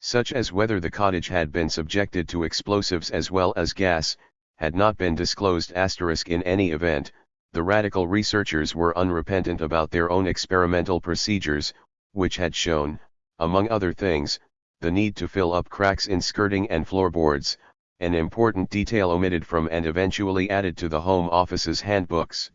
such as whether the cottage had been subjected to explosives as well as gas, had not been disclosed. In any event, the radical researchers were unrepentant about their own experimental procedures, which had shown, among other things, the need to fill up cracks in skirting and floorboards, an important detail omitted from and eventually added to the Home Office's handbooks.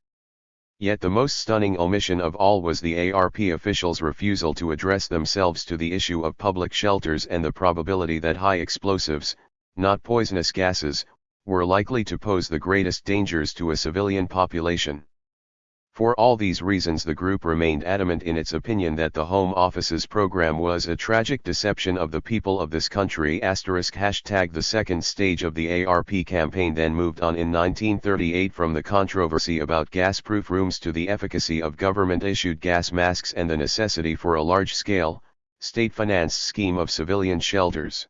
Yet the most stunning omission of all was the ARP officials' refusal to address themselves to the issue of public shelters and the probability that high explosives, not poisonous gases, were likely to pose the greatest dangers to a civilian population. For all these reasons, the group remained adamant in its opinion that the Home Office's program was a tragic deception of the people of this country. The second stage of the ARP campaign then moved on in 1938 from the controversy about gas-proof rooms to the efficacy of government-issued gas masks and the necessity for a large-scale, state-financed scheme of civilian shelters.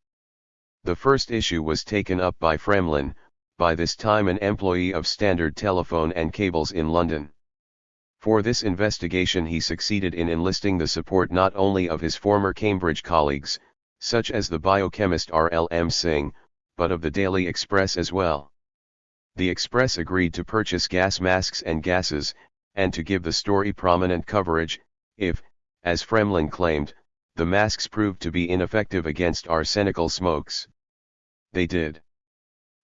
The first issue was taken up by Fremlin, by this time an employee of Standard Telephone and Cables in London. For this investigation he succeeded in enlisting the support not only of his former Cambridge colleagues, such as the biochemist R.L.M. Singh, but of the Daily Express as well. The Express agreed to purchase gas masks and gases, and to give the story prominent coverage, if, as Fremlin claimed, the masks proved to be ineffective against arsenical smokes. They did.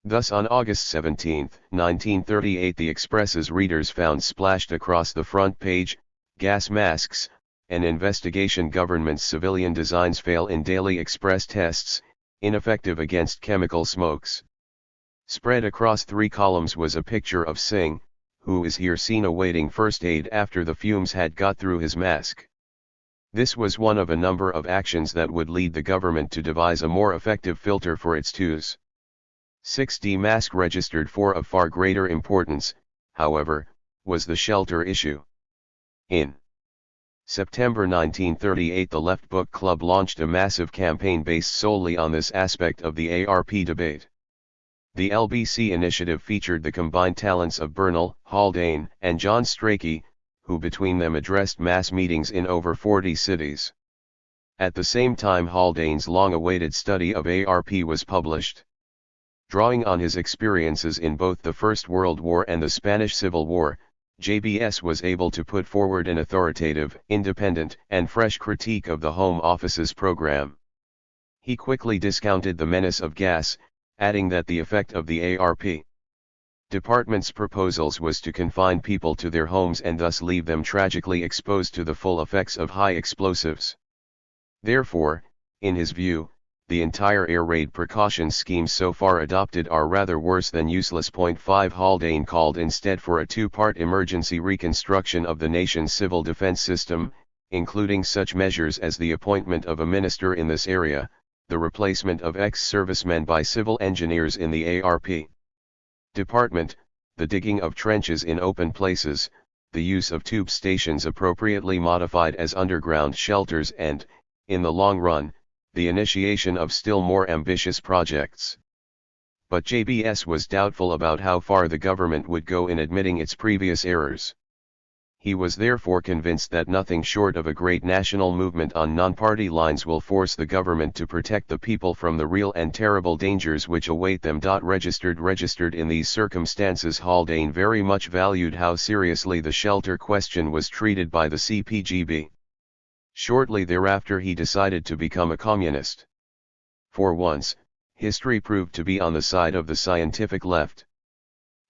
Thus on August 17, 1938 the Express's readers found splashed across the front page, "Gas masks, an investigation, government's civilian designs fail in Daily Express tests, ineffective against chemical smokes." Spread across 3 columns was a picture of Singh, who is here seen awaiting first aid after the fumes had got through his mask. This was one of a number of actions that would lead the government to devise a more effective filter for its 2.6D mask registered. For of far greater importance, however, was the shelter issue. In September 1938 the Left Book Club launched a massive campaign based solely on this aspect of the ARP debate. The LBC initiative featured the combined talents of Bernal, Haldane, and John Strachey, who between them addressed mass meetings in over 40 cities. At the same time Haldane's long-awaited study of ARP was published. Drawing on his experiences in both the First World War and the Spanish Civil War, JBS was able to put forward an authoritative, independent, and fresh critique of the Home Office's program. He quickly discounted the menace of gas, adding that the effect of the ARP department's proposals was to confine people to their homes and thus leave them tragically exposed to the full effects of high explosives. Therefore, in his view, the entire air raid precaution schemes so far adopted are rather worse than useless. 5 Haldane called instead for a 2-part emergency reconstruction of the nation's civil defense system, including such measures as the appointment of a minister in this area, the replacement of ex-servicemen by civil engineers in the ARP department, the digging of trenches in open places, the use of tube stations appropriately modified as underground shelters and, in the long run, the initiation of still more ambitious projects. But JBS was doubtful about how far the government would go in admitting its previous errors. He was therefore convinced that nothing short of a great national movement on non-party lines will force the government to protect the people from the real and terrible dangers which await them. Registered in these circumstances, Haldane very much valued how seriously the shelter question was treated by the CPGB. Shortly thereafter he decided to become a communist. For once, history proved to be on the side of the scientific left.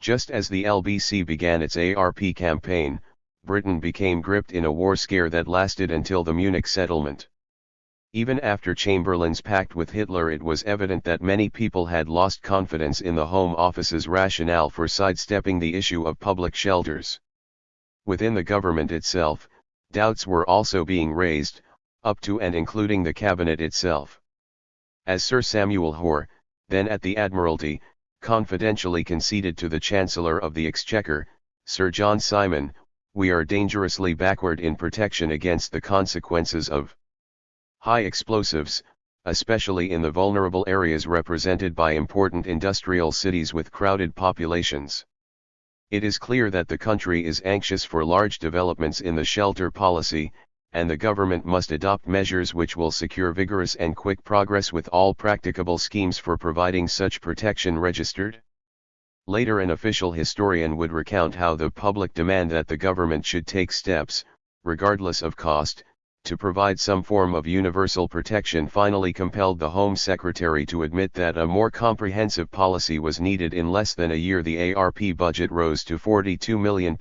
Just as the LBC began its ARP campaign, Britain became gripped in a war scare that lasted until the Munich settlement. Even after Chamberlain's pact with Hitler, it was evident that many people had lost confidence in the Home Office's rationale for sidestepping the issue of public shelters. Within the government itself, doubts were also being raised, up to and including the cabinet itself. As Sir Samuel Hoare, then at the Admiralty, confidentially conceded to the Chancellor of the Exchequer, Sir John Simon, "We are dangerously backward in protection against the consequences of high explosives, especially in the vulnerable areas represented by important industrial cities with crowded populations. It is clear that the country is anxious for large developments in the shelter policy, and the government must adopt measures which will secure vigorous and quick progress with all practicable schemes for providing such protection registered. Later an official historian would recount how the public demand that the government should take steps, regardless of cost, to provide some form of universal protection finally compelled the Home Secretary to admit that a more comprehensive policy was needed. In less than a year the ARP budget rose to £42 million,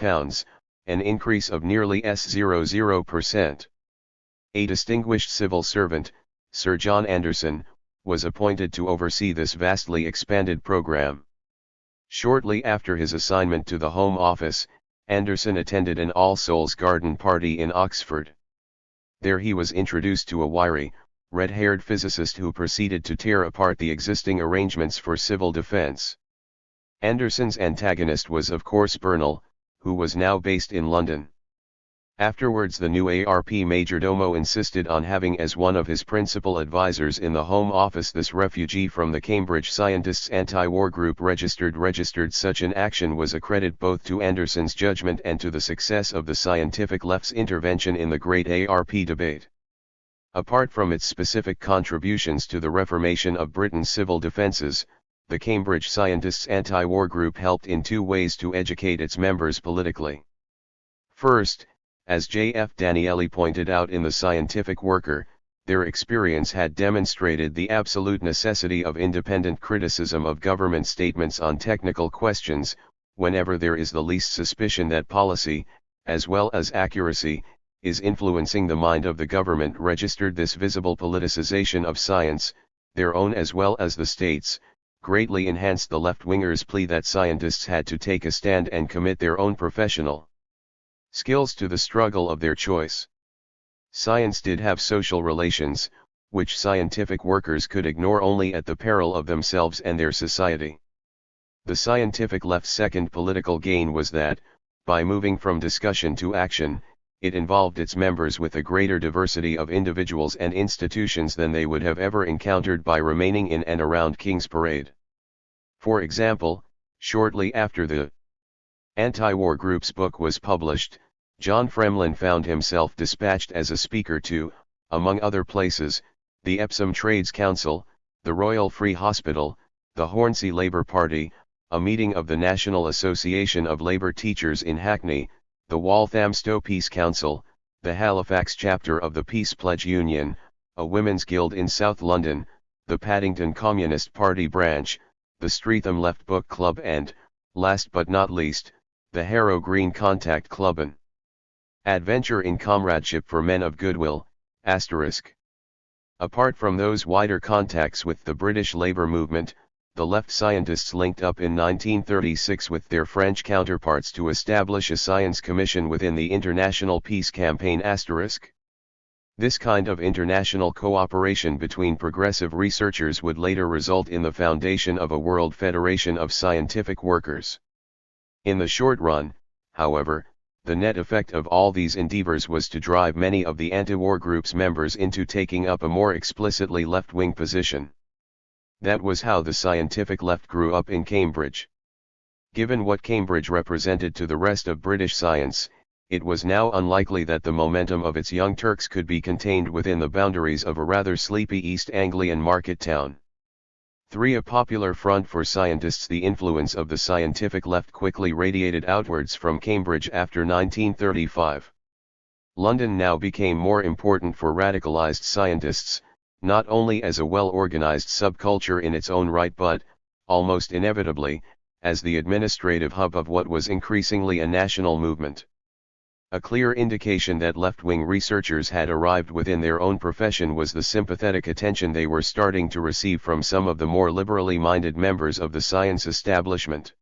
an increase of nearly 0.00%. A distinguished civil servant, Sir John Anderson, was appointed to oversee this vastly expanded program. Shortly after his assignment to the Home Office, Anderson attended an All Souls garden party in Oxford. There he was introduced to a wiry, red-haired physicist who proceeded to tear apart the existing arrangements for civil defense. Anderson's antagonist was of course Bernal, who was now based in London. Afterwards the new ARP majordomo insisted on having as one of his principal advisors in the Home Office this refugee from the Cambridge scientists' anti-war group registered. Such an action was a credit both to Anderson's judgment and to the success of the scientific left's intervention in the great ARP debate. Apart from its specific contributions to the reformation of Britain's civil defences, the Cambridge scientists' anti-war group helped in two ways to educate its members politically. First, as J.F. Danieli pointed out in The Scientific Worker, their experience had demonstrated the absolute necessity of independent criticism of government statements on technical questions, whenever there is the least suspicion that policy, as well as accuracy, is influencing the mind of the government. This visible politicization of science, their own as well as the state's, greatly enhanced the left-wingers' plea that scientists had to take a stand and commit their own professional skills to the struggle of their choice. Science did have social relations, which scientific workers could ignore only at the peril of themselves and their society. The scientific left's second political gain was that, by moving from discussion to action, it involved its members with a greater diversity of individuals and institutions than they would have ever encountered by remaining in and around King's Parade. For example, shortly after the anti-war group's book was published, John Fremlin found himself dispatched as a speaker to, among other places, the Epsom Trades Council, the Royal Free Hospital, the Hornsey Labour Party, a meeting of the National Association of Labour Teachers in Hackney, the Walthamstow Peace Council, the Halifax chapter of the Peace Pledge Union, a women's guild in South London, the Paddington Communist Party branch, the Streatham Left Book Club and, last but not least, the Harrow Green Contact Club. An adventure in comradeship for men of goodwill, **. Apart from those wider contacts with the British Labour movement, the left scientists linked up in 1936 with their French counterparts to establish a science commission within the International Peace Campaign **. This kind of international cooperation between progressive researchers would later result in the foundation of a World Federation of Scientific Workers. In the short run, however, the net effect of all these endeavors was to drive many of the anti-war group's members into taking up a more explicitly left-wing position. That was how the scientific left grew up in Cambridge. Given what Cambridge represented to the rest of British science, it was now unlikely that the momentum of its young Turks could be contained within the boundaries of a rather sleepy East Anglian market town. 3. A popular front for scientists. The influence of the scientific left quickly radiated outwards from Cambridge after 1935. London now became more important for radicalized scientists, not only as a well-organized subculture in its own right but, almost inevitably, as the administrative hub of what was increasingly a national movement. A clear indication that left-wing researchers had arrived within their own profession was the sympathetic attention they were starting to receive from some of the more liberally minded members of the science establishment.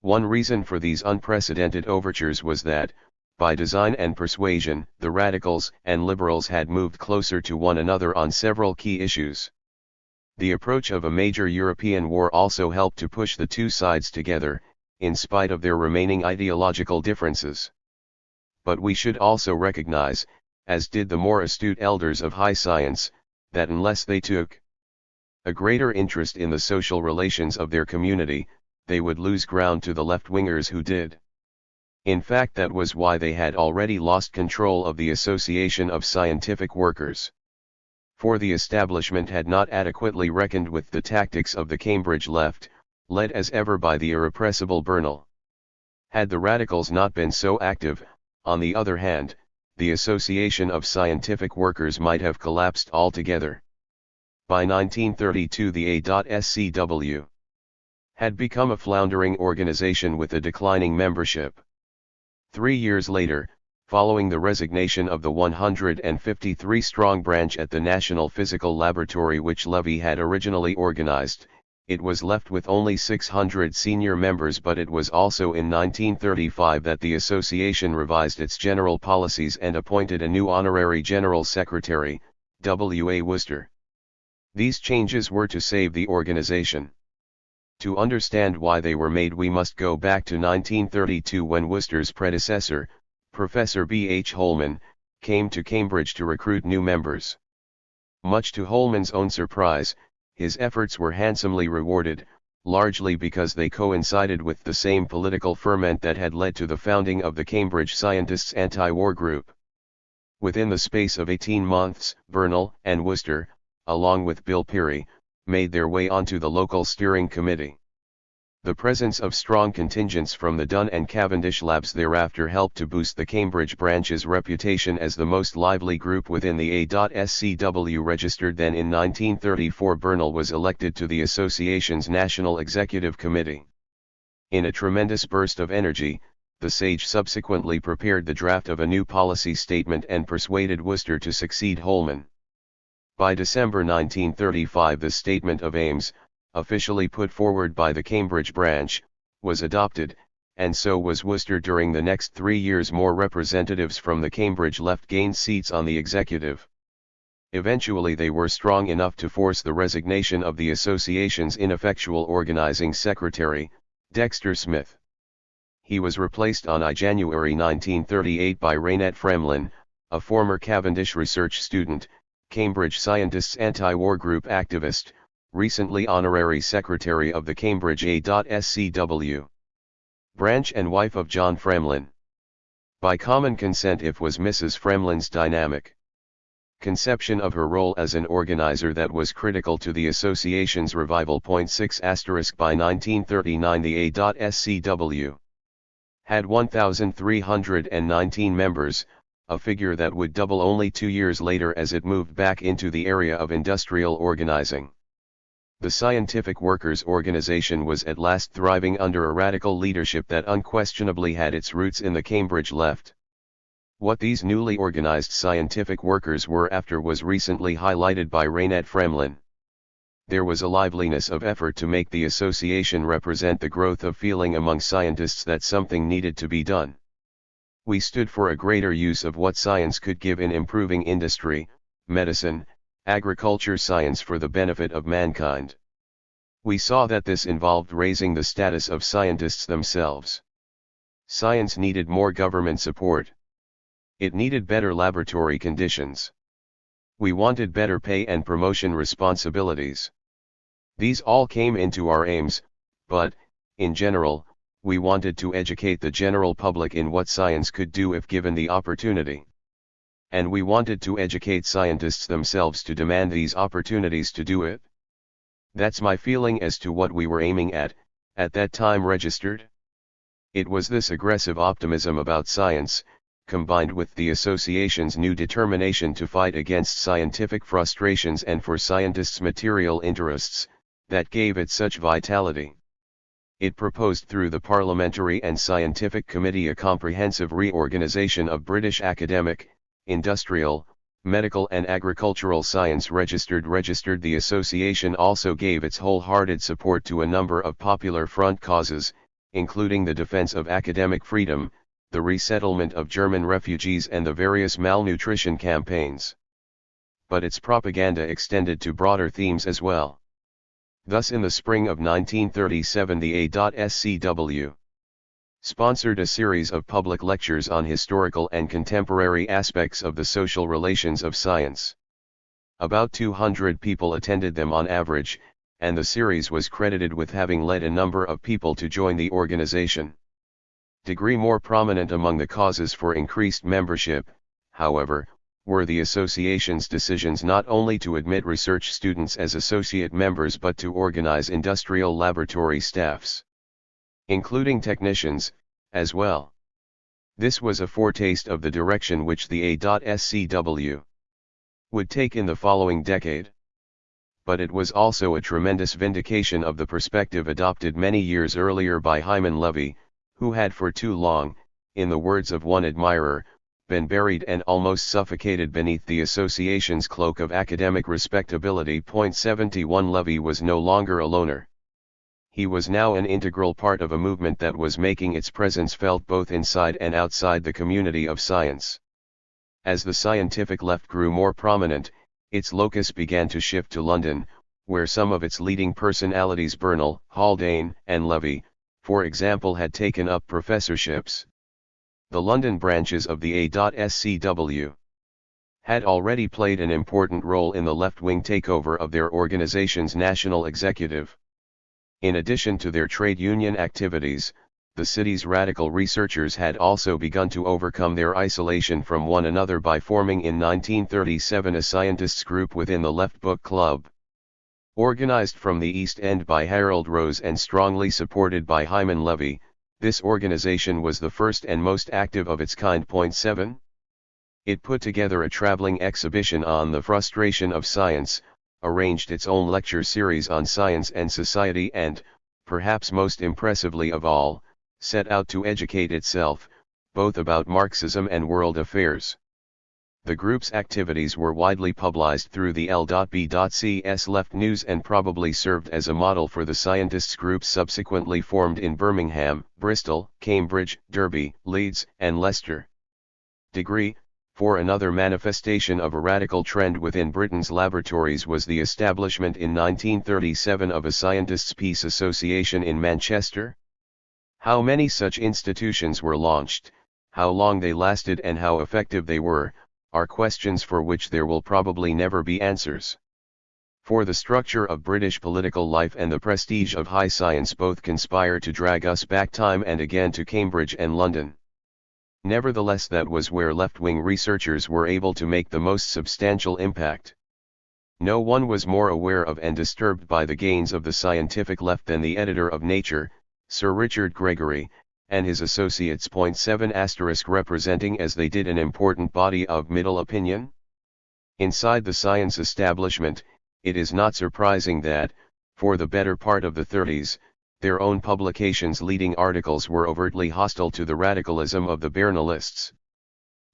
One reason for these unprecedented overtures was that, by design and persuasion, the radicals and liberals had moved closer to one another on several key issues. The approach of a major European war also helped to push the two sides together, in spite of their remaining ideological differences. But we should also recognize, as did the more astute elders of high science, that unless they took a greater interest in the social relations of their community, they would lose ground to the left-wingers who did. In fact, that was why they had already lost control of the Association of Scientific Workers. For the establishment had not adequately reckoned with the tactics of the Cambridge left, led as ever by the irrepressible Bernal. Had the radicals not been so active, on the other hand, the Association of Scientific Workers might have collapsed altogether. By 1932 the A.SCW had become a floundering organization with a declining membership. 3 years later, following the resignation of the 153-strong branch at the National Physical Laboratory which Levy had originally organized, it was left with only 600 senior members, but it was also in 1935 that the association revised its general policies and appointed a new honorary general secretary, W.A. Worcester. These changes were to save the organization. To understand why they were made, we must go back to 1932 when Worcester's predecessor, Professor B. H. Holman, came to Cambridge to recruit new members. Much to Holman's own surprise, his efforts were handsomely rewarded, largely because they coincided with the same political ferment that had led to the founding of the Cambridge Scientists' anti-war group. Within the space of 18 months, Bernal and Worcester, along with Bill Peary, made their way onto the local steering committee. The presence of strong contingents from the Dunn and Cavendish labs thereafter helped to boost the Cambridge branch's reputation as the most lively group within the A.SCW registered. Then in 1934 Bernal was elected to the association's National Executive Committee. In a tremendous burst of energy, the sage subsequently prepared the draft of a new policy statement and persuaded Worcester to succeed Holman. By December 1935 the Statement of Aims, officially put forward by the Cambridge branch, was adopted, and so was Worcester. During the next 3 years more representatives from the Cambridge left gained seats on the executive. Eventually they were strong enough to force the resignation of the association's ineffectual organizing secretary, Dexter Smith. He was replaced on January 1938 by Rainet Fremlin, a former Cavendish research student, Cambridge Scientists' anti-war group activist, recently honorary secretary of the Cambridge A.SCW branch and wife of John Fremlin. By common consent it was Mrs. Fremlin's dynamic conception of her role as an organizer that was critical to the association's revival. 6 By 1939 the A.SCW had 1,319 members, a figure that would double only 2 years later as it moved back into the area of industrial organizing. The Scientific Workers' Organization was at last thriving under a radical leadership that unquestionably had its roots in the Cambridge left. What these newly organized scientific workers were after was recently highlighted by Rainet Fremlin. There was a liveliness of effort to make the association represent the growth of feeling among scientists that something needed to be done. We stood for a greater use of what science could give in improving industry, medicine, agriculture, science for the benefit of mankind. We saw that this involved raising the status of scientists themselves. Science needed more government support. It needed better laboratory conditions. We wanted better pay and promotion responsibilities. These all came into our aims, but, in general, we wanted to educate the general public in what science could do if given the opportunity. And we wanted to educate scientists themselves to demand these opportunities to do it. That's my feeling as to what we were aiming at that time registered. It was this aggressive optimism about science, combined with the association's new determination to fight against scientific frustrations and for scientists' material interests, that gave it such vitality. It proposed through the Parliamentary and Scientific Committee a comprehensive reorganization of British academic, industrial, medical and agricultural science registered. The association also gave its wholehearted support to a number of popular front causes, including the defense of academic freedom, the resettlement of German refugees and the various malnutrition campaigns. But its propaganda extended to broader themes as well. Thus in the spring of 1937 the A.SCW sponsored a series of public lectures on historical and contemporary aspects of the social relations of science. About 200 people attended them on average, and the series was credited with having led a number of people to join the organization. Degree more prominent among the causes for increased membership, however, were the association's decisions not only to admit research students as associate members but to organize industrial laboratory staffs, including technicians, as well. This was a foretaste of the direction which the A.SCW would take in the following decade. But it was also a tremendous vindication of the perspective adopted many years earlier by Hyman Levy, who had for too long, in the words of one admirer, been buried and almost suffocated beneath the association's cloak of academic respectability. 71 Levy was no longer a loner. He was now an integral part of a movement that was making its presence felt both inside and outside the community of science. As the scientific left grew more prominent, its locus began to shift to London, where some of its leading personalities, Bernal, Haldane, and Levy, for example, had taken up professorships. The London branches of the A.SCW had already played an important role in the left-wing takeover of their organization's national executive. In addition to their trade union activities, the city's radical researchers had also begun to overcome their isolation from one another by forming in 1937 a scientists' group within the Left Book Club. Organized from the East End by Harold Rose and strongly supported by Hyman Levy, this organization was the first and most active of its kind. 7. It put together a traveling exhibition on the frustration of science, arranged its own lecture series on science and society and, perhaps most impressively of all, set out to educate itself, both about Marxism and world affairs. The group's activities were widely publicized through the L.B.C's Left News and probably served as a model for the scientists' groups subsequently formed in Birmingham, Bristol, Cambridge, Derby, Leeds, and Leicester. Degree, for another manifestation of a radical trend within Britain's laboratories was the establishment in 1937 of a Scientists' Peace Association in Manchester. How many such institutions were launched, how long they lasted and how effective they were, are questions for which there will probably never be answers. For the structure of British political life and the prestige of high science both conspire to drag us back time and again to Cambridge and London. Nevertheless, that was where left-wing researchers were able to make the most substantial impact. No one was more aware of and disturbed by the gains of the scientific left than the editor of Nature, Sir Richard Gregory, and his associates. 7 representing as they did an important body of middle opinion. Inside the science establishment, it is not surprising that, for the better part of the 30s, their own publications' leading articles were overtly hostile to the radicalism of the Bernalists.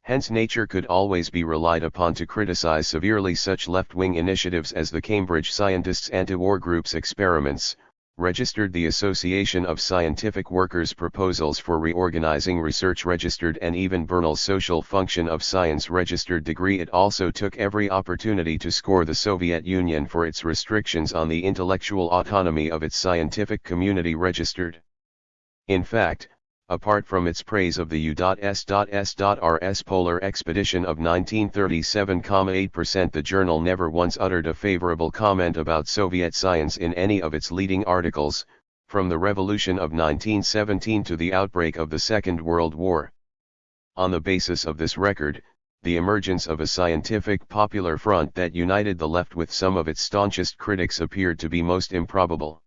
Hence Nature could always be relied upon to criticize severely such left-wing initiatives as the Cambridge Scientists' Anti-War Group's experiments, registered the Association of Scientific Workers' proposals for reorganizing research registered, and even Bernal's social function of science registered. Degree it also took every opportunity to score the Soviet Union for its restrictions on the intellectual autonomy of its scientific community registered. In fact, apart from its praise of the U.S.S.R.S. polar expedition of 1937,8%, the journal never once uttered a favorable comment about Soviet science in any of its leading articles, from the revolution of 1917 to the outbreak of the Second World War. On the basis of this record, the emergence of a scientific popular front that united the left with some of its staunchest critics appeared to be most improbable.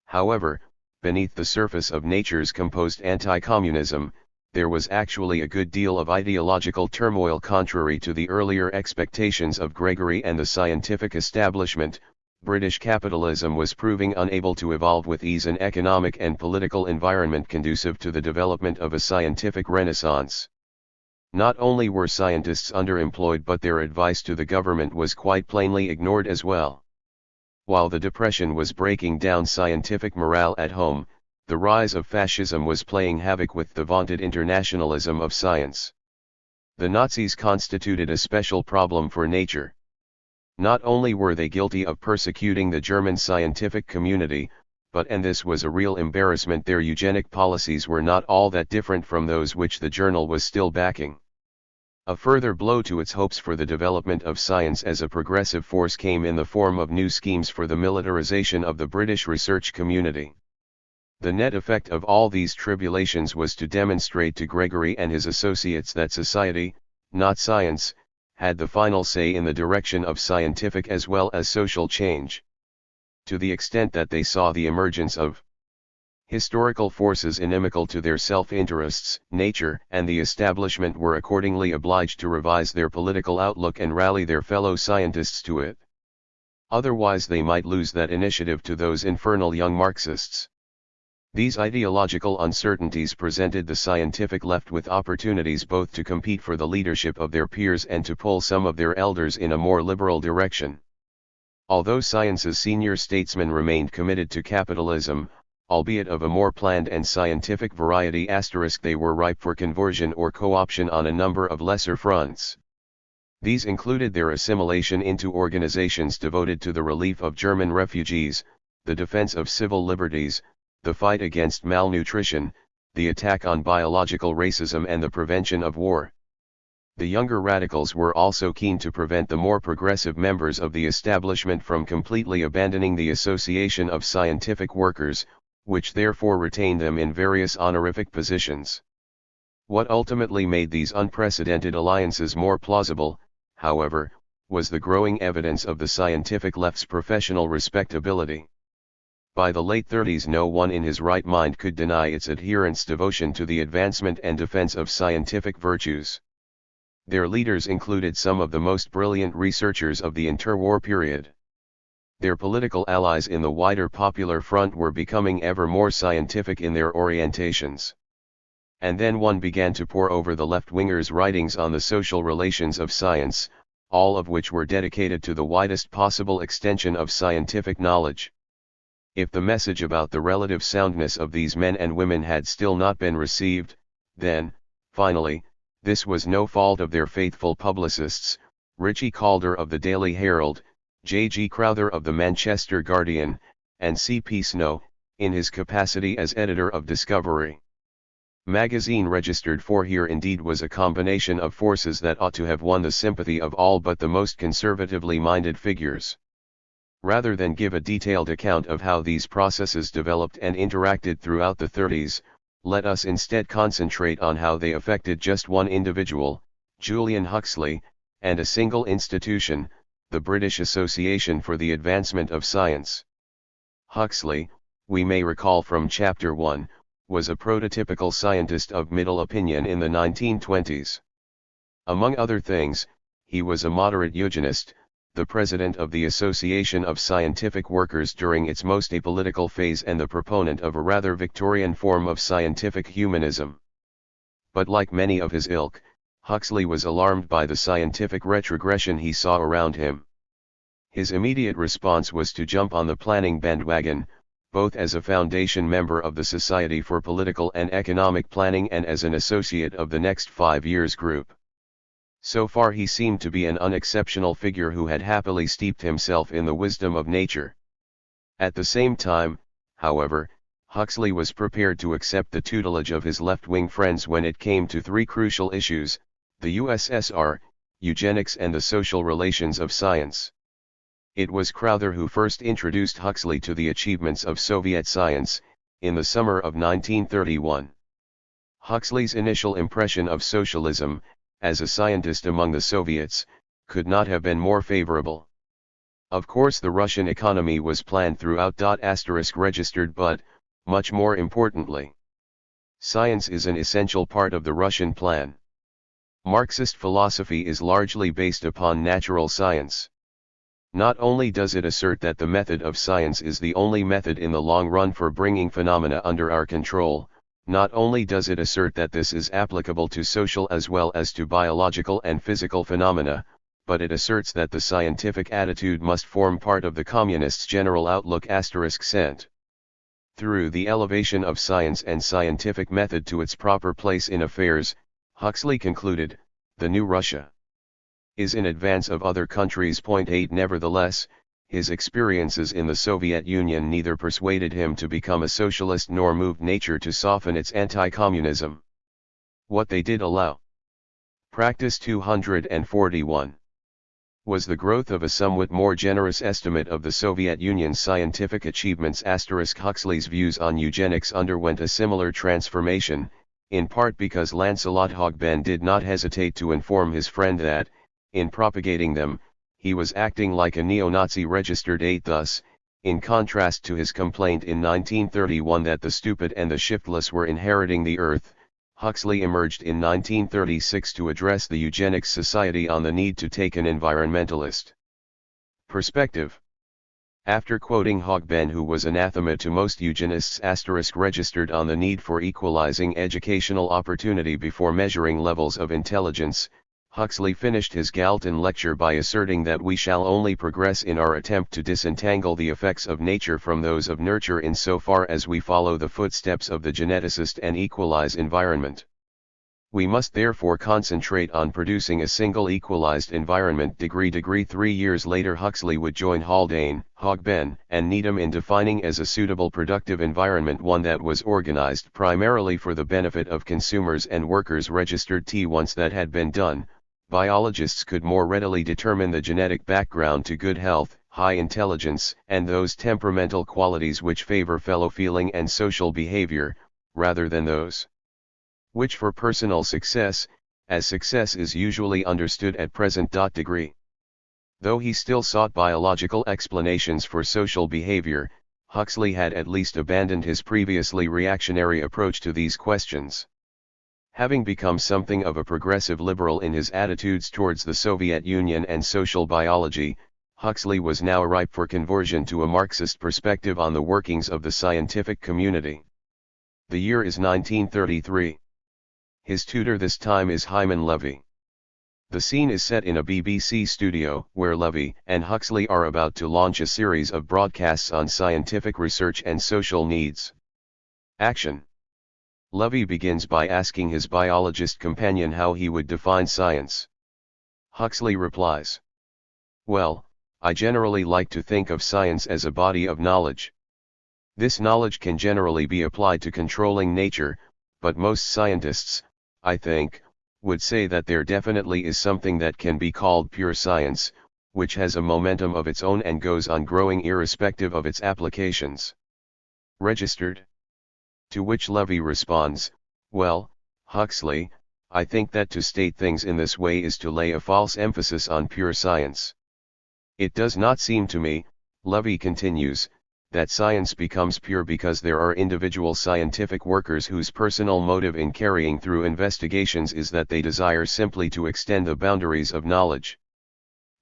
However, beneath the surface of Nature's composed anti-communism, there was actually a good deal of ideological turmoil. Contrary to the earlier expectations of Gregory and the scientific establishment, British capitalism was proving unable to evolve with ease an economic and political environment conducive to the development of a scientific renaissance. Not only were scientists underemployed, but their advice to the government was quite plainly ignored as well. While the Depression was breaking down scientific morale at home, the rise of fascism was playing havoc with the vaunted internationalism of science. The Nazis constituted a special problem for Nature. Not only were they guilty of persecuting the German scientific community, but, and this was a real embarrassment, their eugenic policies were not all that different from those which the journal was still backing. A further blow to its hopes for the development of science as a progressive force came in the form of new schemes for the militarization of the British research community. The net effect of all these tribulations was to demonstrate to Gregory and his associates that society, not science, had the final say in the direction of scientific as well as social change. To the extent that they saw the emergence of historical forces inimical to their self-interests, nature and the establishment were accordingly obliged to revise their political outlook and rally their fellow scientists to it. Otherwise they might lose that initiative to those infernal young Marxists. These ideological uncertainties presented the scientific left with opportunities both to compete for the leadership of their peers and to pull some of their elders in a more liberal direction. Although science's senior statesmen remained committed to capitalism, albeit of a more planned and scientific variety *, they were ripe for conversion or co-option on a number of lesser fronts. These included their assimilation into organizations devoted to the relief of German refugees, the defense of civil liberties, the fight against malnutrition, the attack on biological racism and the prevention of war. The younger radicals were also keen to prevent the more progressive members of the establishment from completely abandoning the Association of Scientific Workers, which therefore retained them in various honorific positions. What ultimately made these unprecedented alliances more plausible, however, was the growing evidence of the scientific left's professional respectability. By the late 30s no one in his right mind could deny its adherents' devotion to the advancement and defense of scientific virtues. Their leaders included some of the most brilliant researchers of the interwar period. Their political allies in the wider Popular Front were becoming ever more scientific in their orientations. And then one began to pore over the left-wingers' writings on the social relations of science, all of which were dedicated to the widest possible extension of scientific knowledge. If the message about the relative soundness of these men and women had still not been received, then, finally, this was no fault of their faithful publicists, Richie Calder of the Daily Herald, J. G. Crowther of the Manchester Guardian, and C. P. Snow, in his capacity as editor of Discovery magazine registered for. Here indeed was a combination of forces that ought to have won the sympathy of all but the most conservatively minded figures. Rather than give a detailed account of how these processes developed and interacted throughout the 30s, let us instead concentrate on how they affected just one individual, Julian Huxley, and a single institution, the British Association for the Advancement of Science. Huxley, we may recall from Chapter 1, was a prototypical scientist of middle opinion in the 1920s. Among other things, he was a moderate eugenist, the president of the Association of Scientific Workers during its most apolitical phase and the proponent of a rather Victorian form of scientific humanism. But like many of his ilk, Huxley was alarmed by the scientific retrogression he saw around him. His immediate response was to jump on the planning bandwagon, both as a foundation member of the Society for Political and Economic Planning and as an associate of the Next 5 Years group. So far he seemed to be an unexceptional figure who had happily steeped himself in the wisdom of nature. At the same time, however, Huxley was prepared to accept the tutelage of his left-wing friends when it came to three crucial issues: the USSR, eugenics and the social relations of science. It was Crowther who first introduced Huxley to the achievements of Soviet science, in the summer of 1931. Huxley's initial impression of socialism, as a scientist among the Soviets, could not have been more favorable. Of course the Russian economy was planned throughout. Registered but, much more importantly, science is an essential part of the Russian plan. Marxist philosophy is largely based upon natural science. Not only does it assert that the method of science is the only method in the long run for bringing phenomena under our control, not only does it assert that this is applicable to social as well as to biological and physical phenomena, but it asserts that the scientific attitude must form part of the communists' general outlook. Sent. Through the elevation of science and scientific method to its proper place in affairs, Huxley concluded, the new Russia is in advance of other countries. 8 Nevertheless, his experiences in the Soviet Union neither persuaded him to become a socialist nor moved nature to soften its anti-communism. What they did allow. Practice 241. was the growth of a somewhat more generous estimate of the Soviet Union's scientific achievements. Huxley's views on eugenics underwent a similar transformation, in part because Lancelot Hogben did not hesitate to inform his friend that, in propagating them, he was acting like a neo-Nazi registered ape. Thus, in contrast to his complaint in 1931 that the stupid and the shiftless were inheriting the earth, Huxley emerged in 1936 to address the Eugenics Society on the need to take an environmentalist perspective. After quoting Hogben, who was anathema to most eugenists, registered on the need for equalizing educational opportunity before measuring levels of intelligence, Huxley finished his Galton lecture by asserting that we shall only progress in our attempt to disentangle the effects of nature from those of nurture insofar as we follow the footsteps of the geneticist and equalize environment. We must therefore concentrate on producing a single equalized environment. 3 years later, Huxley would join Haldane, Hogben, and Needham in defining as a suitable productive environment one that was organized primarily for the benefit of consumers and workers. Once that had been done, biologists could more readily determine the genetic background to good health, high intelligence, and those temperamental qualities which favor fellow feeling and social behavior, rather than those which for personal success, as success is usually understood at present. Though he still sought biological explanations for social behavior, Huxley had at least abandoned his previously reactionary approach to these questions. Having become something of a progressive liberal in his attitudes towards the Soviet Union and social biology, Huxley was now ripe for conversion to a Marxist perspective on the workings of the scientific community. The year is 1933. His tutor this time is Hyman Levy. The scene is set in a BBC studio, where Levy and Huxley are about to launch a series of broadcasts on scientific research and social needs. Action. Levy begins by asking his biologist companion how he would define science. Huxley replies, "Well, I generally like to think of science as a body of knowledge. This knowledge can generally be applied to controlling nature, but most scientists, I think, would say that there definitely is something that can be called pure science, which has a momentum of its own and goes on growing irrespective of its applications." Registered. To which Levy responds, "Well, Huxley, I think that to state things in this way is to lay a false emphasis on pure science. It does not seem to me," Levy continues, "that science becomes pure because there are individual scientific workers whose personal motive in carrying through investigations is that they desire simply to extend the boundaries of knowledge.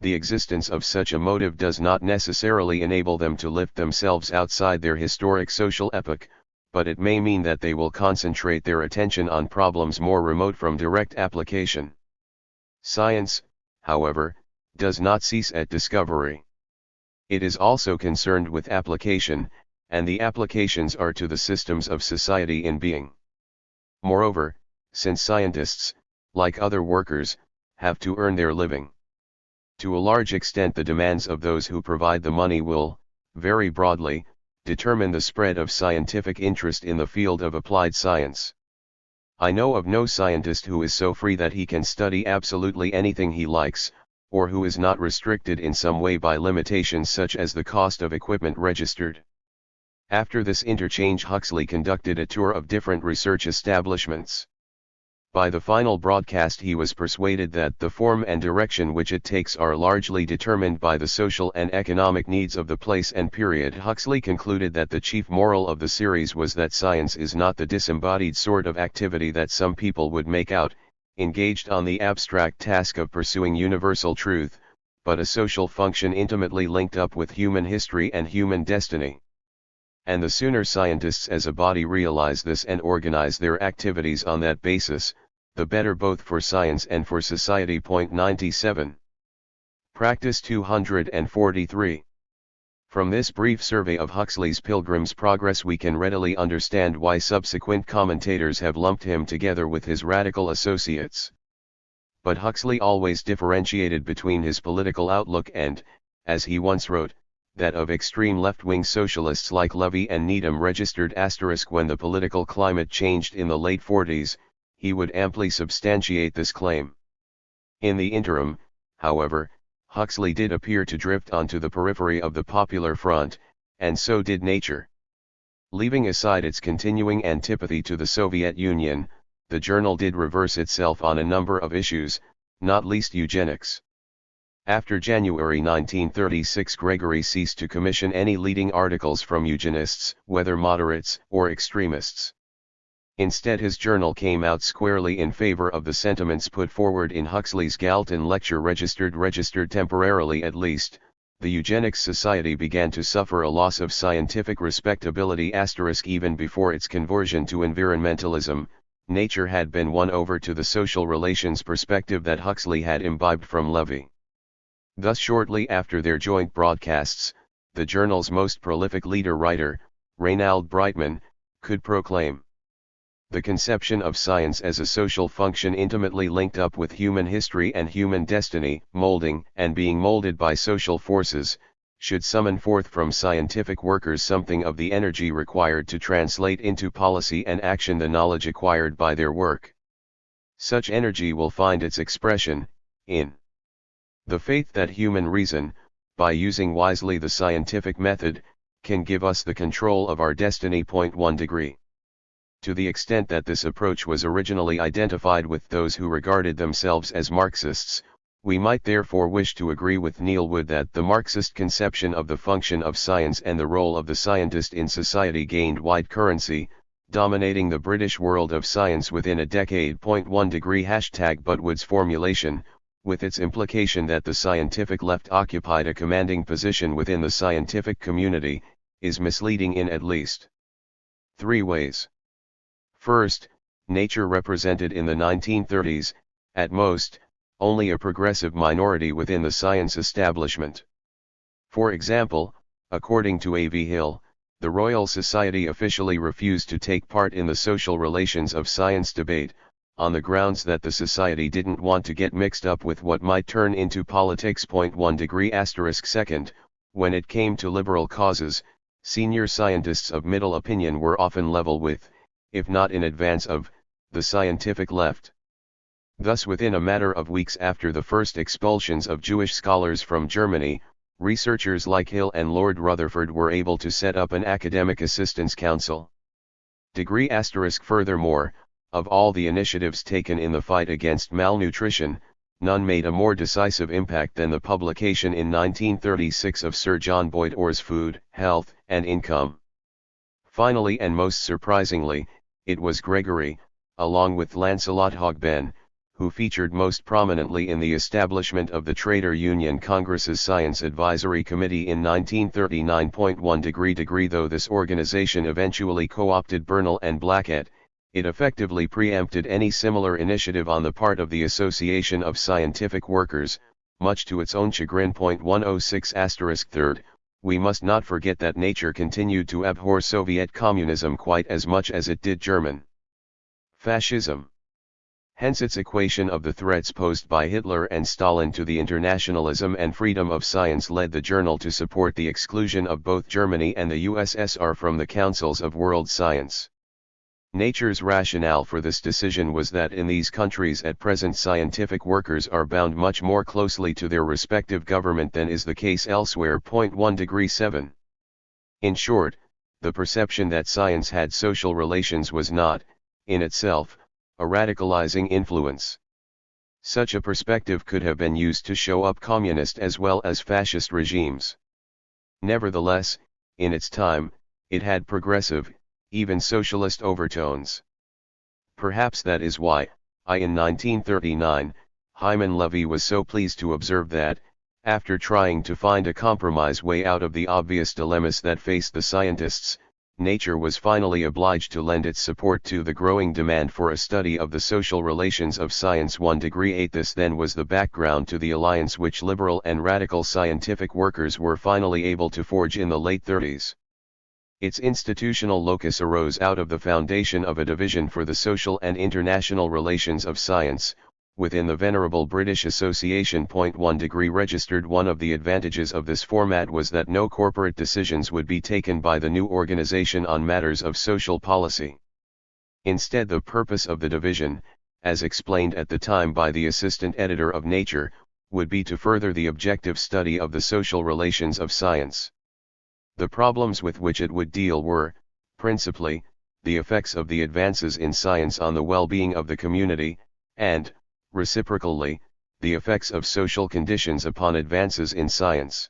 The existence of such a motive does not necessarily enable them to lift themselves outside their historic social epoch, but it may mean that they will concentrate their attention on problems more remote from direct application. Science, however, does not cease at discovery. It is also concerned with application, and the applications are to the systems of society in being. Moreover, since scientists, like other workers, have to earn their living, to a large extent the demands of those who provide the money will, very broadly, determine the spread of scientific interest in the field of applied science. I know of no scientist who is so free that he can study absolutely anything he likes, or who is not restricted in some way by limitations such as the cost of equipment. Registered. After this interchange, Huxley conducted a tour of different research establishments. By the final broadcast he was persuaded that the form and direction which it takes are largely determined by the social and economic needs of the place and period. Huxley concluded that the chief moral of the series was that science is not the disembodied sort of activity that some people would make out, engaged on the abstract task of pursuing universal truth, but a social function intimately linked up with human history and human destiny. And the sooner scientists as a body realize this and organize their activities on that basis, the better both for science and for society. 97. Practice 243. From this brief survey of Huxley's Pilgrim's Progress we can readily understand why subsequent commentators have lumped him together with his radical associates. But Huxley always differentiated between his political outlook and, as he once wrote, that of extreme left-wing socialists like Levy and Needham. Registered *. When the political climate changed in the late 40s, he would amply substantiate this claim. In the interim, however, Huxley did appear to drift onto the periphery of the popular front, and so did Nature. Leaving aside its continuing antipathy to the Soviet Union, the journal did reverse itself on a number of issues, not least eugenics. After January 1936, Gregory ceased to commission any leading articles from eugenists, whether moderates or extremists. Instead, his journal came out squarely in favor of the sentiments put forward in Huxley's Galton lecture. Registered temporarily at least, the Eugenics Society began to suffer a loss of scientific respectability. Even before its conversion to environmentalism, Nature had been won over to the social relations perspective that Huxley had imbibed from Levy. Thus, shortly after their joint broadcasts, the journal's most prolific leader-writer, Reinald Breitman, could proclaim, "The conception of science as a social function intimately linked up with human history and human destiny, molding and being molded by social forces, should summon forth from scientific workers something of the energy required to translate into policy and action the knowledge acquired by their work. Such energy will find its expression in the faith that human reason, by using wisely the scientific method, can give us the control of our destiny." 1 degree. To the extent that this approach was originally identified with those who regarded themselves as Marxists, we might therefore wish to agree with Neil Wood that the Marxist conception of the function of science and the role of the scientist in society gained wide currency, dominating the British world of science within a decade. 1 degree. But Wood's formulation, with its implication that the scientific left occupied a commanding position within the scientific community, is misleading in at least 3 ways. First, Nature represented in the 1930s, at most, only a progressive minority within the science establishment. For example, according to A.V. Hill, the Royal Society officially refused to take part in the social relations of science debate, on the grounds that the society didn't want to get mixed up with what might turn into politics. 1 degree. Second, when it came to liberal causes, senior scientists of middle opinion were often level with, if not in advance of, the scientific left. Thus, within a matter of weeks after the first expulsions of Jewish scholars from Germany, researchers like Hill and Lord Rutherford were able to set up an academic assistance council. Furthermore, of all the initiatives taken in the fight against malnutrition, none made a more decisive impact than the publication in 1936 of Sir John Boyd Orr's Food, Health, and Income. Finally, and most surprisingly, it was Gregory, along with Lancelot Hogben, who featured most prominently in the establishment of the Trader Union Congress's Science Advisory Committee in 1939. 1 degree. Though this organization eventually co-opted Bernal and Blackett, it effectively preempted any similar initiative on the part of the Association of Scientific Workers, much to its own chagrin. 106 Third, we must not forget that Nature continued to abhor Soviet communism quite as much as it did German fascism. Hence its equation of the threats posed by Hitler and Stalin to the internationalism and freedom of science led the journal to support the exclusion of both Germany and the USSR from the councils of world science. Nature's rationale for this decision was that in these countries at present scientific workers are bound much more closely to their respective government than is the case elsewhere. 1 degree. 7. In short, the perception that science had social relations was not, in itself, a radicalizing influence. Such a perspective could have been used to show up communist as well as fascist regimes. Nevertheless, in its time, it had progressive, even socialist overtones. Perhaps that is why, in 1939, Hyman Levy was so pleased to observe that, after trying to find a compromise way out of the obvious dilemmas that faced the scientists, Nature was finally obliged to lend its support to the growing demand for a study of the social relations of science. 1 degree. 8. This then was the background to the alliance which liberal and radical scientific workers were finally able to forge in the late 30s. Its institutional locus arose out of the foundation of a division for the social and international relations of science, within the venerable British Association. 1 degree. One of the advantages of this format was that no corporate decisions would be taken by the new organization on matters of social policy. Instead, the purpose of the division, as explained at the time by the assistant editor of Nature, would be to further the objective study of the social relations of science. The problems with which it would deal were, principally, the effects of the advances in science on the well-being of the community, and, reciprocally, the effects of social conditions upon advances in science.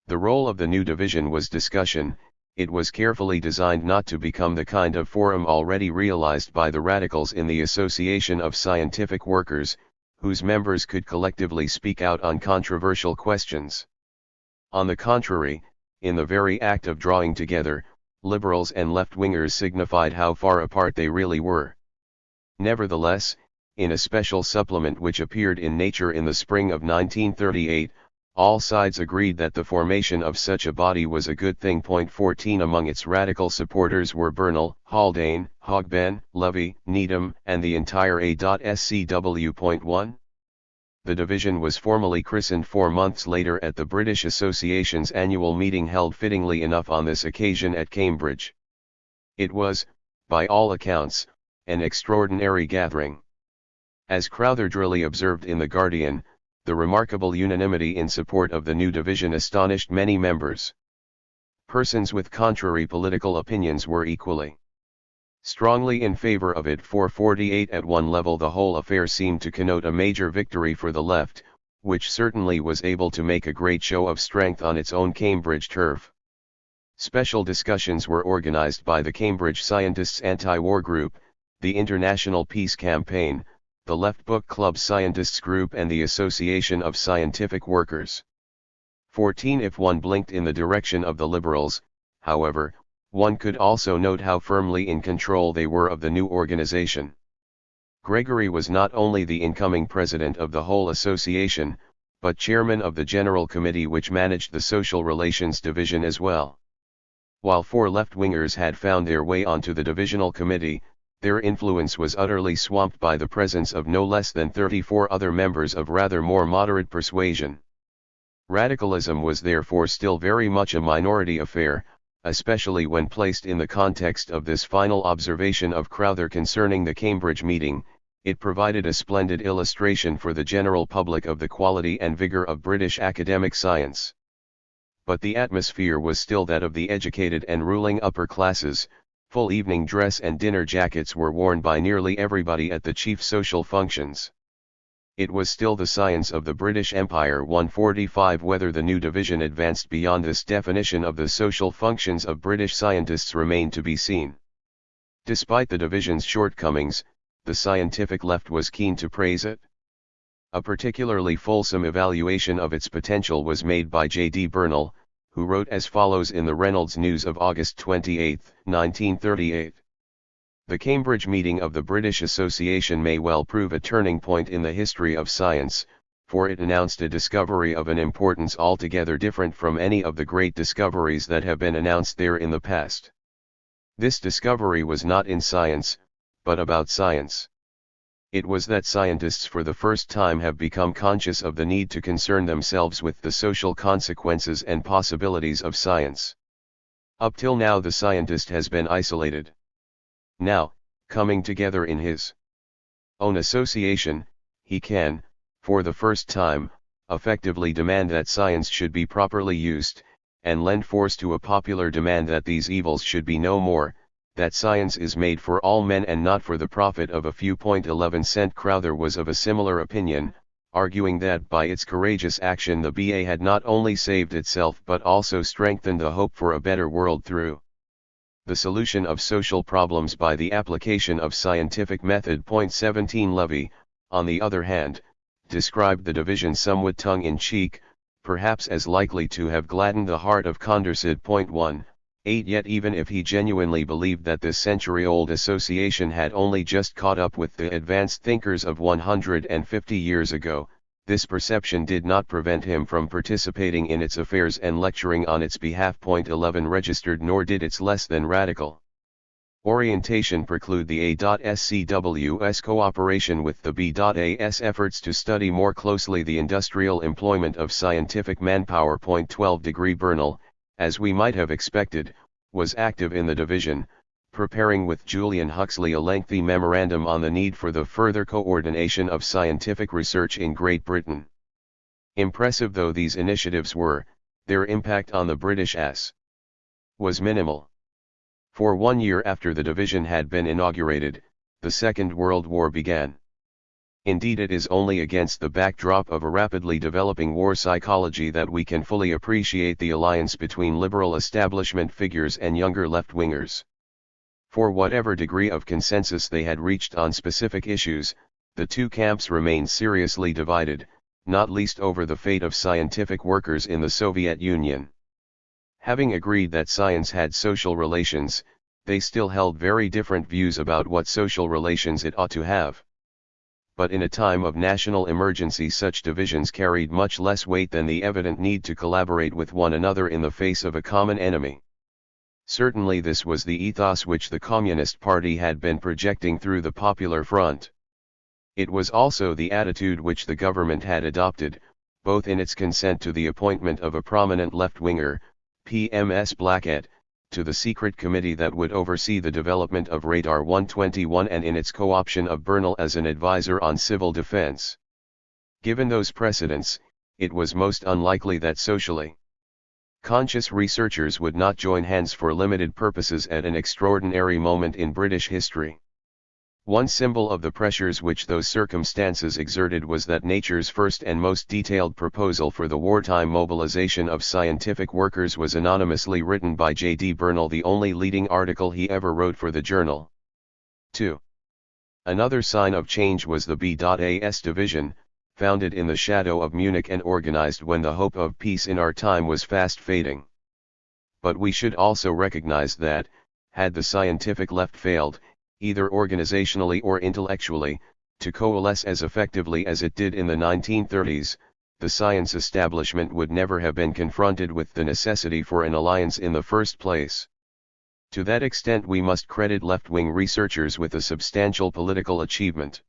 The role of the new division was discussion. It was carefully designed not to become the kind of forum already realized by the radicals in the Association of Scientific Workers, whose members could collectively speak out on controversial questions. On the contrary, in the very act of drawing together, liberals and left-wingers signified how far apart they really were. Nevertheless, in a special supplement which appeared in Nature in the spring of 1938, all sides agreed that the formation of such a body was a good thing. 14 Among its radical supporters were Bernal, Haldane, Hogben, Levy, Needham, and the entire A.SCW. The division was formally christened 4 months later at the British Association's annual meeting held fittingly enough on this occasion at Cambridge. It was, by all accounts, an extraordinary gathering. As Crowther drily observed in The Guardian, the remarkable unanimity in support of the new division astonished many members. Persons with contrary political opinions were equally strongly in favor of it. 448 At one level the whole affair seemed to connote a major victory for the left, which certainly was able to make a great show of strength on its own Cambridge turf. Special discussions were organized by the Cambridge Scientists' Anti-War Group, the International Peace Campaign, the Left Book Club Scientists Group and the Association of Scientific Workers. 14 If one blinked in the direction of the liberals, however, one could also note how firmly in control they were of the new organization. Gregory was not only the incoming president of the whole association, but chairman of the General Committee which managed the Social Relations Division as well. While 4 left-wingers had found their way onto the divisional committee, their influence was utterly swamped by the presence of no less than 34 other members of rather more moderate persuasion. Radicalism was therefore still very much a minority affair, especially when placed in the context of this final observation of Crowther concerning the Cambridge meeting. It provided a splendid illustration for the general public of the quality and vigor of British academic science. But the atmosphere was still that of the educated and ruling upper classes. Full evening dress and dinner jackets were worn by nearly everybody at the chief social functions. It was still the science of the British Empire. 145 Whether the new division advanced beyond this definition of the social functions of British scientists remained to be seen. Despite the division's shortcomings, the scientific left was keen to praise it. A particularly fulsome evaluation of its potential was made by J.D. Bernal, who wrote as follows in the Reynolds News of August 28, 1938. The Cambridge meeting of the British Association may well prove a turning point in the history of science, for it announced a discovery of an importance altogether different from any of the great discoveries that have been announced there in the past. This discovery was not in science, but about science. It was that scientists for the first time have become conscious of the need to concern themselves with the social consequences and possibilities of science. Up till now the scientist has been isolated. Now, coming together in his own association, he can, for the first time, effectively demand that science should be properly used, and lend force to a popular demand that these evils should be no more, that science is made for all men and not for the profit of a few. 11 Crowther was of a similar opinion, arguing that by its courageous action the BA had not only saved itself but also strengthened the hope for a better world through the solution of social problems by the application of scientific method. 17 Levy, on the other hand, described the division somewhat tongue-in-cheek, perhaps as likely to have gladdened the heart of Condorcet. 18 Yet even if he genuinely believed that this century-old association had only just caught up with the advanced thinkers of 150 years ago, this perception did not prevent him from participating in its affairs and lecturing on its behalf. 11 Registered nor did its less than radical orientation preclude the A.SCW's cooperation with the B.A's efforts to study more closely the industrial employment of scientific manpower. 12 Bernal, as we might have expected, was active in the division, preparing with Julian Huxley a lengthy memorandum on the need for the further coordination of scientific research in Great Britain. Impressive though these initiatives were, their impact on the British was minimal. For 1 year after the division had been inaugurated, the Second World War began. Indeed, it is only against the backdrop of a rapidly developing war psychology that we can fully appreciate the alliance between liberal establishment figures and younger left-wingers. For whatever degree of consensus they had reached on specific issues, the two camps remained seriously divided, not least over the fate of scientific workers in the Soviet Union. Having agreed that science had social relations, they still held very different views about what social relations it ought to have. But in a time of national emergency, such divisions carried much less weight than the evident need to collaborate with one another in the face of a common enemy. Certainly this was the ethos which the Communist Party had been projecting through the Popular Front. It was also the attitude which the government had adopted, both in its consent to the appointment of a prominent left-winger, PMS Blackett, to the secret committee that would oversee the development of Radar 121, and in its co-option of Bernal as an advisor on civil defense. Given those precedents, it was most unlikely that socially conscious researchers would not join hands for limited purposes at an extraordinary moment in British history. One symbol of the pressures which those circumstances exerted was that nature's first and most detailed proposal for the wartime mobilization of scientific workers was anonymously written by J.D. Bernal, the only leading article he ever wrote for the journal. 2. Another sign of change was the B.A.S. division, founded in the shadow of Munich and organized when the hope of peace in our time was fast fading. But we should also recognize that, had the scientific left failed, either organizationally or intellectually, to coalesce as effectively as it did in the 1930s, the science establishment would never have been confronted with the necessity for an alliance in the first place. To that extent we must credit left-wing researchers with a substantial political achievement.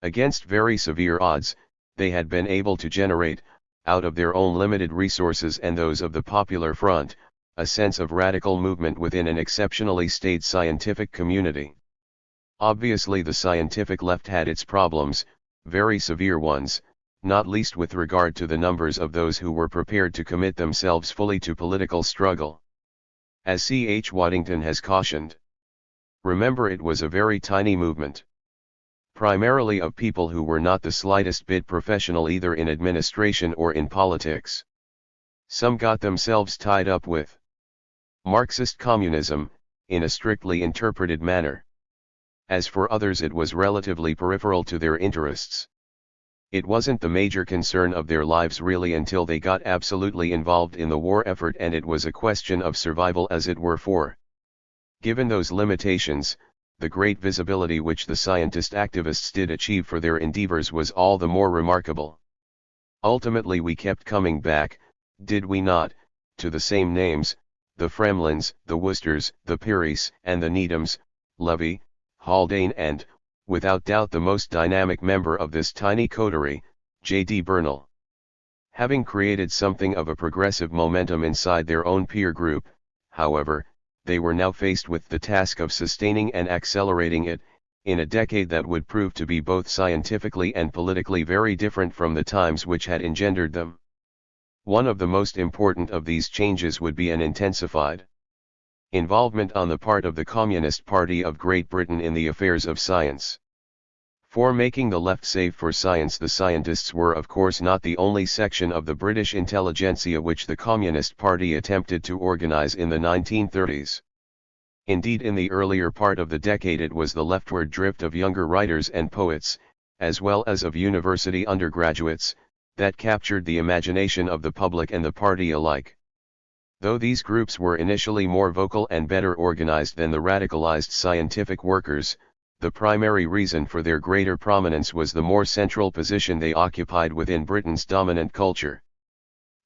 Against very severe odds, they had been able to generate, out of their own limited resources and those of the Popular Front, a sense of radical movement within an exceptionally staid scientific community. Obviously the scientific left had its problems, very severe ones, not least with regard to the numbers of those who were prepared to commit themselves fully to political struggle. As C. H. Waddington has cautioned, remember it was a very tiny movement. Primarily of people who were not the slightest bit professional either in administration or in politics. Some got themselves tied up with Marxist communism, in a strictly interpreted manner. As for others it was relatively peripheral to their interests. It wasn't the major concern of their lives really until they got absolutely involved in the war effort, and it was a question of survival as it were for. Given those limitations, the great visibility which the scientist activists did achieve for their endeavors was all the more remarkable. Ultimately we kept coming back, did we not, to the same names, the Fremlins, the Worcesters, the Pearys, and the Needhams, Levy, Haldane and, without doubt the most dynamic member of this tiny coterie, J.D. Bernal. Having created something of a progressive momentum inside their own peer group, however, they were now faced with the task of sustaining and accelerating it, in a decade that would prove to be both scientifically and politically very different from the times which had engendered them. One of the most important of these changes would be an intensified involvement on the part of the Communist Party of Great Britain in the affairs of science. For making the left safe for science, the scientists were of course not the only section of the British intelligentsia which the Communist Party attempted to organize in the 1930s. Indeed, in the earlier part of the decade it was the leftward drift of younger writers and poets, as well as of university undergraduates, that captured the imagination of the public and the party alike. Though these groups were initially more vocal and better organized than the radicalized scientific workers, the primary reason for their greater prominence was the more central position they occupied within Britain's dominant culture.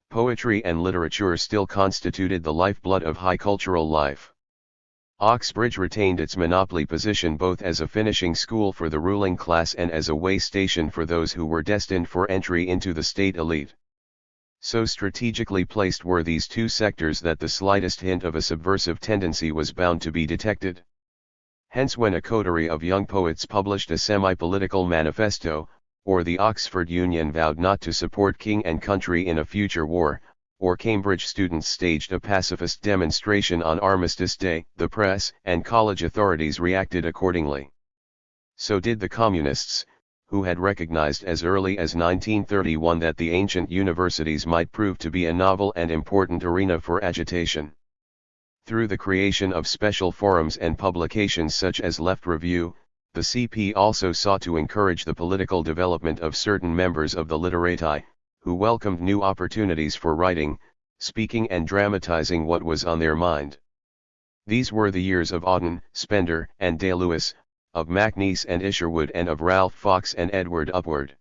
Poetry and literature still constituted the lifeblood of high cultural life. Oxbridge retained its monopoly position both as a finishing school for the ruling class and as a way station for those who were destined for entry into the state elite. So strategically placed were these two sectors that the slightest hint of a subversive tendency was bound to be detected. Hence when a coterie of young poets published a semi-political manifesto, or the Oxford Union vowed not to support king and country in a future war, or Cambridge students staged a pacifist demonstration on Armistice Day, the press and college authorities reacted accordingly. So did the communists, who had recognized as early as 1931 that the ancient universities might prove to be a novel and important arena for agitation. Through the creation of special forums and publications such as Left Review, the CP also sought to encourage the political development of certain members of the literati, who welcomed new opportunities for writing, speaking and dramatizing what was on their mind. These were the years of Auden, Spender and Day-Lewis, of Macniece and Isherwood and of Ralph Fox and Edward Upward.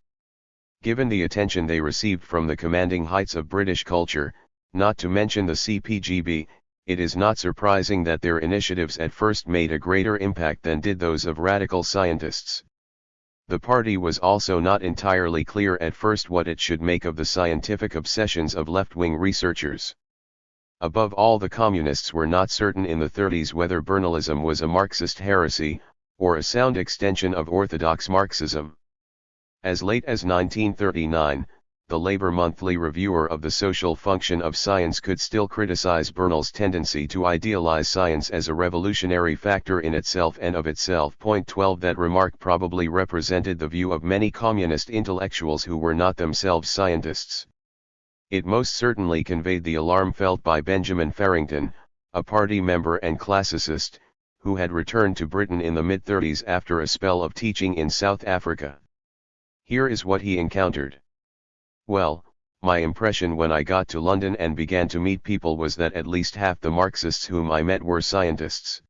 Given the attention they received from the commanding heights of British culture, not to mention the CPGB, it is not surprising that their initiatives at first made a greater impact than did those of radical scientists. The party was also not entirely clear at first what it should make of the scientific obsessions of left-wing researchers. Above all, the communists were not certain in the 30s whether Bernalism was a Marxist heresy, or a sound extension of orthodox Marxism. As late as 1939, the Labour Monthly reviewer of the social function of science could still criticize Bernal's tendency to idealize science as a revolutionary factor in itself and of itself. 12 That remark probably represented the view of many communist intellectuals who were not themselves scientists. It most certainly conveyed the alarm felt by Benjamin Farrington, a party member and classicist, who had returned to Britain in the mid-30s after a spell of teaching in South Africa. Here is what he encountered. Well, my impression when I got to London and began to meet people was that at least half the Marxists whom I met were scientists.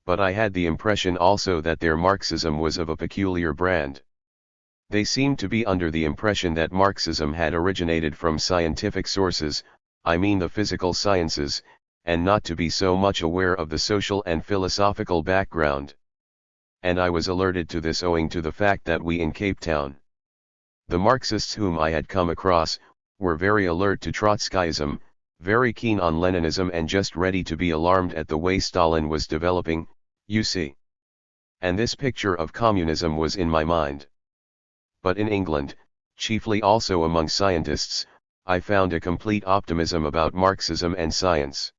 But I had the impression also that their Marxism was of a peculiar brand. They seemed to be under the impression that Marxism had originated from scientific sources, I mean the physical sciences, and not to be so much aware of the social and philosophical background. And I was alerted to this owing to the fact that we in Cape Town, the Marxists whom I had come across, were very alert to Trotskyism, very keen on Leninism and just ready to be alarmed at the way Stalin was developing, you see. And this picture of communism was in my mind. But in England, chiefly also among scientists, I found a complete optimism about Marxism and science.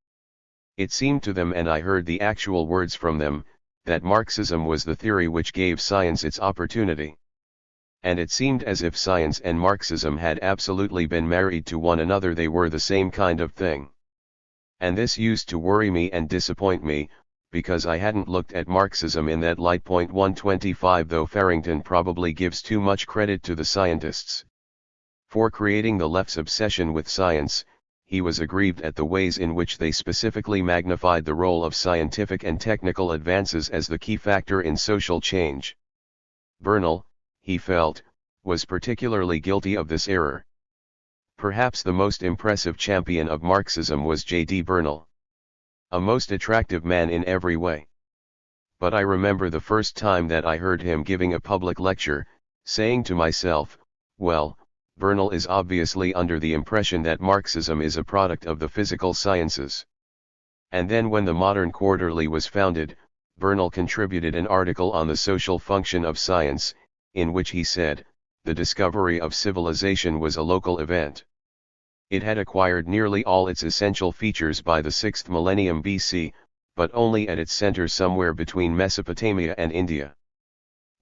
It seemed to them, and I heard the actual words from them, that Marxism was the theory which gave science its opportunity. And it seemed as if science and Marxism had absolutely been married to one another, they were the same kind of thing. And this used to worry me and disappoint me, because I hadn't looked at Marxism in that light. 125 Though Farrington probably gives too much credit to the scientists for creating the left's obsession with science, he was aggrieved at the ways in which they specifically magnified the role of scientific and technical advances as the key factor in social change. Bernal, he felt, was particularly guilty of this error. Perhaps the most impressive champion of Marxism was J.D. Bernal. A most attractive man in every way. But I remember the first time that I heard him giving a public lecture, saying to myself, well, Bernal is obviously under the impression that Marxism is a product of the physical sciences. And then when the Modern Quarterly was founded, Bernal contributed an article on the social function of science, in which he said, the discovery of civilization was a local event. It had acquired nearly all its essential features by the 6th millennium BC, but only at its center somewhere between Mesopotamia and India.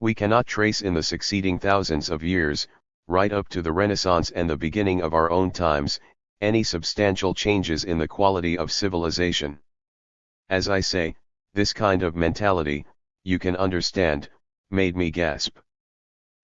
We cannot trace in the succeeding thousands of years, right up to the Renaissance and the beginning of our own times, any substantial changes in the quality of civilization. As I say, this kind of mentality, you can understand, made me gasp.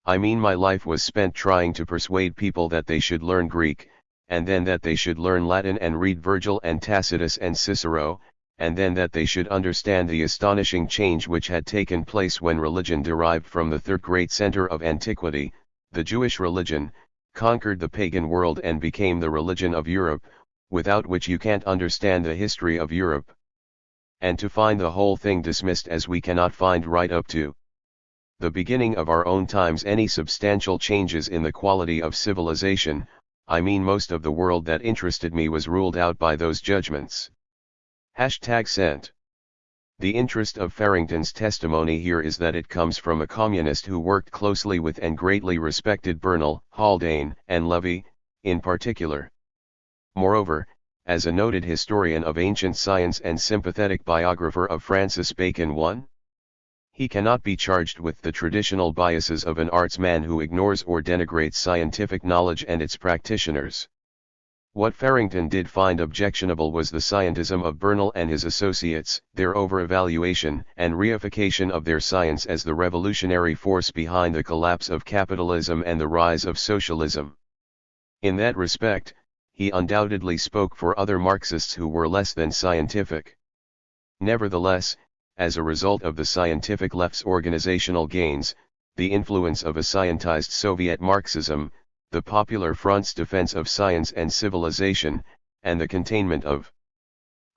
I mean, my life was spent trying to persuade people that they should learn Greek, and then that they should learn Latin and read Virgil and Tacitus and Cicero, and then that they should understand the astonishing change which had taken place when religion derived from the third great center of antiquity, the Jewish religion, conquered the pagan world and became the religion of Europe, without which you can't understand the history of Europe. And to find the whole thing dismissed as we cannot find right up to the beginning of our own times any substantial changes in the quality of civilization, I mean most of the world that interested me was ruled out by those judgments. #sent The interest of Farrington's testimony here is that it comes from a communist who worked closely with and greatly respected Bernal, Haldane, and Levy, in particular. Moreover, as a noted historian of ancient science and sympathetic biographer of Francis Bacon 1, he cannot be charged with the traditional biases of an arts man who ignores or denigrates scientific knowledge and its practitioners. What Farrington did find objectionable was the scientism of Bernal and his associates, their over-evaluation and reification of their science as the revolutionary force behind the collapse of capitalism and the rise of socialism. In that respect, he undoubtedly spoke for other Marxists who were less than scientific. Nevertheless, as a result of the scientific left's organizational gains, the influence of a scientized Soviet Marxism, the Popular Front's defense of science and civilization, and the containment of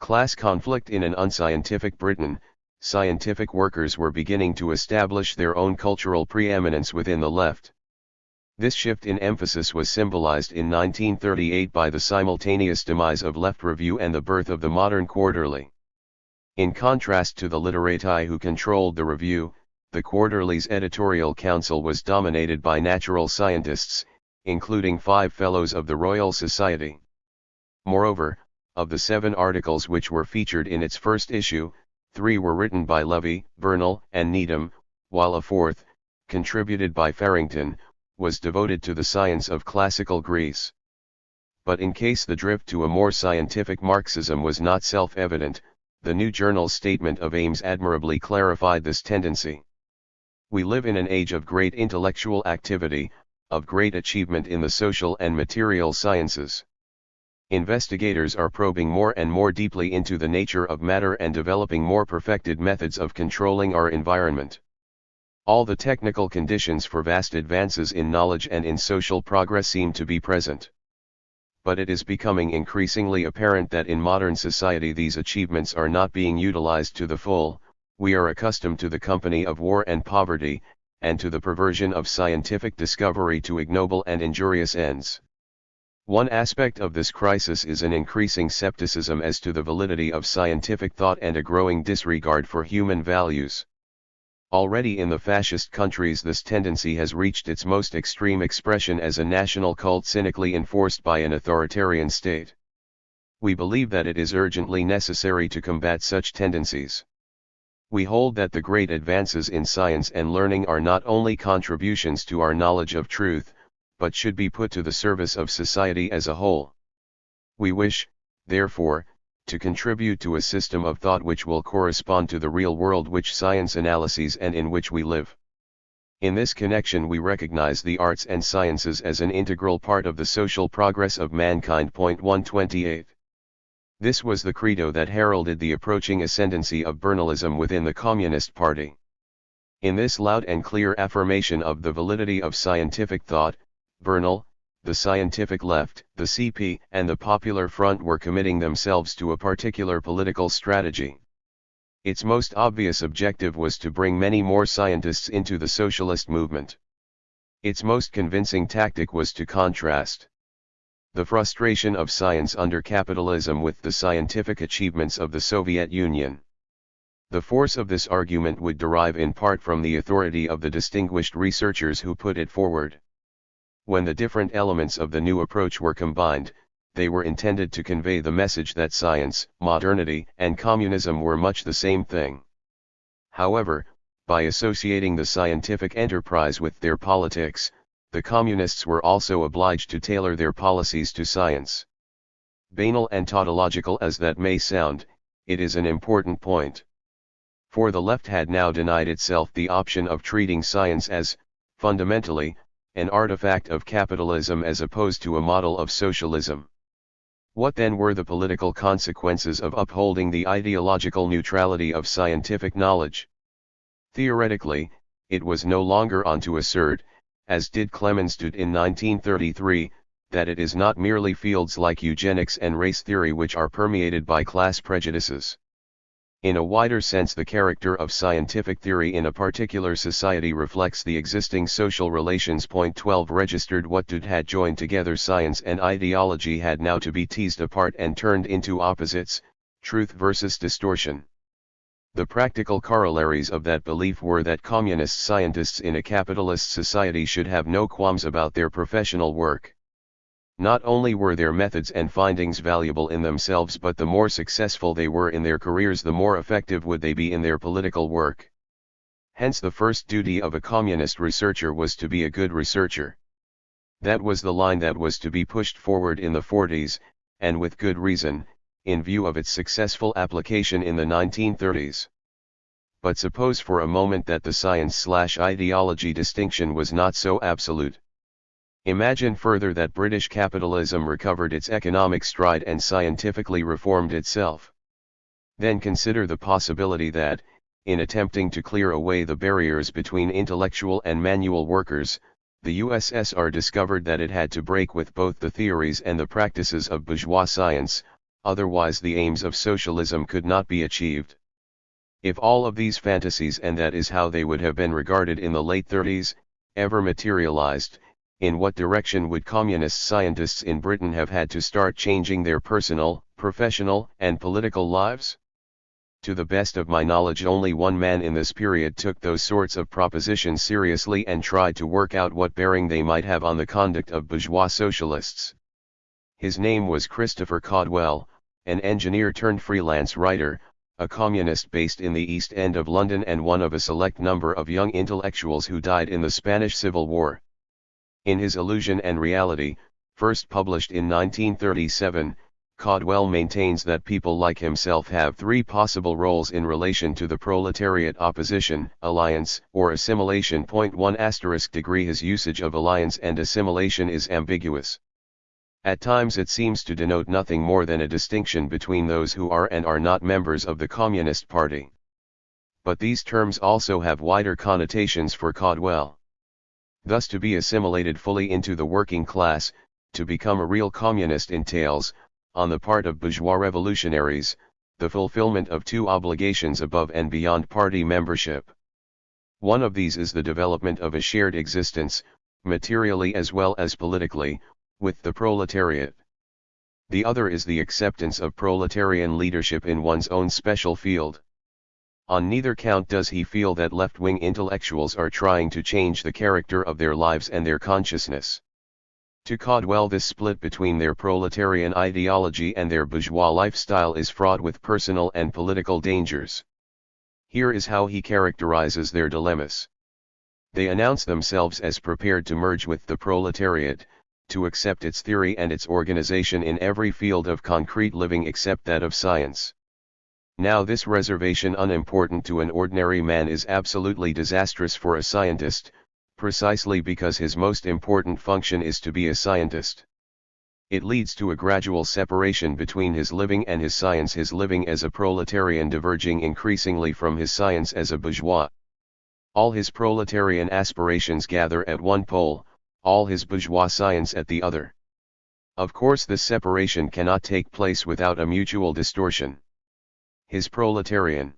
class conflict in an unscientific Britain, scientific workers were beginning to establish their own cultural preeminence within the left. This shift in emphasis was symbolized in 1938 by the simultaneous demise of Left Review and the birth of the modern quarterly. In contrast to the literati who controlled the Review, the quarterly's editorial council was dominated by natural scientists, including 5 Fellows of the Royal Society. Moreover, of the 7 articles which were featured in its first issue, 3 were written by Levy, Bernal, and Needham, while a 4th, contributed by Farrington, was devoted to the science of classical Greece. But in case the drift to a more scientific Marxism was not self-evident, the new journal's statement of aims admirably clarified this tendency. We live in an age of great intellectual activity, of great achievement in the social and material sciences. Investigators are probing more and more deeply into the nature of matter and developing more perfected methods of controlling our environment. All the technical conditions for vast advances in knowledge and in social progress seem to be present. But it is becoming increasingly apparent that in modern society these achievements are not being utilized to the full. We are accustomed to the company of war and poverty, and to the perversion of scientific discovery to ignoble and injurious ends. One aspect of this crisis is an increasing skepticism as to the validity of scientific thought and a growing disregard for human values. Already in the fascist countries this tendency has reached its most extreme expression as a national cult cynically enforced by an authoritarian state. We believe that it is urgently necessary to combat such tendencies. We hold that the great advances in science and learning are not only contributions to our knowledge of truth, but should be put to the service of society as a whole. We wish, therefore, to contribute to a system of thought which will correspond to the real world which science analyses and in which we live. In this connection we recognize the arts and sciences as an integral part of the social progress of mankind. 128. This was the credo that heralded the approaching ascendancy of Bernalism within the Communist Party. In this loud and clear affirmation of the validity of scientific thought, Bernal, the scientific left, the CP, and the Popular Front were committing themselves to a particular political strategy. Its most obvious objective was to bring many more scientists into the socialist movement. Its most convincing tactic was to contrast the frustration of science under capitalism with the scientific achievements of the Soviet Union. The force of this argument would derive in part from the authority of the distinguished researchers who put it forward. When the different elements of the new approach were combined, they were intended to convey the message that science, modernity, and communism were much the same thing. However, by associating the scientific enterprise with their politics, the communists were also obliged to tailor their policies to science. Banal and tautological as that may sound, it is an important point. For the left had now denied itself the option of treating science as, fundamentally, an artifact of capitalism as opposed to a model of socialism. What then were the political consequences of upholding the ideological neutrality of scientific knowledge? Theoretically, it was no longer on to assert, as did Clemenstud in 1933, that it is not merely fields like eugenics and race theory which are permeated by class prejudices. In a wider sense, the character of scientific theory in a particular society reflects the existing social relations. 12 Registered what had joined together science and ideology had now to be teased apart and turned into opposites, truth versus distortion. The practical corollaries of that belief were that communist scientists in a capitalist society should have no qualms about their professional work. Not only were their methods and findings valuable in themselves, but the more successful they were in their careers, the more effective would they be in their political work. Hence the first duty of a communist researcher was to be a good researcher. That was the line that was to be pushed forward in the 40s, and with good reason, in view of its successful application in the 1930s. But suppose for a moment that the science/ideology distinction was not so absolute. Imagine further that British capitalism recovered its economic stride and scientifically reformed itself. Then consider the possibility that, in attempting to clear away the barriers between intellectual and manual workers, the USSR discovered that it had to break with both the theories and the practices of bourgeois science, otherwise the aims of socialism could not be achieved. If all of these fantasies, and that is how they would have been regarded in the late 30s, ever materialized, in what direction would communist scientists in Britain have had to start changing their personal, professional, and political lives? To the best of my knowledge, only one man in this period took those sorts of propositions seriously and tried to work out what bearing they might have on the conduct of bourgeois socialists. His name was Christopher Caldwell, an engineer turned freelance writer, a communist based in the East End of London and one of a select number of young intellectuals who died in the Spanish Civil War. In his Illusion and Reality, first published in 1937, Caldwell maintains that people like himself have three possible roles in relation to the proletariat: opposition, alliance, or assimilation. 1*. His usage of alliance and assimilation is ambiguous. At times it seems to denote nothing more than a distinction between those who are and are not members of the Communist Party. But these terms also have wider connotations for Caldwell. Thus, to be assimilated fully into the working class, to become a real communist, entails, on the part of bourgeois revolutionaries, the fulfillment of two obligations above and beyond party membership. One of these is the development of a shared existence, materially as well as politically, with the proletariat. The other is the acceptance of proletarian leadership in one's own special field. On neither count does he feel that left-wing intellectuals are trying to change the character of their lives and their consciousness. To Caldwell, this split between their proletarian ideology and their bourgeois lifestyle is fraught with personal and political dangers. Here is how he characterizes their dilemmas. They announce themselves as prepared to merge with the proletariat, to accept its theory and its organization in every field of concrete living except that of science. Now, this reservation, unimportant to an ordinary man, is absolutely disastrous for a scientist, precisely because his most important function is to be a scientist. It leads to a gradual separation between his living and his science, his living as a proletarian diverging increasingly from his science as a bourgeois. All his proletarian aspirations gather at one pole, all his bourgeois science at the other. Of course, this separation cannot take place without a mutual distortion. His proletarian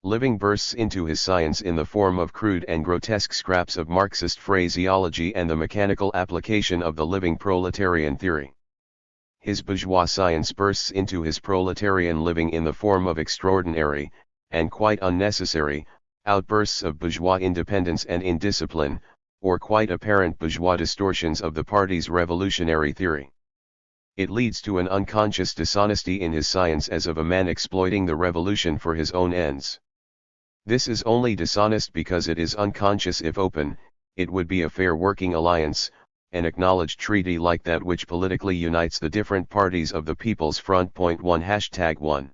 living bursts into his science in the form of crude and grotesque scraps of Marxist phraseology and the mechanical application of the living proletarian theory. His bourgeois science bursts into his proletarian living in the form of extraordinary, and quite unnecessary, outbursts of bourgeois independence and indiscipline, or quite apparent bourgeois distortions of the party's revolutionary theory. It leads to an unconscious dishonesty in his science as of a man exploiting the revolution for his own ends. This is only dishonest because it is unconscious. If open, it would be a fair working alliance, an acknowledged treaty like that which politically unites the different parties of the People's Front. 1*1.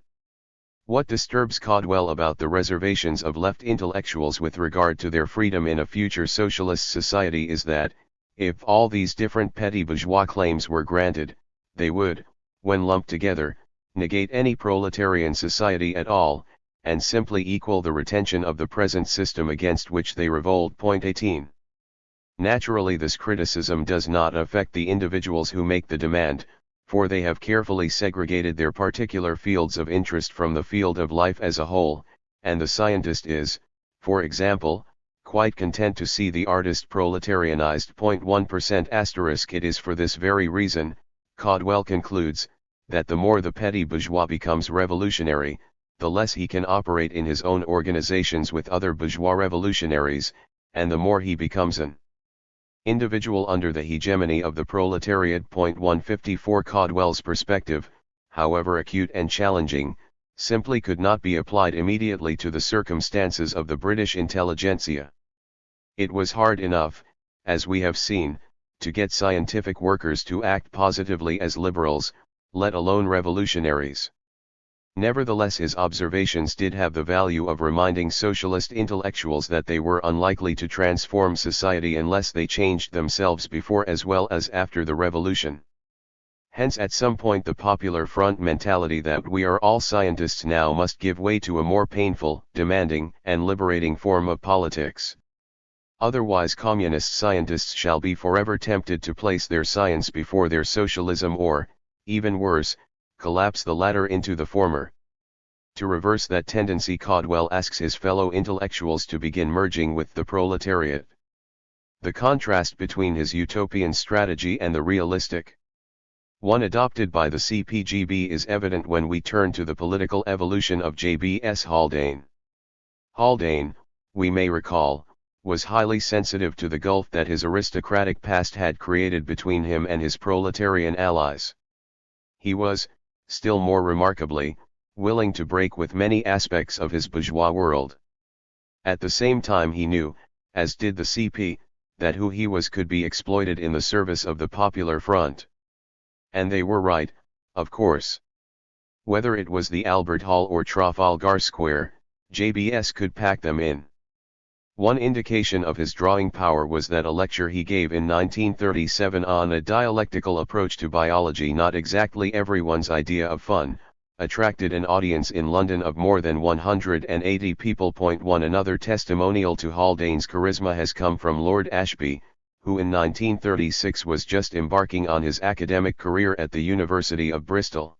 What disturbs Caldwell about the reservations of left intellectuals with regard to their freedom in a future socialist society is that, if all these different petty bourgeois claims were granted, they would, when lumped together, negate any proletarian society at all, and simply equal the retention of the present system against which they revolt. 18. Naturally, this criticism does not affect the individuals who make the demand, for they have carefully segregated their particular fields of interest from the field of life as a whole, and the scientist is, for example, quite content to see the artist proletarianized. 1%*. It is for this very reason, Caldwell concludes, that the more the petty bourgeois becomes revolutionary, the less he can operate in his own organizations with other bourgeois revolutionaries, and the more he becomes an individual under the hegemony of the proletariat. 154 Caudwell's perspective, however acute and challenging, simply could not be applied immediately to the circumstances of the British intelligentsia. It was hard enough, as we have seen, to get scientific workers to act positively as liberals, let alone revolutionaries. Nevertheless, his observations did have the value of reminding socialist intellectuals that they were unlikely to transform society unless they changed themselves before as well as after the revolution. Hence, at some point, the Popular Front mentality that we are all scientists now must give way to a more painful, demanding, and liberating form of politics. Otherwise, communist scientists shall be forever tempted to place their science before their socialism or, even worse, collapse the latter into the former. To reverse that tendency, Caudwell asks his fellow intellectuals to begin merging with the proletariat. The contrast between his utopian strategy and the realistic one adopted by the CPGB is evident when we turn to the political evolution of J.B.S. Haldane. Haldane, we may recall, was highly sensitive to the gulf that his aristocratic past had created between him and his proletarian allies. He was, still more remarkably, willing to break with many aspects of his bourgeois world. At the same time, he knew, as did the CP, that who he was could be exploited in the service of the Popular Front. And they were right, of course. Whether it was the Albert Hall or Trafalgar Square, JBS could pack them in. One indication of his drawing power was that a lecture he gave in 1937 on a dialectical approach to biology, not exactly everyone's idea of fun, attracted an audience in London of more than 180 people. 1 Another testimonial to Haldane's charisma has come from Lord Ashby, who in 1936 was just embarking on his academic career at the University of Bristol.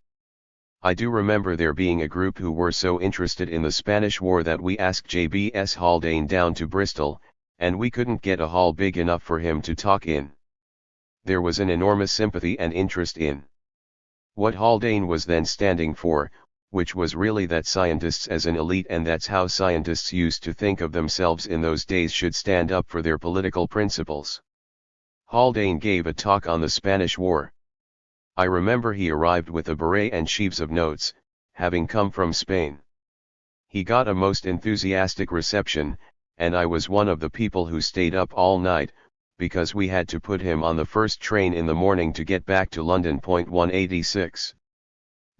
I do remember there being a group who were so interested in the Spanish War that we asked J.B.S. Haldane down to Bristol, and we couldn't get a hall big enough for him to talk in. There was an enormous sympathy and interest in what Haldane was then standing for, which was really that scientists as an elite, and that's how scientists used to think of themselves in those days, should stand up for their political principles. Haldane gave a talk on the Spanish War. I remember he arrived with a beret and sheaves of notes, having come from Spain. He got a most enthusiastic reception, and I was one of the people who stayed up all night, because we had to put him on the first train in the morning to get back to London. 186.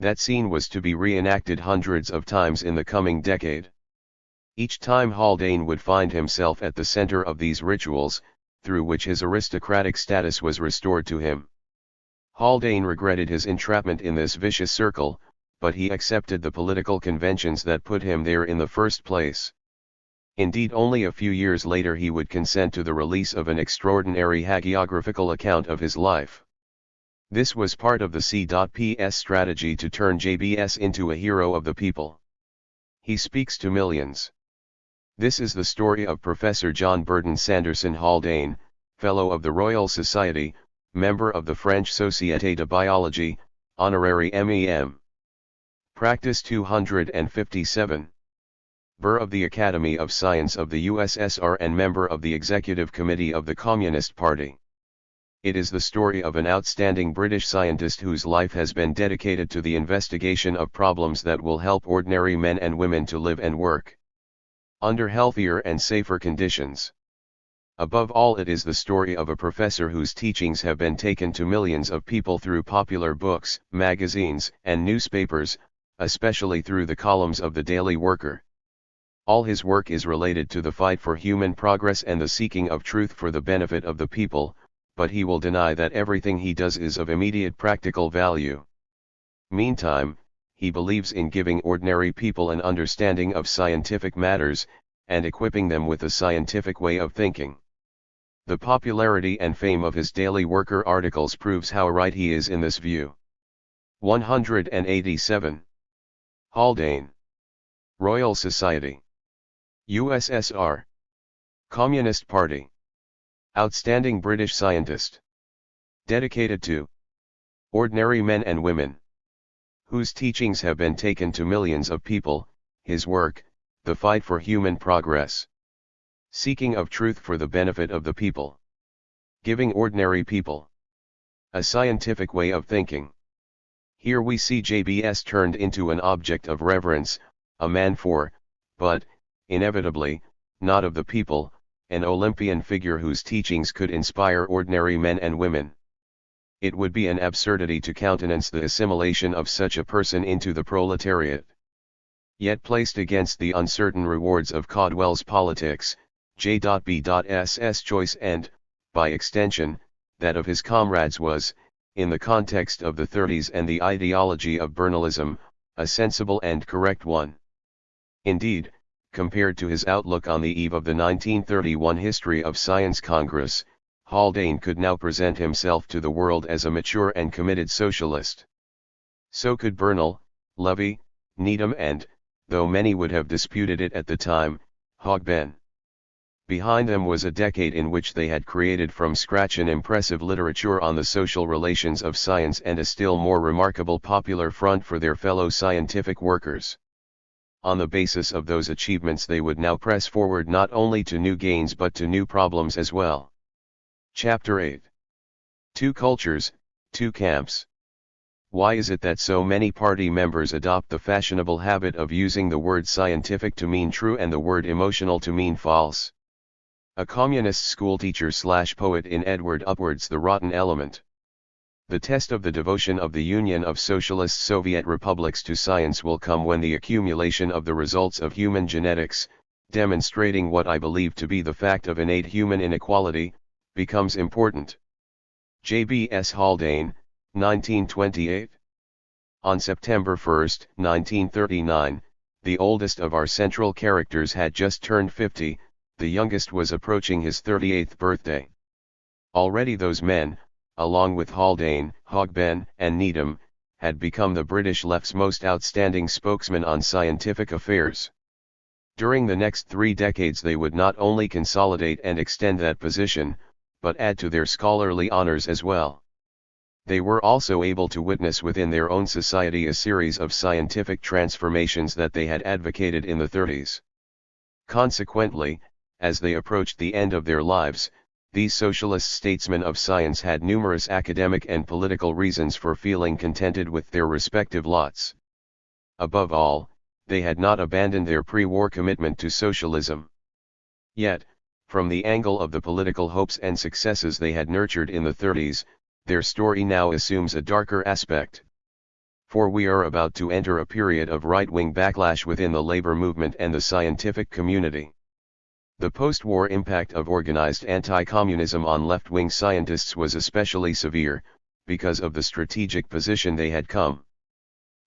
That scene was to be reenacted hundreds of times in the coming decade. Each time Haldane would find himself at the center of these rituals, through which his aristocratic status was restored to him. Haldane regretted his entrapment in this vicious circle, but he accepted the political conventions that put him there in the first place. Indeed, only a few years later he would consent to the release of an extraordinary hagiographical account of his life. This was part of the C.P.S. strategy to turn JBS into a hero of the people. He speaks to millions. This is the story of Professor John Burton Sanderson Haldane, Fellow of the Royal Society, member of the French Société de Biologie, honorary MEM. Practice 257. Burr of the Academy of Science of the USSR and member of the Executive Committee of the Communist Party. It is the story of an outstanding British scientist whose life has been dedicated to the investigation of problems that will help ordinary men and women to live and work under healthier and safer conditions. Above all, it is the story of a professor whose teachings have been taken to millions of people through popular books, magazines, and newspapers, especially through the columns of the Daily Worker. All his work is related to the fight for human progress and the seeking of truth for the benefit of the people, but he will deny that everything he does is of immediate practical value. Meantime, he believes in giving ordinary people an understanding of scientific matters, and equipping them with a scientific way of thinking. The popularity and fame of his Daily Worker articles proves how right he is in this view. 187. Haldane. Royal Society. USSR. Communist Party. Outstanding British scientist. Dedicated to ordinary men and women whose teachings have been taken to millions of people, his work, the fight for human progress. Seeking of truth for the benefit of the people. Giving ordinary people a scientific way of thinking. Here we see JBS turned into an object of reverence, a man for, but, inevitably, not of the people, an Olympian figure whose teachings could inspire ordinary men and women. It would be an absurdity to countenance the assimilation of such a person into the proletariat. Yet placed against the uncertain rewards of Caldwell's politics, J.B.'s choice and, by extension, that of his comrades was, in the context of the 30s and the ideology of Bernalism, a sensible and correct one. Indeed, compared to his outlook on the eve of the 1931 History of Science Congress, Haldane could now present himself to the world as a mature and committed socialist. So could Bernal, Levy, Needham and, though many would have disputed it at the time, Hogben. Behind them was a decade in which they had created from scratch an impressive literature on the social relations of science and a still more remarkable popular front for their fellow scientific workers. On the basis of those achievements they would now press forward not only to new gains but to new problems as well. Chapter 8. Two cultures, two camps. Why is it that so many party members adopt the fashionable habit of using the word scientific to mean true and the word emotional to mean false? A communist schoolteacher/poet in Edward Upward's The Rotten Element. The test of the devotion of the Union of Socialist Soviet Republics to science will come when the accumulation of the results of human genetics, demonstrating what I believe to be the fact of innate human inequality, becomes important. J.B.S. Haldane, 1928. On September 1, 1939, the oldest of our central characters had just turned 50, the youngest was approaching his 38th birthday. Already those men, along with Haldane, Hogben, and Needham, had become the British left's most outstanding spokesmen on scientific affairs. During the next 3 decades they would not only consolidate and extend that position, but add to their scholarly honors as well. They were also able to witness within their own society a series of scientific transformations that they had advocated in the 30s. Consequently, as they approached the end of their lives, these socialist statesmen of science had numerous academic and political reasons for feeling contented with their respective lots. Above all, they had not abandoned their pre-war commitment to socialism. Yet, from the angle of the political hopes and successes they had nurtured in the 30s, their story now assumes a darker aspect. For we are about to enter a period of right-wing backlash within the labor movement and the scientific community. The post-war impact of organized anti-communism on left-wing scientists was especially severe, because of the strategic position they had come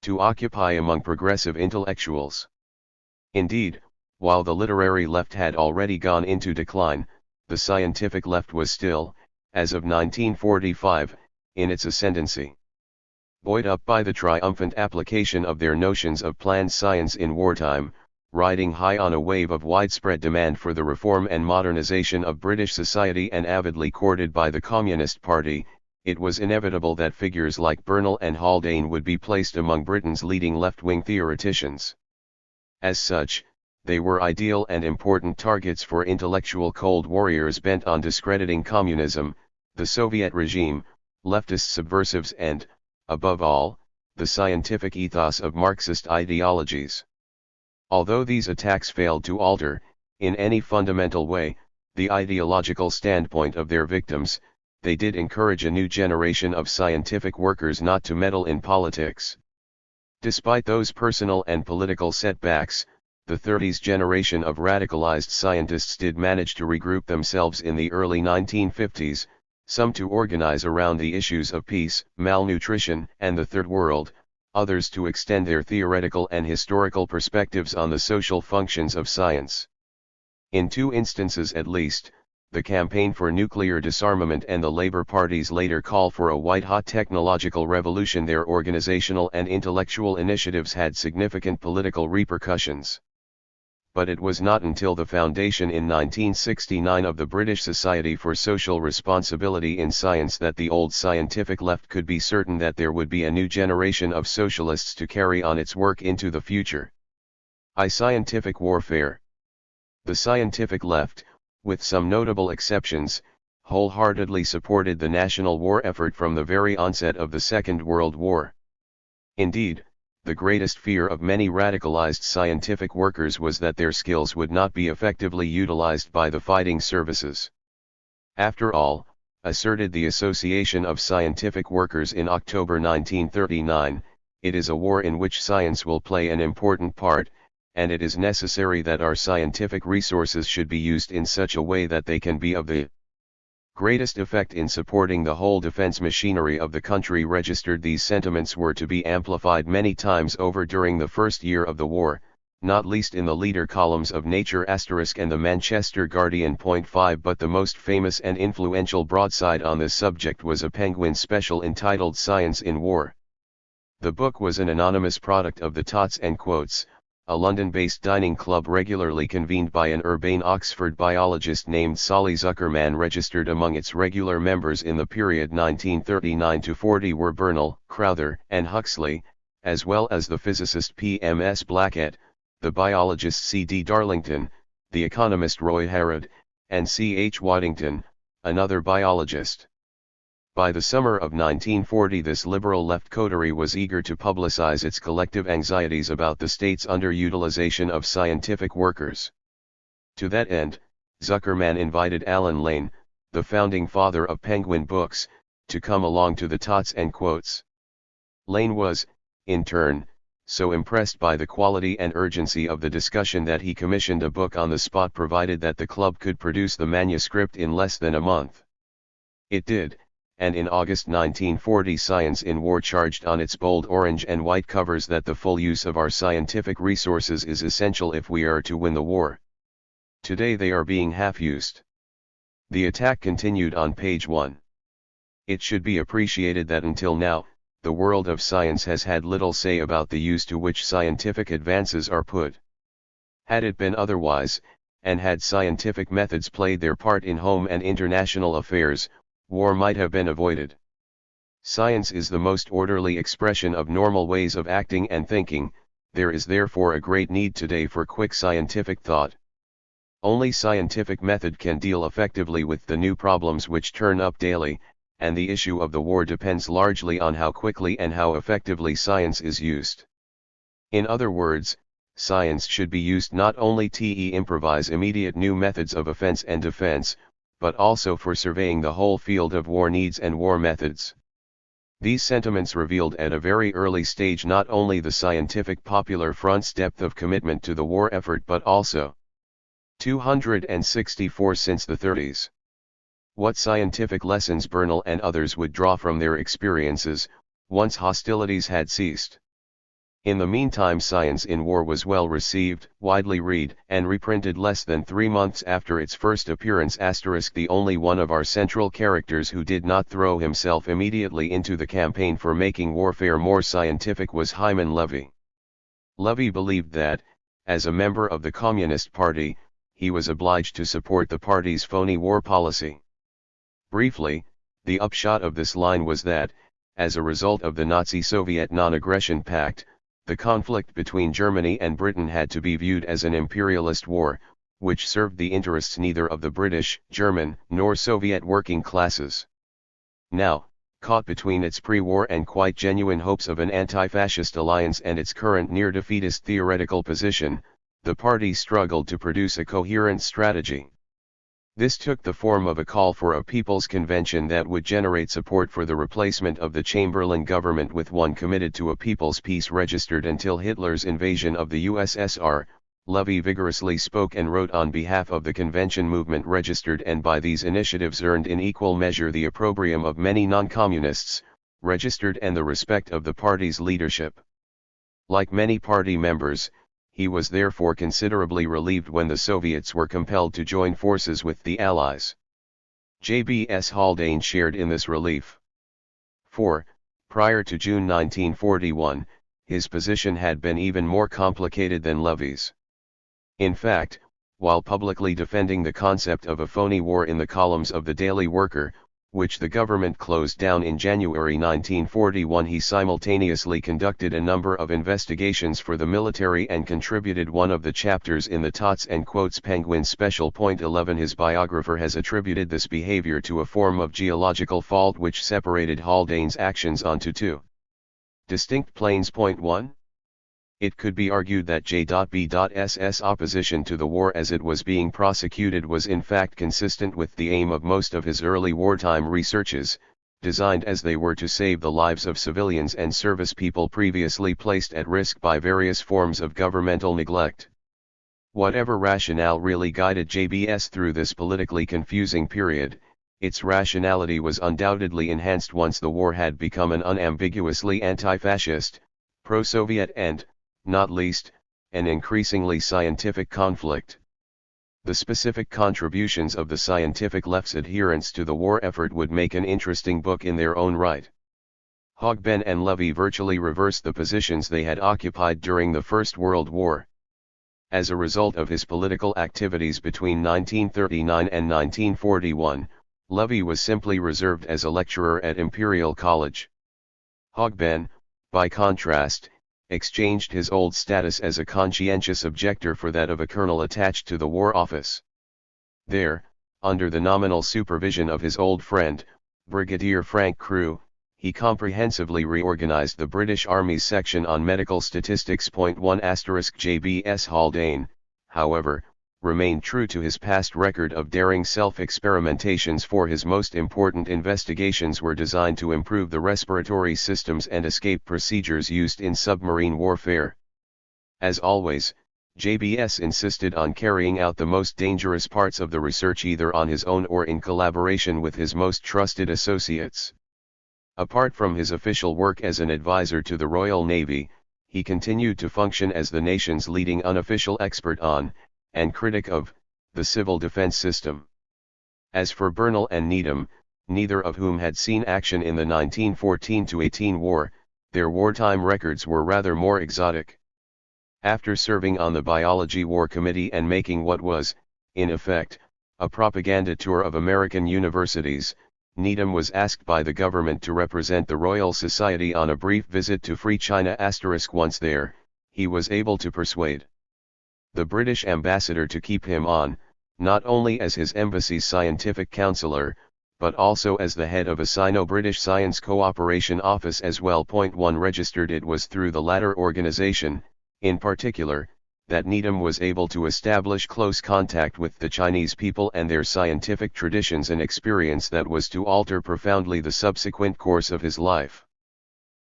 to occupy among progressive intellectuals. Indeed, while the literary left had already gone into decline, the scientific left was still, as of 1945, in its ascendancy. Buoyed up by the triumphant application of their notions of planned science in wartime, riding high on a wave of widespread demand for the reform and modernization of British society and avidly courted by the Communist Party, it was inevitable that figures like Bernal and Haldane would be placed among Britain's leading left-wing theoreticians. As such, they were ideal and important targets for intellectual cold warriors bent on discrediting communism, the Soviet regime, leftist subversives and, above all, the scientific ethos of Marxist ideologies. Although these attacks failed to alter, in any fundamental way, the ideological standpoint of their victims, they did encourage a new generation of scientific workers not to meddle in politics. Despite those personal and political setbacks, the 30s generation of radicalized scientists did manage to regroup themselves in the early 1950s, some to organize around the issues of peace, malnutrition, and the Third World, others to extend their theoretical and historical perspectives on the social functions of science. In 2 instances at least, the campaign for nuclear disarmament and the Labour Party's later call for a white-hot technological revolution, their organizational and intellectual initiatives had significant political repercussions. but it was not until the foundation in 1969 of the British Society for Social Responsibility in Science that the old scientific left could be certain that there would be a new generation of socialists to carry on its work into the future. Scientific warfare. The scientific left, with some notable exceptions, wholeheartedly supported the national war effort from the very onset of the Second World War. Indeed, the greatest fear of many radicalized scientific workers was that their skills would not be effectively utilized by the fighting services. After all, asserted the Association of Scientific Workers in October 1939, it is a war in which science will play an important part, and it is necessary that our scientific resources should be used in such a way that they can be of the greatest effect in supporting the whole defense machinery of the country. Registered these sentiments were to be amplified many times over during the first year of the war, not least in the leader columns of Nature * and the Manchester Guardian. 5 But the most famous and influential broadside on this subject was a Penguin special entitled Science in War. The book was an anonymous product of the Tots and Quotes, a London-based dining club regularly convened by an urbane Oxford biologist named Solly Zuckerman. Registered among its regular members in the period 1939-40 were Bernal, Crowther, and Huxley, as well as the physicist P.M.S. Blackett, the biologist C.D. Darlington, the economist Roy Harrod, and C.H. Waddington, another biologist. By the summer of 1940 this liberal left coterie was eager to publicize its collective anxieties about the state's underutilization of scientific workers. To that end, Zuckerman invited Alan Lane, the founding father of Penguin Books, to come along to the Tots and Quotes. Lane was, in turn, so impressed by the quality and urgency of the discussion that he commissioned a book on the spot provided that the club could produce the manuscript in less than a month. It did, and in August 1940 Science in War charged on its bold orange and white covers that the full use of our scientific resources is essential if we are to win the war. Today they are being half-used. The attack continued on page 1. It should be appreciated that until now, the world of science has had little say about the use to which scientific advances are put. Had it been otherwise, and had scientific methods played their part in home and international affairs, war might have been avoided. Science is the most orderly expression of normal ways of acting and thinking. There is therefore a great need today for quick scientific thought. Only scientific method can deal effectively with the new problems which turn up daily, and the issue of the war depends largely on how quickly and how effectively science is used. In other words, science should be used not only to improvise immediate new methods of offense and defense, but also for surveying the whole field of war needs and war methods. These sentiments revealed at a very early stage not only the scientific popular front's depth of commitment to the war effort but also 264 since the 30s. What scientific lessons Bernal and others would draw from their experiences, once hostilities had ceased. In the meantime Science in War was well received, widely read, and reprinted less than 3 months after its first appearance. The only one of our central characters who did not throw himself immediately into the campaign for making warfare more scientific was Hyman Levy. Levy believed that, as a member of the Communist Party, he was obliged to support the party's phony war policy. Briefly, the upshot of this line was that, as a result of the Nazi-Soviet non-aggression pact, the conflict between Germany and Britain had to be viewed as an imperialist war, which served the interests neither of the British, German, nor Soviet working classes. Now, caught between its pre-war and quite genuine hopes of an anti-fascist alliance and its current near-defeatist theoretical position, the party struggled to produce a coherent strategy. This took the form of a call for a people's convention that would generate support for the replacement of the Chamberlain government with one committed to a people's peace. Registered until Hitler's invasion of the USSR, Levy vigorously spoke and wrote on behalf of the convention movement. Registered and by these initiatives earned in equal measure the opprobrium of many non-communists, registered and the respect of the party's leadership. Like many party members, he was therefore considerably relieved when the Soviets were compelled to join forces with the Allies. J.B.S. Haldane shared in this relief. For, prior to June 1941, his position had been even more complicated than Levy's. In fact, while publicly defending the concept of a phony war in the columns of the Daily Worker, which the government closed down in January 1941, he simultaneously conducted a number of investigations for the military and contributed one of the chapters in the Tots and Quotes Penguin Special. 11 His biographer has attributed this behavior to a form of geological fault which separated Haldane's actions onto two distinct planes. 1. It could be argued that J.B.S.'s opposition to the war as it was being prosecuted was in fact consistent with the aim of most of his early wartime researches, designed as they were to save the lives of civilians and service people previously placed at risk by various forms of governmental neglect. Whatever rationale really guided JBS through this politically confusing period, its rationality was undoubtedly enhanced once the war had become an unambiguously anti-fascist, pro-Soviet and, not least, an increasingly scientific conflict. The specific contributions of the scientific left's adherents to the war effort would make an interesting book in their own right. Hogben and Levy virtually reversed the positions they had occupied during the First World War. As a result of his political activities between 1939 and 1941, Levy was simply reserved as a lecturer at Imperial College. Hogben, by contrast, exchanged his old status as a conscientious objector for that of a colonel attached to the War Office. There, under the nominal supervision of his old friend, Brigadier Frank Crewe, he comprehensively reorganized the British Army's section on medical statistics. 1 JBS Haldane, however, remained true to his past record of daring self-experimentations, for his most important investigations were designed to improve the respiratory systems and escape procedures used in submarine warfare. As always, JBS insisted on carrying out the most dangerous parts of the research either on his own or in collaboration with his most trusted associates. Apart from his official work as an advisor to the Royal Navy, he continued to function as the nation's leading unofficial expert on, and critic of, the civil defense system. As for Bernal and Needham, neither of whom had seen action in the 1914-18 war, their wartime records were rather more exotic. After serving on the Biology War Committee and making what was, in effect, a propaganda tour of American universities, Needham was asked by the government to represent the Royal Society on a brief visit to Free China. Once there, he was able to persuade the British ambassador to keep him on, not only as his embassy's scientific counselor, but also as the head of a Sino-British Science Cooperation Office as well. 1 Registered it was through the latter organization, in particular, that Needham was able to establish close contact with the Chinese people and their scientific traditions, an experience that was to alter profoundly the subsequent course of his life.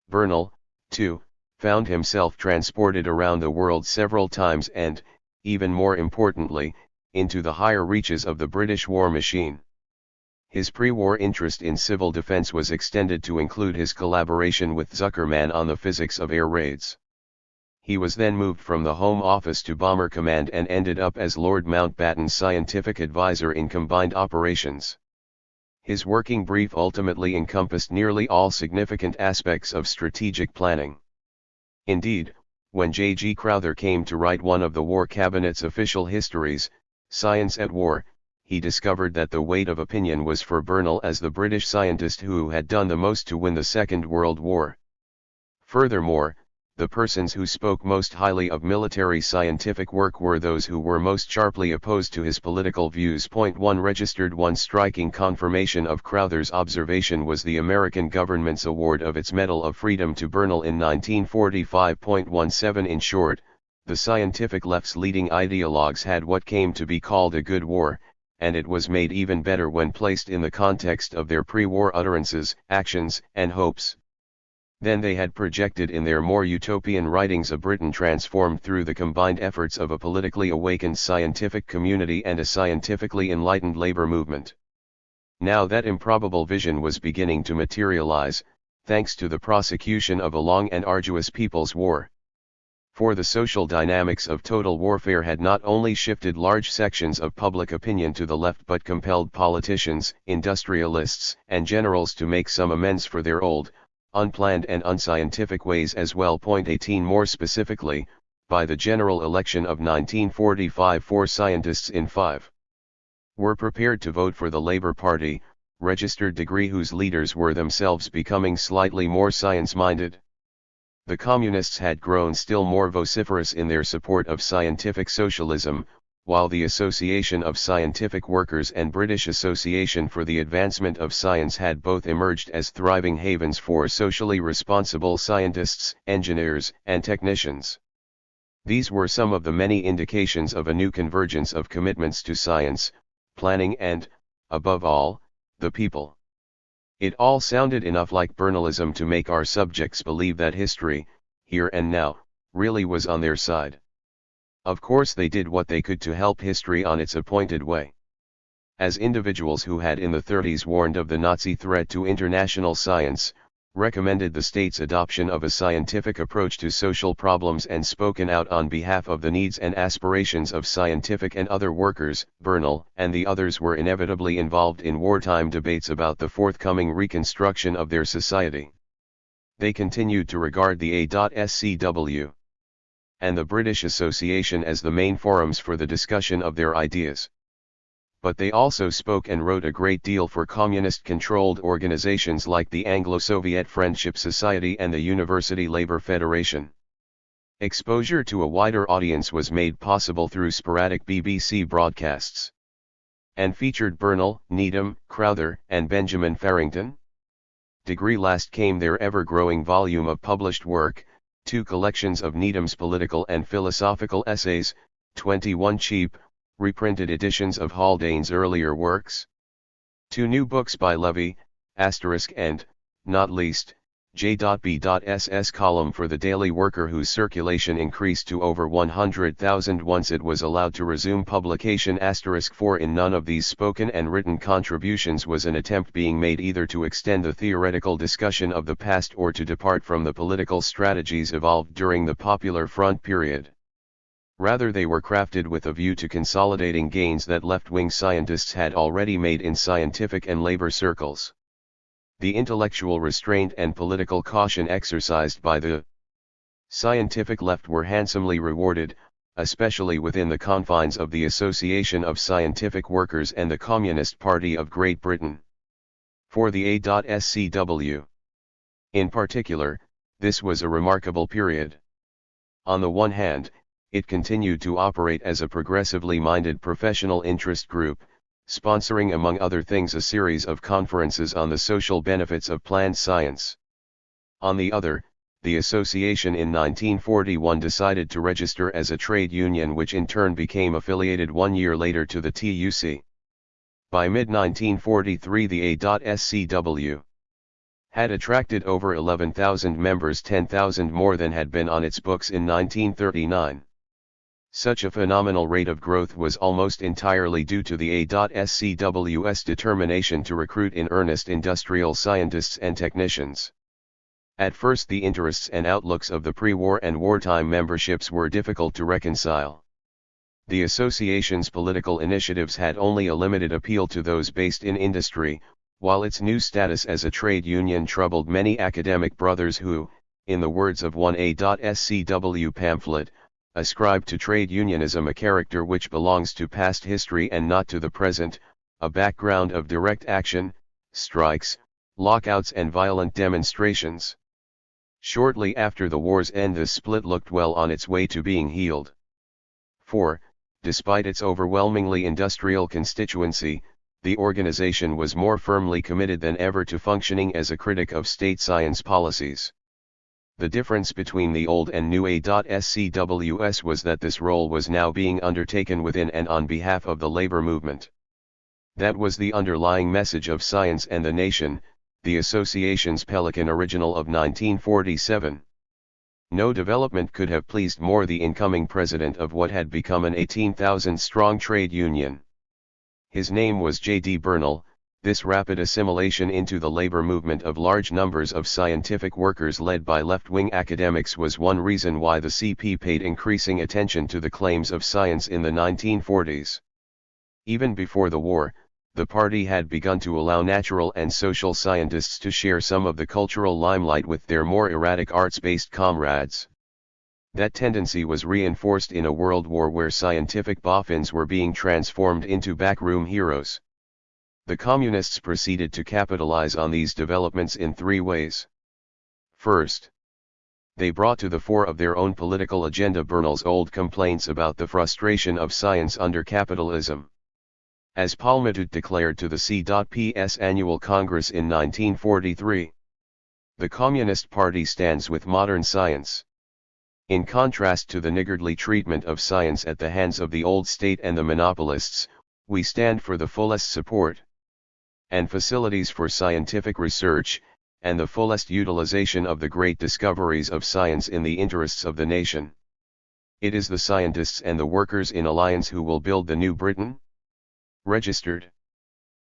Bernal, too, found himself transported around the world several times and, even more importantly, into the higher reaches of the British war machine. His pre-war interest in civil defense was extended to include his collaboration with Zuckerman on the physics of air raids. He was then moved from the Home Office to Bomber Command and ended up as Lord Mountbatten's scientific advisor in combined operations. His working brief ultimately encompassed nearly all significant aspects of strategic planning. Indeed, when J.G. Crowther came to write one of the War Cabinet's official histories, Science at War, he discovered that the weight of opinion was for Bernal as the British scientist who had done the most to win the Second World War. Furthermore, the persons who spoke most highly of military scientific work were those who were most sharply opposed to his political views. 1 Registered one striking confirmation of Crowther's observation was the American government's award of its Medal of Freedom to Bernal in 1945. 17 In short, the scientific left's leading ideologues had what came to be called a good war, and it was made even better when placed in the context of their pre-war utterances, actions, and hopes. Then they had projected in their more utopian writings a Britain transformed through the combined efforts of a politically awakened scientific community and a scientifically enlightened labor movement. Now that improbable vision was beginning to materialize, thanks to the prosecution of a long and arduous people's war. For the social dynamics of total warfare had not only shifted large sections of public opinion to the left but compelled politicians, industrialists, and generals to make some amends for their old, unplanned and unscientific ways as well. 18 More specifically, by the general election of 1945 4 scientists in 5 were prepared to vote for the Labour Party, registered degree whose leaders were themselves becoming slightly more science-minded. The Communists had grown still more vociferous in their support of scientific socialism, while the Association of Scientific Workers and British Association for the Advancement of Science had both emerged as thriving havens for socially responsible scientists, engineers, and technicians. These were some of the many indications of a new convergence of commitments to science, planning and, above all, the people. It all sounded enough like Bernalism to make our subjects believe that history, here and now, really was on their side. Of course they did what they could to help history on its appointed way. As individuals who had in the 30s warned of the Nazi threat to international science, recommended the state's adoption of a scientific approach to social problems and spoken out on behalf of the needs and aspirations of scientific and other workers, Bernal and the others were inevitably involved in wartime debates about the forthcoming reconstruction of their society. They continued to regard the A.SCW and the British Association as the main forums for the discussion of their ideas. But they also spoke and wrote a great deal for communist-controlled organizations like the Anglo-Soviet Friendship Society and the University Labour Federation. Exposure to a wider audience was made possible through sporadic BBC broadcasts, and featured Bernal, Needham, Crowther, and Benjamin Farrington. Degree last came their ever-growing volume of published work, 2 collections of Needham's political and philosophical essays, 21 cheap, reprinted editions of Haldane's earlier works, 2 new books by Levy, and, not least, J.B.S.'s column for the Daily Worker whose circulation increased to over 100,000 once it was allowed to resume publication. For in none of these spoken and written contributions was an attempt being made either to extend the theoretical discussion of the past or to depart from the political strategies evolved during the Popular Front period. Rather they were crafted with a view to consolidating gains that left-wing scientists had already made in scientific and labor circles. The intellectual restraint and political caution exercised by the scientific left were handsomely rewarded, especially within the confines of the Association of Scientific Workers and the Communist Party of Great Britain. For the A.SCW, in particular, this was a remarkable period. On the one hand, it continued to operate as a progressively minded professional interest group, sponsoring among other things a series of conferences on the social benefits of plant science. On the other, the association in 1941 decided to register as a trade union which in turn became affiliated 1 year later to the TUC. By mid-1943 the A.SCW had attracted over 11,000 members, 10,000 more than had been on its books in 1939. Such a phenomenal rate of growth was almost entirely due to the A.SCW's determination to recruit in earnest industrial scientists and technicians. At first the interests and outlooks of the pre-war and wartime memberships were difficult to reconcile. The association's political initiatives had only a limited appeal to those based in industry, while its new status as a trade union troubled many academic brothers who, in the words of one A.SCW pamphlet, ascribed to trade unionism a character which belongs to past history and not to the present, a background of direct action, strikes, lockouts and violent demonstrations. Shortly after the war's end this split looked well on its way to being healed. For, despite its overwhelmingly industrial constituency, the organization was more firmly committed than ever to functioning as a critic of state science policies. The difference between the old and new A.SCWs was that this role was now being undertaken within and on behalf of the labor movement. That was the underlying message of Science and the Nation, the association's Pelican original of 1947. No development could have pleased more the incoming president of what had become an 18,000-strong trade union. His name was J.D. Bernal. This rapid assimilation into the labor movement of large numbers of scientific workers led by left-wing academics was one reason why the CP paid increasing attention to the claims of science in the 1940s. Even before the war, the party had begun to allow natural and social scientists to share some of the cultural limelight with their more erratic arts-based comrades. That tendency was reinforced in a world war where scientific boffins were being transformed into backroom heroes. The communists proceeded to capitalize on these developments in three ways. First, they brought to the fore of their own political agenda Bernal's old complaints about the frustration of science under capitalism. As Palmatut declared to the C.P.S. Annual Congress in 1943, the Communist Party stands with modern science. In contrast to the niggardly treatment of science at the hands of the old state and the monopolists, we stand for the fullest support and facilities for scientific research, and the fullest utilization of the great discoveries of science in the interests of the nation. It is the scientists and the workers in alliance who will build the new Britain. Registered.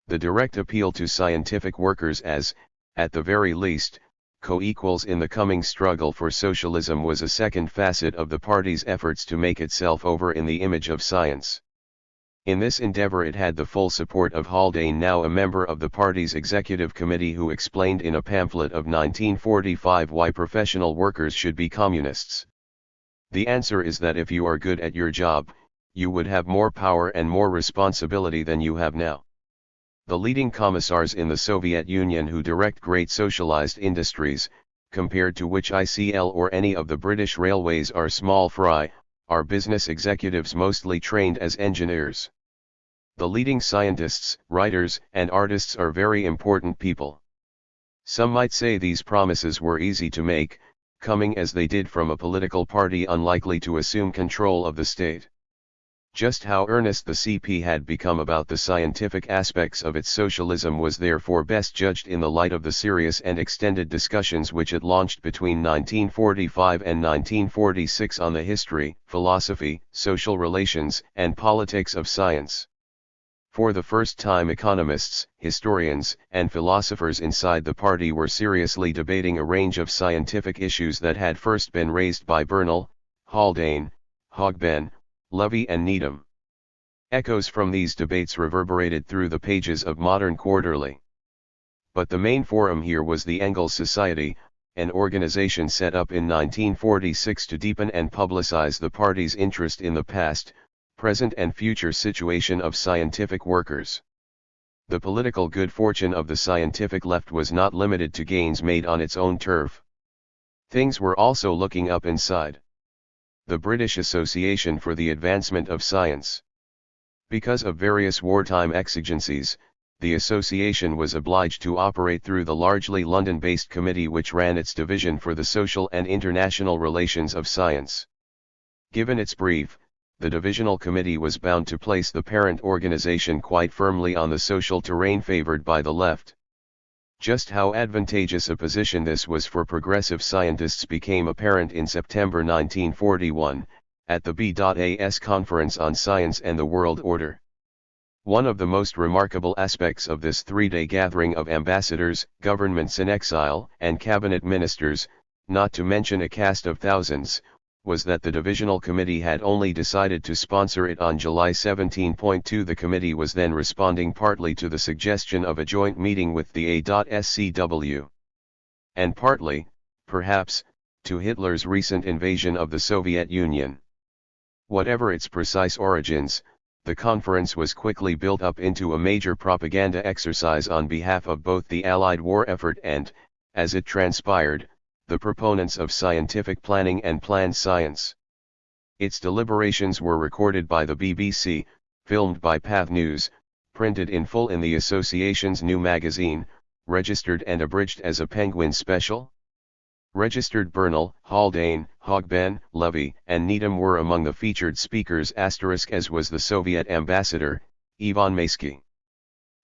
The direct appeal to scientific workers as, at the very least, co-equals in the coming struggle for socialism was a second facet of the party's efforts to make itself over in the image of science. In this endeavor it had the full support of Haldane, now a member of the party's executive committee, who explained in a pamphlet of 1945 why professional workers should be communists. The answer is that if you are good at your job, you would have more power and more responsibility than you have now. The leading commissars in the Soviet Union who direct great socialized industries, compared to which ICL or any of the British railways are small fry, are business executives mostly trained as engineers. The leading scientists, writers, and artists are very important people. Some might say these promises were easy to make, coming as they did from a political party unlikely to assume control of the state. Just how earnest the CP had become about the scientific aspects of its socialism was therefore best judged in the light of the serious and extended discussions which it launched between 1945 and 1946 on the history, philosophy, social relations, and politics of science. For the first time economists, historians, and philosophers inside the party were seriously debating a range of scientific issues that had first been raised by Bernal, Haldane, Hogben, Levy and Needham. Echoes from these debates reverberated through the pages of Modern Quarterly. But the main forum here was the Engels Society, an organization set up in 1946 to deepen and publicize the party's interest in the past, present and future situation of scientific workers. The political good fortune of the scientific left was not limited to gains made on its own turf. Things were also looking up inside the British Association for the Advancement of Science. Because of various wartime exigencies, the association was obliged to operate through the largely London-based committee which ran its division for the social and international relations of science. Given its brief, the divisional committee was bound to place the parent organization quite firmly on the social terrain favored by the left. Just how advantageous a position this was for progressive scientists became apparent in September 1941, at the B.A.S. Conference on Science and the World Order. One of the most remarkable aspects of this three-day gathering of ambassadors, governments in exile, and cabinet ministers, not to mention a cast of thousands, was that the divisional committee had only decided to sponsor it on July 17.2. The committee was then responding partly to the suggestion of a joint meeting with the A.SCW. And partly, perhaps, to Hitler's recent invasion of the Soviet Union. Whatever its precise origins, the conference was quickly built up into a major propaganda exercise on behalf of both the Allied war effort and, as it transpired, the proponents of scientific planning and planned science. Its deliberations were recorded by the BBC, filmed by Path News, printed in full in the association's new magazine, registered and abridged as a Penguin special. Registered Bernal, Haldane, Hogben, Levy, and Needham were among the featured speakers, as was the Soviet ambassador, Ivan Maysky.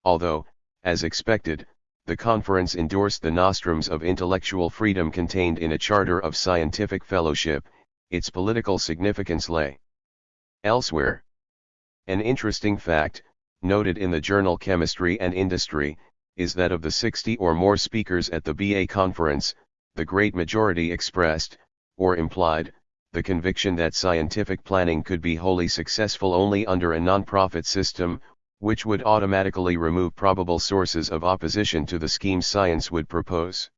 Although, as expected, the conference endorsed the nostrums of intellectual freedom contained in a charter of scientific fellowship, its political significance lay elsewhere. An interesting fact, noted in the journal Chemistry and Industry, is that of the 60 or more speakers at the BA conference, the great majority expressed, or implied, the conviction that scientific planning could be wholly successful only under a non-profit system, which would automatically remove probable sources of opposition to the scheme science would propose.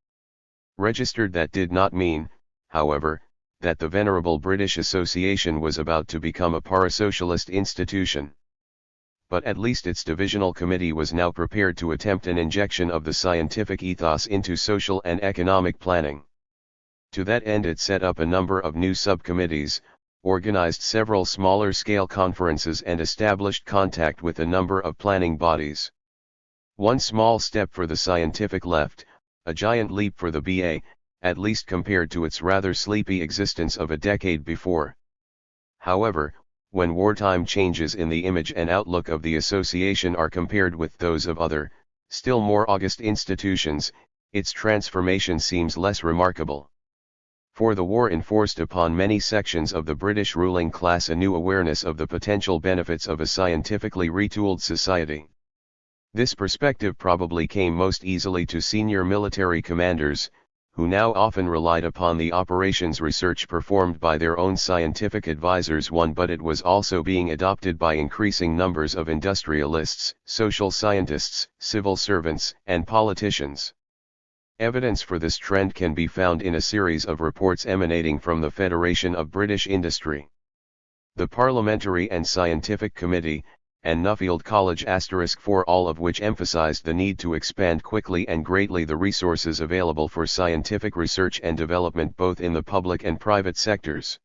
Registered. That did not mean, however, that the venerable British Association was about to become a parasocialist institution. But at least its divisional committee was now prepared to attempt an injection of the scientific ethos into social and economic planning. To that end it set up a number of new subcommittees, organized several smaller-scale conferences and established contact with a number of planning bodies. One small step for the scientific left, a giant leap for the BA, at least compared to its rather sleepy existence of a decade before. However, when wartime changes in the image and outlook of the association are compared with those of other, still more august institutions, its transformation seems less remarkable. For the war enforced upon many sections of the British ruling class a new awareness of the potential benefits of a scientifically retooled society. This perspective probably came most easily to senior military commanders, who now often relied upon the operations research performed by their own scientific advisors. But it was also being adopted by increasing numbers of industrialists, social scientists, civil servants, and politicians. Evidence for this trend can be found in a series of reports emanating from the Federation of British Industry, the Parliamentary and Scientific Committee, and Nuffield College *4, all of which emphasized the need to expand quickly and greatly the resources available for scientific research and development both in the public and private sectors.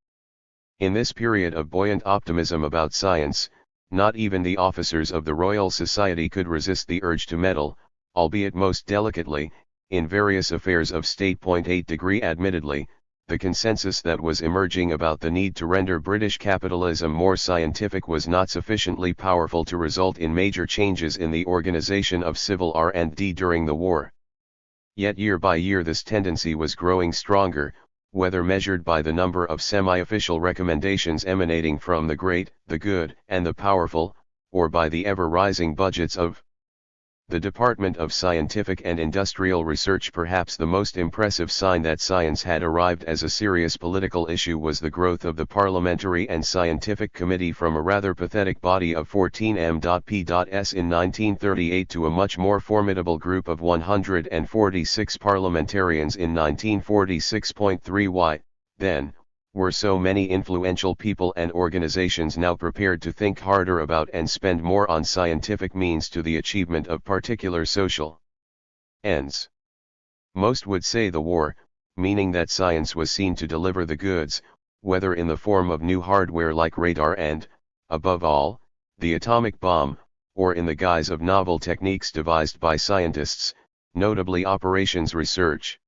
In this period of buoyant optimism about science, not even the officers of the Royal Society could resist the urge to meddle, albeit most delicately, in various affairs of state. 8 Admittedly, the consensus that was emerging about the need to render British capitalism more scientific was not sufficiently powerful to result in major changes in the organization of civil R&D during the war. Yet year by year this tendency was growing stronger, whether measured by the number of semi-official recommendations emanating from the great, the good, and the powerful, or by the ever-rising budgets of the Department of Scientific and Industrial Research. Perhaps the most impressive sign that science had arrived as a serious political issue was the growth of the Parliamentary and Scientific Committee from a rather pathetic body of 14 m.p.s in 1938 to a much more formidable group of 146 parliamentarians in 1946.3. Why, then, were so many influential people and organizations now prepared to think harder about and spend more on scientific means to the achievement of particular social ends? Most would say the war, meaning that science was seen to deliver the goods, whether in the form of new hardware like radar and, above all, the atomic bomb, or in the guise of novel techniques devised by scientists, notably operations research.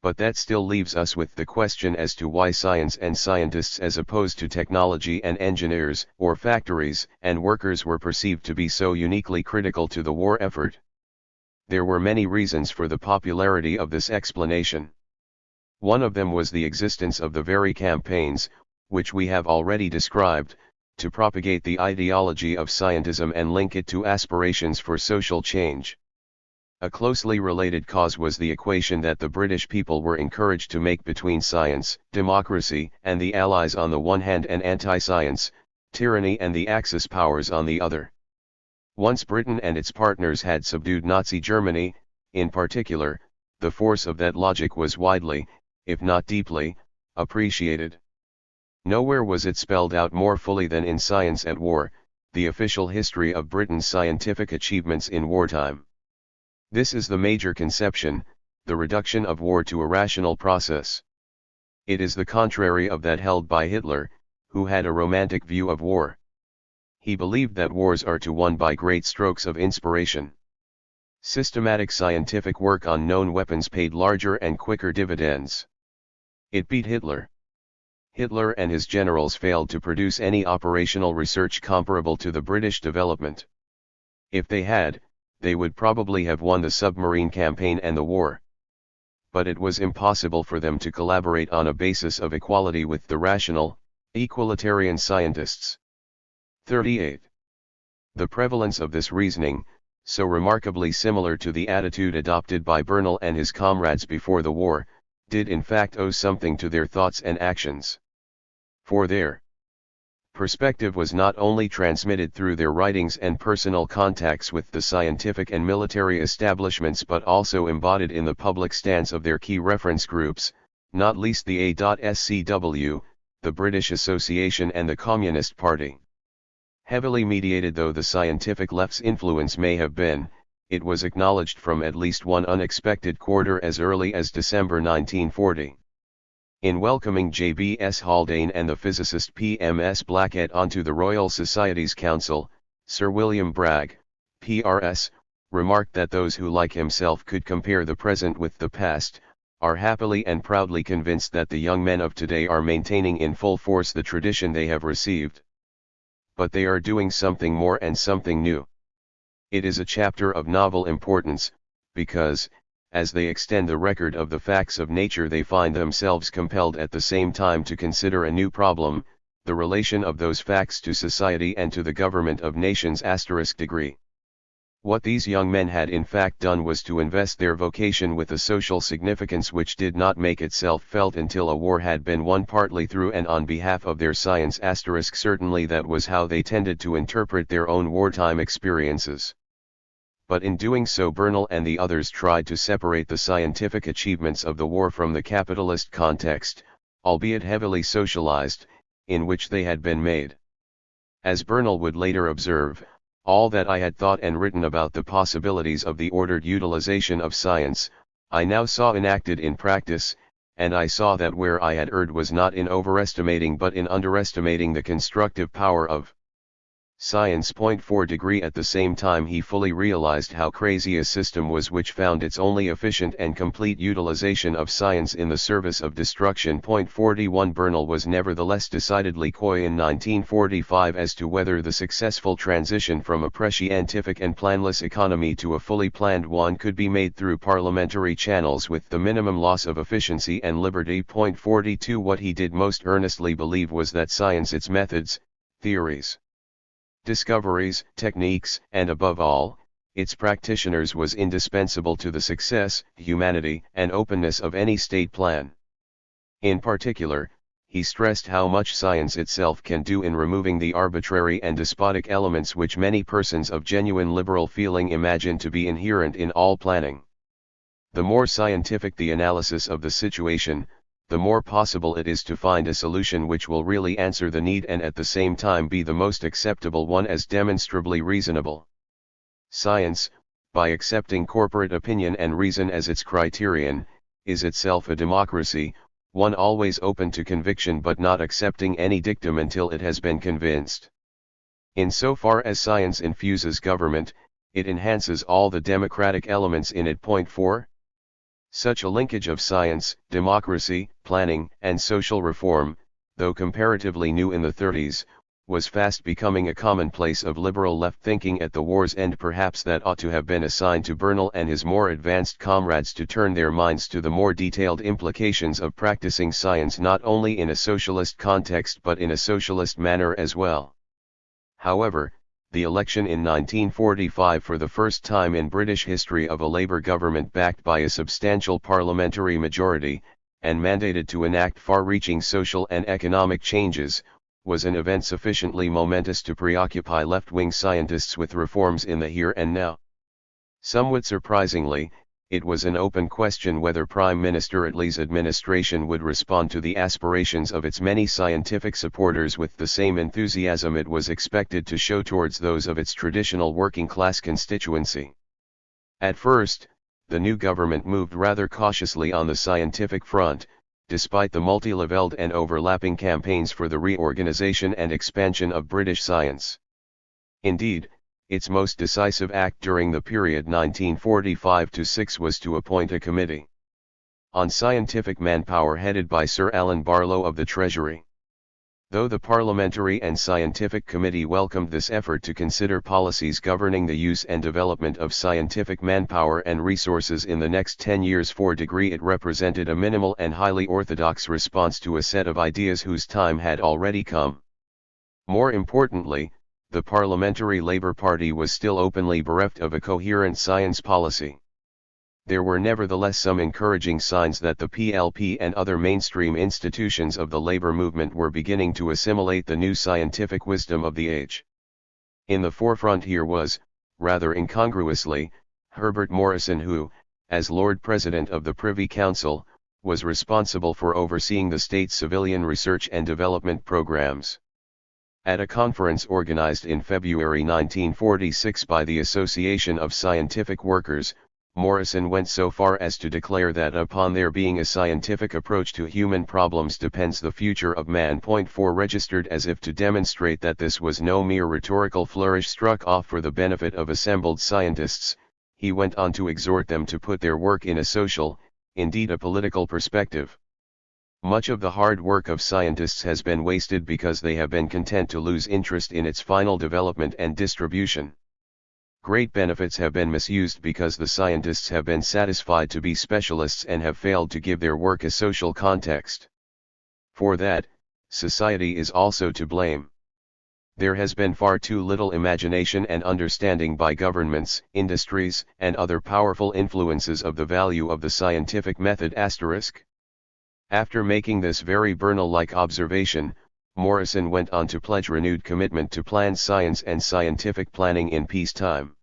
But that still leaves us with the question as to why science and scientists as opposed to technology and engineers, or factories and workers, were perceived to be so uniquely critical to the war effort. There were many reasons for the popularity of this explanation. One of them was the existence of the very campaigns, which we have already described, to propagate the ideology of scientism and link it to aspirations for social change. A closely related cause was the equation that the British people were encouraged to make between science, democracy, and the Allies on the one hand and anti-science, tyranny and the Axis powers on the other. Once Britain and its partners had subdued Nazi Germany, in particular, the force of that logic was widely, if not deeply, appreciated. Nowhere was it spelled out more fully than in Science at War, the official history of Britain's scientific achievements in wartime. This is the major conception, the reduction of war to a rational process. It is the contrary of that held by Hitler, who had a romantic view of war. He believed that wars are to won by great strokes of inspiration. Systematic scientific work on known weapons paid larger and quicker dividends. It beat Hitler. Hitler and his generals failed to produce any operational research comparable to the British development. If they had, they would probably have won the submarine campaign and the war. But it was impossible for them to collaborate on a basis of equality with the rational, equalitarian scientists. 38. The prevalence of this reasoning, so remarkably similar to the attitude adopted by Bernal and his comrades before the war, did in fact owe something to their thoughts and actions. For their perspective was not only transmitted through their writings and personal contacts with the scientific and military establishments but also embodied in the public stance of their key reference groups, not least the A.SCW, the British Association and the Communist Party. Heavily mediated though the scientific left's influence may have been, it was acknowledged from at least one unexpected quarter as early as December 1940. In welcoming J.B.S. Haldane and the physicist P.M.S. Blackett onto the Royal Society's Council, Sir William Bragg, P.R.S., remarked that those who like himself could compare the present with the past, are happily and proudly convinced that the young men of today are maintaining in full force the tradition they have received. But they are doing something more and something new. It is a chapter of novel importance, because, as they extend the record of the facts of nature, they find themselves compelled at the same time to consider a new problem, the relation of those facts to society and to the government of nations*. Degree. What these young men had in fact done was to invest their vocation with a social significance which did not make itself felt until a war had been won partly through and on behalf of their science*. Certainly that was how they tended to interpret their own wartime experiences. But in doing so Bernal and the others tried to separate the scientific achievements of the war from the capitalist context, albeit heavily socialized, in which they had been made. As Bernal would later observe, all that I had thought and written about the possibilities of the ordered utilization of science, I now saw enacted in practice, and I saw that where I had erred was not in overestimating but in underestimating the constructive power of science. 4 degree. At the same time he fully realized how crazy a system was which found its only efficient and complete utilization of science in the service of destruction. 41 Bernal was nevertheless decidedly coy in 1945 as to whether the successful transition from a prescientific and planless economy to a fully planned one could be made through parliamentary channels with the minimum loss of efficiency and liberty. 42 What he did most earnestly believe was that science, its methods, theories, discoveries, techniques, and above all, its practitioners was indispensable to the success, humanity, and openness of any state plan. In particular, he stressed how much science itself can do in removing the arbitrary and despotic elements which many persons of genuine liberal feeling imagine to be inherent in all planning. The more scientific the analysis of the situation, the more possible it is to find a solution which will really answer the need and at the same time be the most acceptable one as demonstrably reasonable. Science, by accepting corporate opinion and reason as its criterion, is itself a democracy, one always open to conviction but not accepting any dictum until it has been convinced. In so far as science infuses government, it enhances all the democratic elements in it. 4. Such a linkage of science, democracy, planning, and social reform, though comparatively new in the 30s, was fast becoming a commonplace of liberal left thinking at the war's end. Perhaps that ought to have been assigned to Bernal and his more advanced comrades to turn their minds to the more detailed implications of practicing science not only in a socialist context but in a socialist manner as well. However, the election in 1945 for the first time in British history of a Labour government backed by a substantial parliamentary majority, and mandated to enact far-reaching social and economic changes, was an event sufficiently momentous to preoccupy left-wing scientists with reforms in the here and now. Somewhat surprisingly, it was an open question whether Prime Minister Attlee's administration would respond to the aspirations of its many scientific supporters with the same enthusiasm it was expected to show towards those of its traditional working-class constituency. At first, the new government moved rather cautiously on the scientific front, despite the multi-leveled and overlapping campaigns for the reorganization and expansion of British science. Indeed, its most decisive act during the period 1945-6 was to appoint a committee on scientific manpower headed by Sir Alan Barlow of the Treasury. Though the Parliamentary and Scientific Committee welcomed this effort to consider policies governing the use and development of scientific manpower and resources in the next 10 years, 4 degree, it represented a minimal and highly orthodox response to a set of ideas whose time had already come. More importantly, the Parliamentary Labour Party was still openly bereft of a coherent science policy. There were nevertheless some encouraging signs that the PLP and other mainstream institutions of the labour movement were beginning to assimilate the new scientific wisdom of the age. In the forefront here was, rather incongruously, Herbert Morrison who, as Lord President of the Privy Council, was responsible for overseeing the state's civilian research and development programs. At a conference organized in February 1946 by the Association of Scientific Workers, Morrison went so far as to declare that upon there being a scientific approach to human problems depends the future of man. Point 4 registered as if to demonstrate that this was no mere rhetorical flourish struck off for the benefit of assembled scientists. He went on to exhort them to put their work in a social, indeed a political perspective. Much of the hard work of scientists has been wasted because they have been content to lose interest in its final development and distribution. Great benefits have been misused because the scientists have been satisfied to be specialists and have failed to give their work a social context. For that, society is also to blame. There has been far too little imagination and understanding by governments, industries, and other powerful influences of the value of the scientific method*. After making this very Bernal-like observation, Morrison went on to pledge renewed commitment to planned science and scientific planning in peacetime.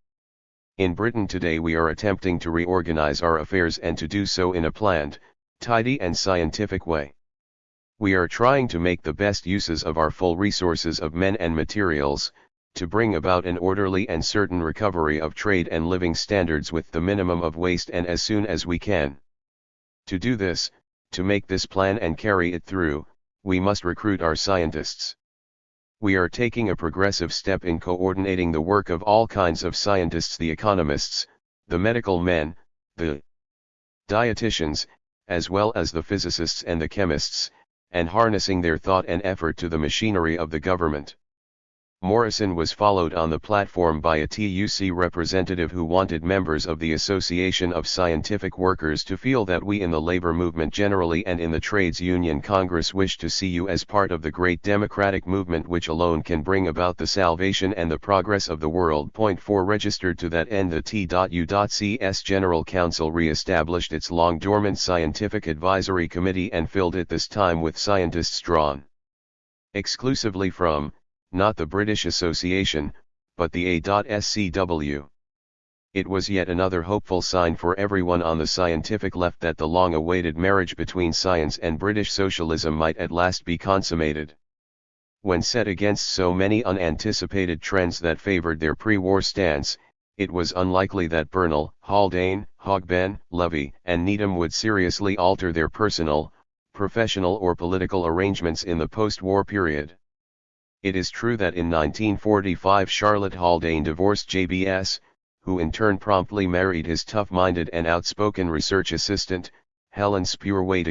In Britain today we are attempting to reorganize our affairs and to do so in a planned, tidy and scientific way. We are trying to make the best uses of our full resources of men and materials, to bring about an orderly and certain recovery of trade and living standards with the minimum of waste and as soon as we can. To do this, to make this plan and carry it through, we must recruit our scientists. We are taking a progressive step in coordinating the work of all kinds of scientists: the economists, the medical men, the dietitians, as well as the physicists and the chemists, and harnessing their thought and effort to the machinery of the government. Morrison was followed on the platform by a TUC representative who wanted members of the Association of Scientific Workers to feel that we in the labor movement generally and in the Trades Union Congress wish to see you as part of the great democratic movement which alone can bring about the salvation and the progress of the world. Point 4 registered to that end the T.U.C's General Council re-established its long-dormant Scientific Advisory Committee and filled it this time with scientists drawn exclusively from, not the British Association, but the A.SCW. It was yet another hopeful sign for everyone on the scientific left that the long-awaited marriage between science and British socialism might at last be consummated. When set against so many unanticipated trends that favored their pre-war stance, it was unlikely that Bernal, Haldane, Hogben, Levy, and Needham would seriously alter their personal, professional or political arrangements in the post-war period. It is true that in 1945 Charlotte Haldane divorced JBS, who in turn promptly married his tough-minded and outspoken research assistant, Helen Spurway.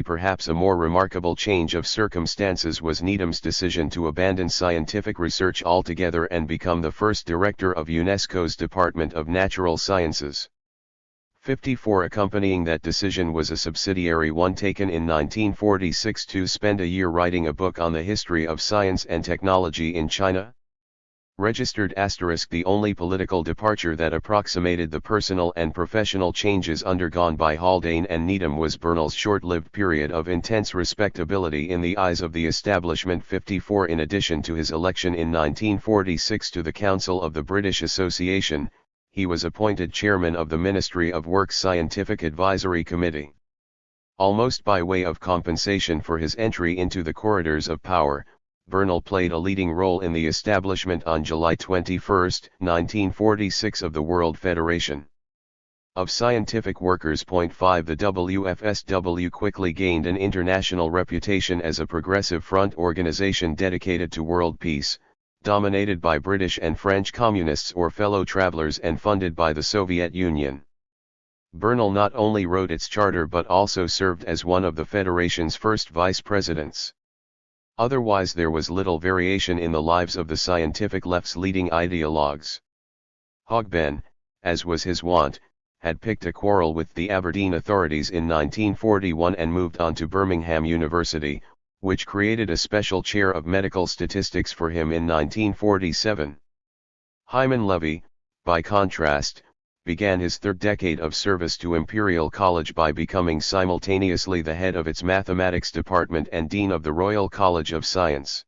Perhaps a more remarkable change of circumstances was Needham's decision to abandon scientific research altogether and become the first director of UNESCO's Department of Natural Sciences. 54 Accompanying that decision was a subsidiary one taken in 1946 to spend a year writing a book on the history of science and technology in China. Registered *. The only political departure that approximated the personal and professional changes undergone by Haldane and Needham was Bernal's short-lived period of intense respectability in the eyes of the establishment. 54 In addition to his election in 1946 to the Council of the British Association, he was appointed chairman of the Ministry of Work's Scientific Advisory Committee. Almost by way of compensation for his entry into the corridors of power, Bernal played a leading role in the establishment on July 21, 1946 of the World Federation of Scientific Workers. Point 5 The WFSW quickly gained an international reputation as a progressive front organization dedicated to world peace, dominated by British and French communists or fellow travelers and funded by the Soviet Union. Bernal not only wrote its charter but also served as one of the Federation's first vice presidents. Otherwise there was little variation in the lives of the scientific left's leading ideologues. Hogben, as was his wont, had picked a quarrel with the Aberdeen authorities in 1941 and moved on to Birmingham University, which created a special chair of medical statistics for him in 1947. Hyman Levy, by contrast, began his third decade of service to Imperial College by becoming simultaneously the head of its mathematics department and dean of the Royal College of Science.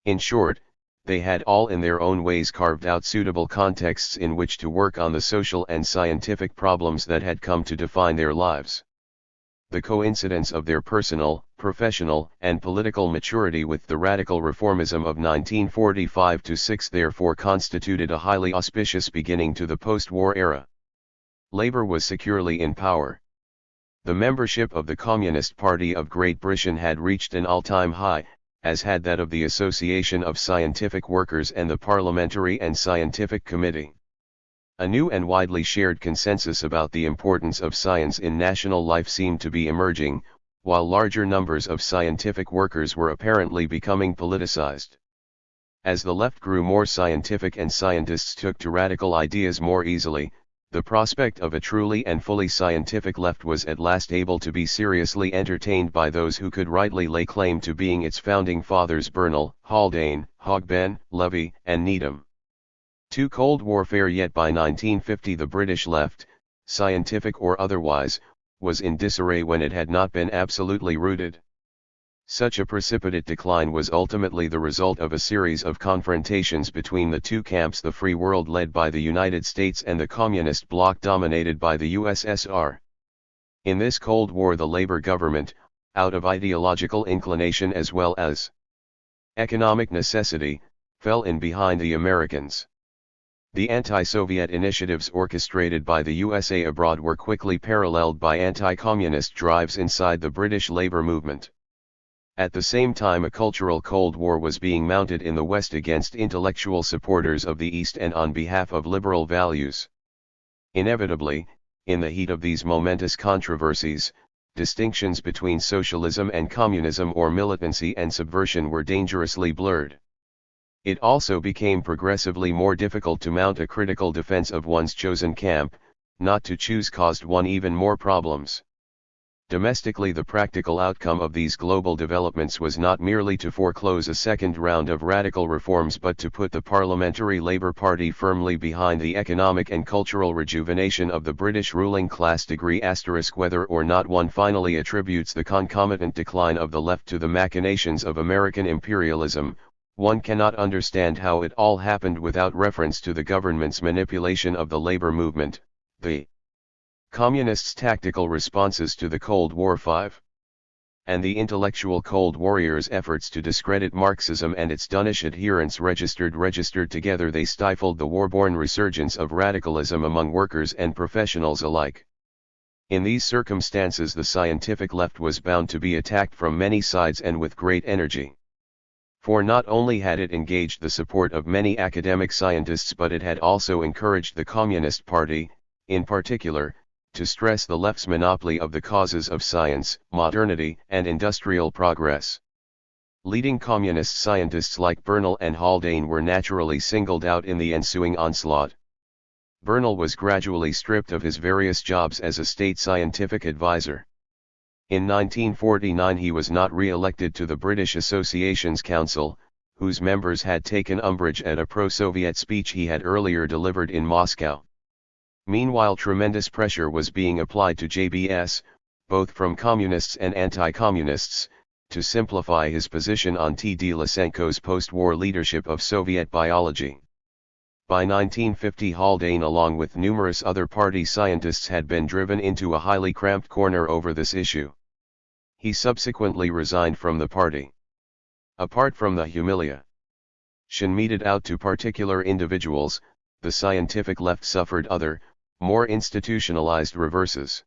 In short, they had all in their own ways carved out suitable contexts in which to work on the social and scientific problems that had come to define their lives. The coincidence of their personal, professional, and political maturity with the radical reformism of 1945-6 therefore constituted a highly auspicious beginning to the post-war era. Labour was securely in power. The membership of the Communist Party of Great Britain had reached an all-time high, as had that of the Association of Scientific Workers and the Parliamentary and Scientific Committee. A new and widely shared consensus about the importance of science in national life seemed to be emerging, while larger numbers of scientific workers were apparently becoming politicized. As the left grew more scientific and scientists took to radical ideas more easily, the prospect of a truly and fully scientific left was at last able to be seriously entertained by those who could rightly lay claim to being its founding fathers: Bernal, Haldane, Hogben, Levy, and Needham. To Cold Warfare. Yet by 1950 the British left, scientific or otherwise, was in disarray when it had not been absolutely rooted. Such a precipitate decline was ultimately the result of a series of confrontations between the two camps: the free world led by the United States and the communist bloc dominated by the USSR. In this Cold War the Labour government, out of ideological inclination as well as economic necessity, fell in behind the Americans. The anti-Soviet initiatives orchestrated by the USA abroad were quickly paralleled by anti-communist drives inside the British Labour movement. At the same time a cultural Cold War was being mounted in the West against intellectual supporters of the East and on behalf of liberal values. Inevitably, in the heat of these momentous controversies, distinctions between socialism and communism or militancy and subversion were dangerously blurred. It also became progressively more difficult to mount a critical defense of one's chosen camp. Not to choose caused one even more problems. Domestically, the practical outcome of these global developments was not merely to foreclose a second round of radical reforms but to put the Parliamentary Labour Party firmly behind the economic and cultural rejuvenation of the British ruling class. Whether or not one finally attributes the concomitant decline of the left to the machinations of American imperialism, one cannot understand how it all happened without reference to the government's manipulation of the labor movement, the Communists' tactical responses to the Cold War, and the intellectual Cold Warriors' efforts to discredit Marxism and its Danish adherents. Registered together, they stifled the war-born resurgence of radicalism among workers and professionals alike. In these circumstances the scientific left was bound to be attacked from many sides and with great energy. For not only had it engaged the support of many academic scientists but it had also encouraged the Communist Party, in particular, to stress the left's monopoly of the causes of science, modernity, and industrial progress. Leading communist scientists like Bernal and Haldane were naturally singled out in the ensuing onslaught. Bernal was gradually stripped of his various jobs as a state scientific advisor. In 1949 he was not re-elected to the British Associations Council, whose members had taken umbrage at a pro-Soviet speech he had earlier delivered in Moscow. Meanwhile tremendous pressure was being applied to JBS, both from communists and anti-communists, to simplify his position on T.D. Lysenko's post-war leadership of Soviet biology. By 1950 Haldane along with numerous other party scientists had been driven into a highly cramped corner over this issue. He subsequently resigned from the party. Apart from the humiliation meted out to particular individuals, the scientific left suffered other, more institutionalized reverses.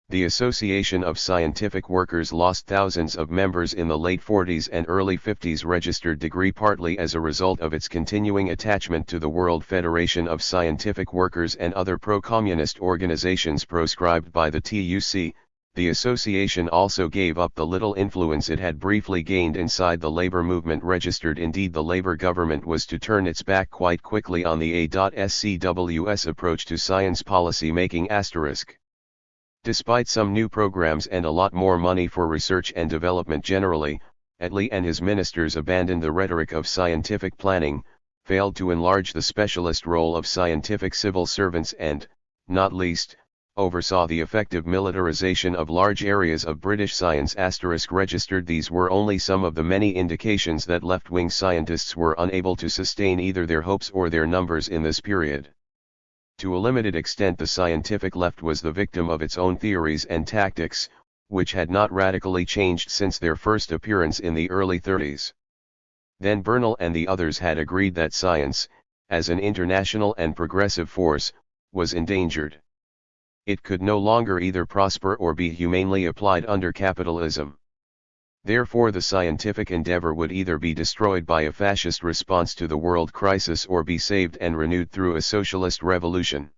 The Association of Scientific Workers lost thousands of members in the late 40s and early 50s, registered degree partly as a result of its continuing attachment to the World Federation of Scientific Workers and other pro-communist organizations proscribed by the TUC. The association also gave up the little influence it had briefly gained inside the labor movement. Registered indeed, the Labour government was to turn its back quite quickly on the A.SCW's approach to science policy making. Despite some new programs and a lot more money for research and development generally, Attlee and his ministers abandoned the rhetoric of scientific planning, failed to enlarge the specialist role of scientific civil servants and, not least, oversaw the effective militarization of large areas of British science. Registered, these were only some of the many indications that left-wing scientists were unable to sustain either their hopes or their numbers in this period. To a limited extent the scientific left was the victim of its own theories and tactics, which had not radically changed since their first appearance in the early 30s. Then Bernal and the others had agreed that science, as an international and progressive force, was endangered. It could no longer either prosper or be humanely applied under capitalism. Therefore the scientific endeavor would either be destroyed by a fascist response to the world crisis or be saved and renewed through a socialist revolution.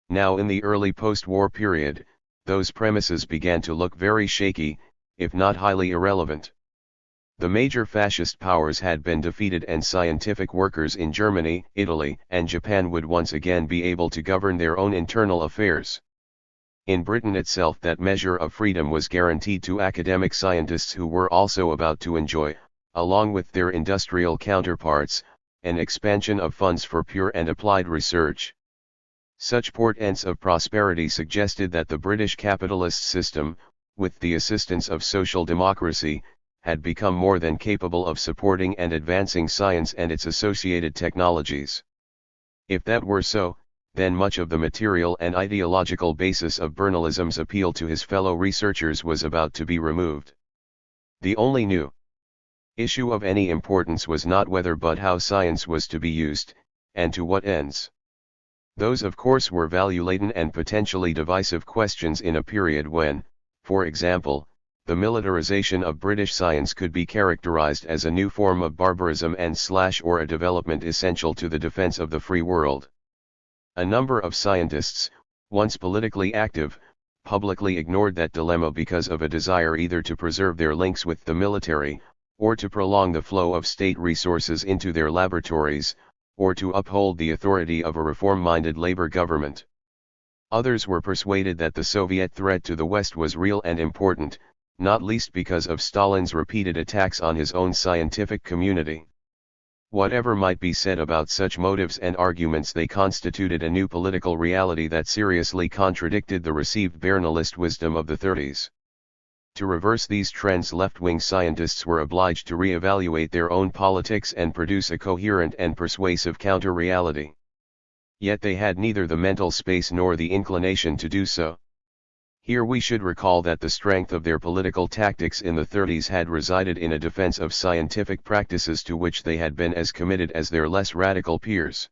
Now in the early post-war period, those premises began to look very shaky, if not highly irrelevant. The major fascist powers had been defeated and scientific workers in Germany, Italy, and Japan would once again be able to govern their own internal affairs. In Britain itself that measure of freedom was guaranteed to academic scientists who were also about to enjoy, along with their industrial counterparts, an expansion of funds for pure and applied research. Such portents of prosperity suggested that the British capitalist system, with the assistance of social democracy, had become more than capable of supporting and advancing science and its associated technologies. If that were so, then much of the material and ideological basis of Bernalism's appeal to his fellow researchers was about to be removed. The only new issue of any importance was not whether but how science was to be used, and to what ends. Those of course were value-laden and potentially divisive questions in a period when, for example, the militarization of British science could be characterized as a new form of barbarism or a development essential to the defense of the free world. A number of scientists, once politically active, publicly ignored that dilemma because of a desire either to preserve their links with the military, or to prolong the flow of state resources into their laboratories, or to uphold the authority of a reform-minded labor government. Others were persuaded that the Soviet threat to the West was real and important, not least because of Stalin's repeated attacks on his own scientific community. Whatever might be said about such motives and arguments, they constituted a new political reality that seriously contradicted the received Bernalist wisdom of the 30s. To reverse these trends, left-wing scientists were obliged to re-evaluate their own politics and produce a coherent and persuasive counter-reality. Yet they had neither the mental space nor the inclination to do so. Here we should recall that the strength of their political tactics in the 30s had resided in a defense of scientific practices to which they had been as committed as their less radical peers.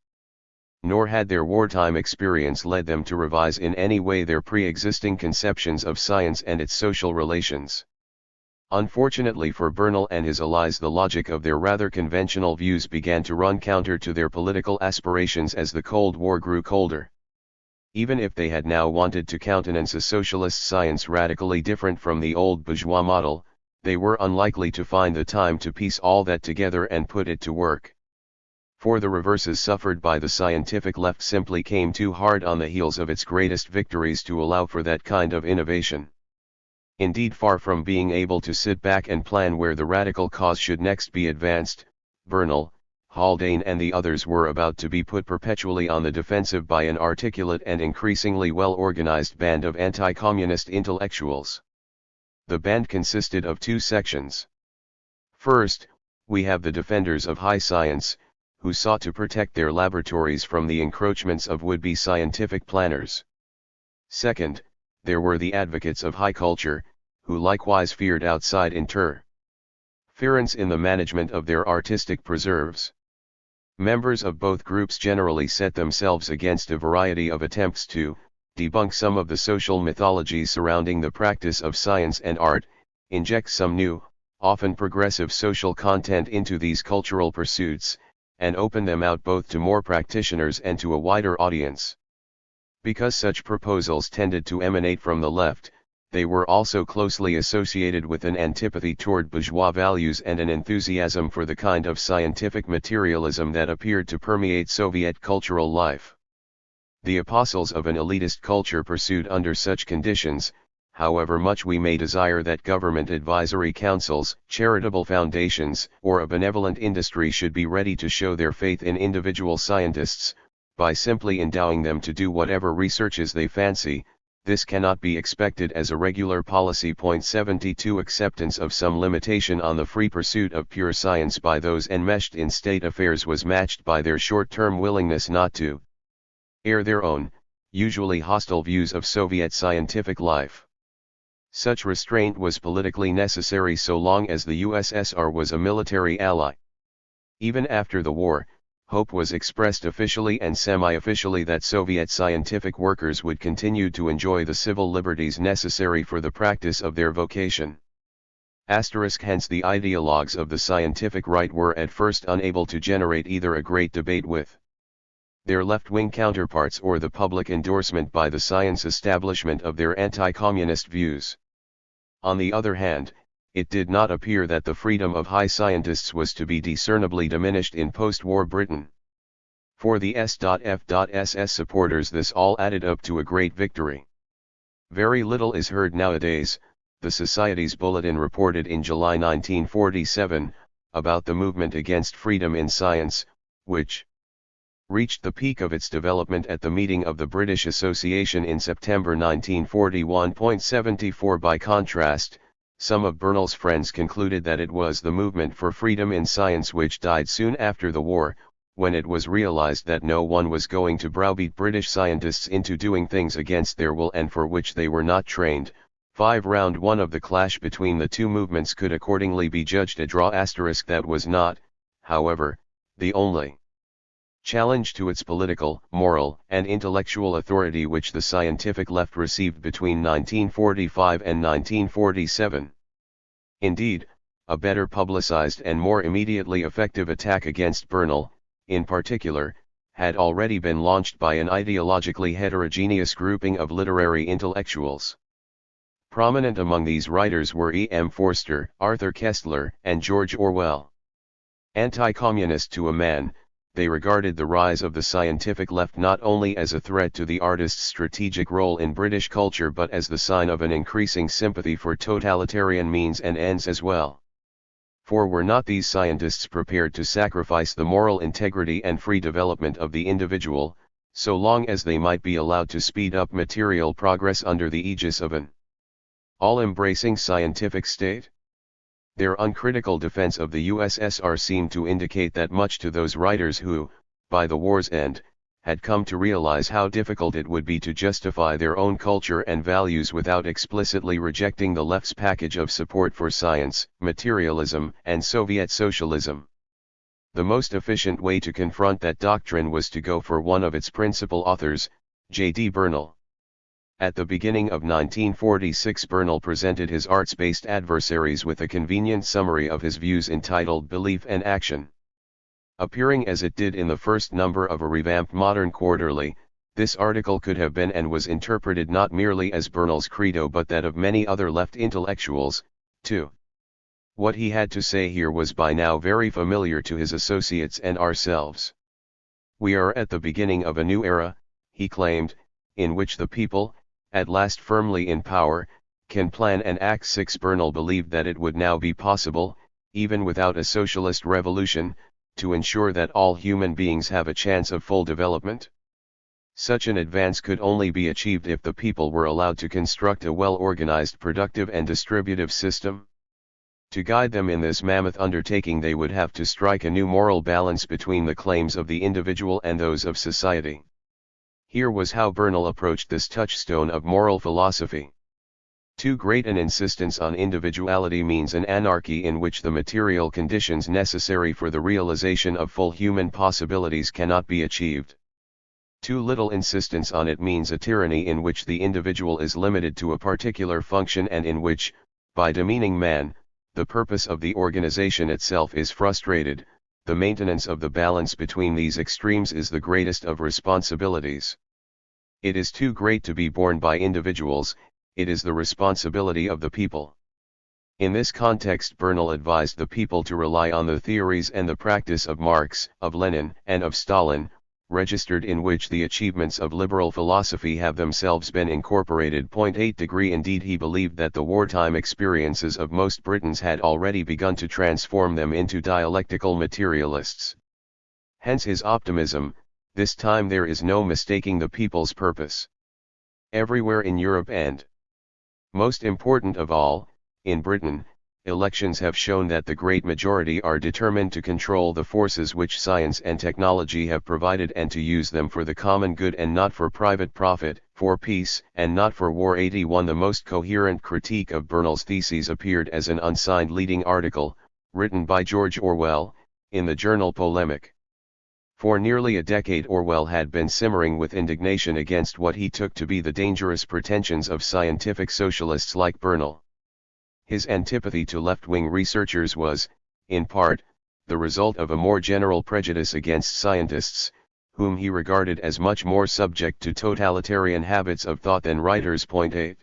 Nor had their wartime experience led them to revise in any way their pre-existing conceptions of science and its social relations. Unfortunately for Bernal and his allies, the logic of their rather conventional views began to run counter to their political aspirations as the Cold War grew colder. Even if they had now wanted to countenance a socialist science radically different from the old bourgeois model, they were unlikely to find the time to piece all that together and put it to work. For the reverses suffered by the scientific left simply came too hard on the heels of its greatest victories to allow for that kind of innovation. Indeed, far from being able to sit back and plan where the radical cause should next be advanced, Bernal, Haldane and the others were about to be put perpetually on the defensive by an articulate and increasingly well-organized band of anti-communist intellectuals. The band consisted of two sections. First, we have the defenders of high science, who sought to protect their laboratories from the encroachments of would-be scientific planners. Second, there were the advocates of high culture, who likewise feared outside interference in the management of their artistic preserves. Members of both groups generally set themselves against a variety of attempts to debunk some of the social mythologies surrounding the practice of science and art, inject some new, often progressive social content into these cultural pursuits, and open them out both to more practitioners and to a wider audience. Because such proposals tended to emanate from the left, they were also closely associated with an antipathy toward bourgeois values and an enthusiasm for the kind of scientific materialism that appeared to permeate Soviet cultural life. The apostles of an elitist culture pursued under such conditions, however much we may desire that government advisory councils, charitable foundations, or a benevolent industry should be ready to show their faith in individual scientists, by simply endowing them to do whatever researches they fancy, this cannot be expected as a regular policy. 72 Acceptance of some limitation on the free pursuit of pure science by those enmeshed in state affairs was matched by their short-term willingness not to air their own, usually hostile views of Soviet scientific life. Such restraint was politically necessary so long as the USSR was a military ally. Even after the war, hope was expressed officially and semi-officially that Soviet scientific workers would continue to enjoy the civil liberties necessary for the practice of their vocation. Hence the ideologues of the scientific right were at first unable to generate either a great debate with their left-wing counterparts or the public endorsement by the science establishment of their anti-communist views. On the other hand, it did not appear that the freedom of high scientists was to be discernibly diminished in post-war Britain. For the S.F.SS supporters, this all added up to a great victory. Very little is heard nowadays, the Society's bulletin reported in July 1947, about the movement against freedom in science, which reached the peak of its development at the meeting of the British Association in September 1941.74. By contrast, some of Bernal's friends concluded that it was the movement for freedom in science which died soon after the war, when it was realized that no one was going to browbeat British scientists into doing things against their will and for which they were not trained. Round 1 of the clash between the two movements could accordingly be judged a draw. That was not, however, the only challenge to its political, moral, and intellectual authority which the scientific left received between 1945 and 1947. Indeed, a better publicized and more immediately effective attack against Bernal, in particular, had already been launched by an ideologically heterogeneous grouping of literary intellectuals. Prominent among these writers were E. M. Forster, Arthur Koestler, and George Orwell. Anti-communist to a man, they regarded the rise of the scientific left not only as a threat to the artist's strategic role in British culture but as the sign of an increasing sympathy for totalitarian means and ends as well. For were not these scientists prepared to sacrifice the moral integrity and free development of the individual, so long as they might be allowed to speed up material progress under the aegis of an all-embracing scientific state? Their uncritical defense of the USSR seemed to indicate that much to those writers who, by the war's end, had come to realize how difficult it would be to justify their own culture and values without explicitly rejecting the left's package of support for science, materialism, and Soviet socialism. The most efficient way to confront that doctrine was to go for one of its principal authors, J.D. Bernal. At the beginning of 1946, Bernal presented his arts-based adversaries with a convenient summary of his views entitled Belief and Action. Appearing as it did in the first number of a revamped Modern Quarterly, this article could have been and was interpreted not merely as Bernal's credo but that of many other left intellectuals, too. What he had to say here was by now very familiar to his associates and ourselves. We are at the beginning of a new era, he claimed, in which the people, at last firmly in power, can plan and act. Bernal believed that it would now be possible, even without a socialist revolution, to ensure that all human beings have a chance of full development. Such an advance could only be achieved if the people were allowed to construct a well-organized productive and distributive system. To guide them in this mammoth undertaking they would have to strike a new moral balance between the claims of the individual and those of society. Here was how Bernal approached this touchstone of moral philosophy. Too great an insistence on individuality means an anarchy in which the material conditions necessary for the realization of full human possibilities cannot be achieved. Too little insistence on it means a tyranny in which the individual is limited to a particular function and in which, by demeaning man, the purpose of the organization itself is frustrated. The maintenance of the balance between these extremes is the greatest of responsibilities. It is too great to be borne by individuals, it is the responsibility of the people. In this context, Bernal advised the people to rely on the theories and the practice of Marx, of Lenin, and of Stalin, registered in which the achievements of liberal philosophy have themselves been incorporated. 8 Indeed, he believed that the wartime experiences of most Britons had already begun to transform them into dialectical materialists. Hence his optimism. This time there is no mistaking the people's purpose. Everywhere in Europe and, most important of all, in Britain, elections have shown that the great majority are determined to control the forces which science and technology have provided and to use them for the common good and not for private profit. For Peace and Not for War 81. The most coherent critique of Bernal's theses appeared as an unsigned leading article, written by George Orwell, in the journal Polemic. For nearly a decade Orwell had been simmering with indignation against what he took to be the dangerous pretensions of scientific socialists like Bernal. His antipathy to left-wing researchers was, in part, the result of a more general prejudice against scientists, whom he regarded as much more subject to totalitarian habits of thought than writers. 8.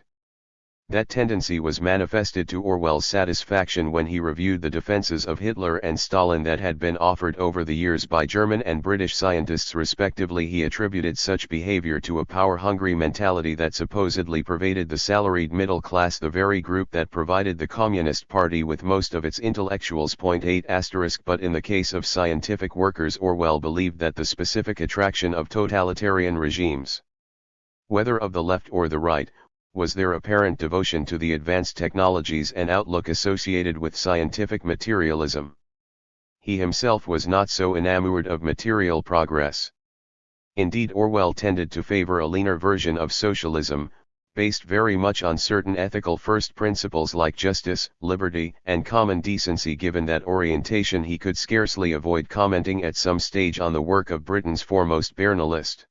That tendency was manifested to Orwell's satisfaction when he reviewed the defenses of Hitler and Stalin that had been offered over the years by German and British scientists respectively. He attributed such behavior to a power-hungry mentality that supposedly pervaded the salaried middle class, the very group that provided the Communist Party with most of its intellectuals. 8**. But in the case of scientific workers, Orwell believed that the specific attraction of totalitarian regimes, whether of the left or the right, was their apparent devotion to the advanced technologies and outlook associated with scientific materialism. He himself was not so enamored of material progress. Indeed, Orwell tended to favor a leaner version of socialism, based very much on certain ethical first principles like justice, liberty, and common decency. Given that orientation, he could scarcely avoid commenting at some stage on the work of Britain's foremost Bernalist.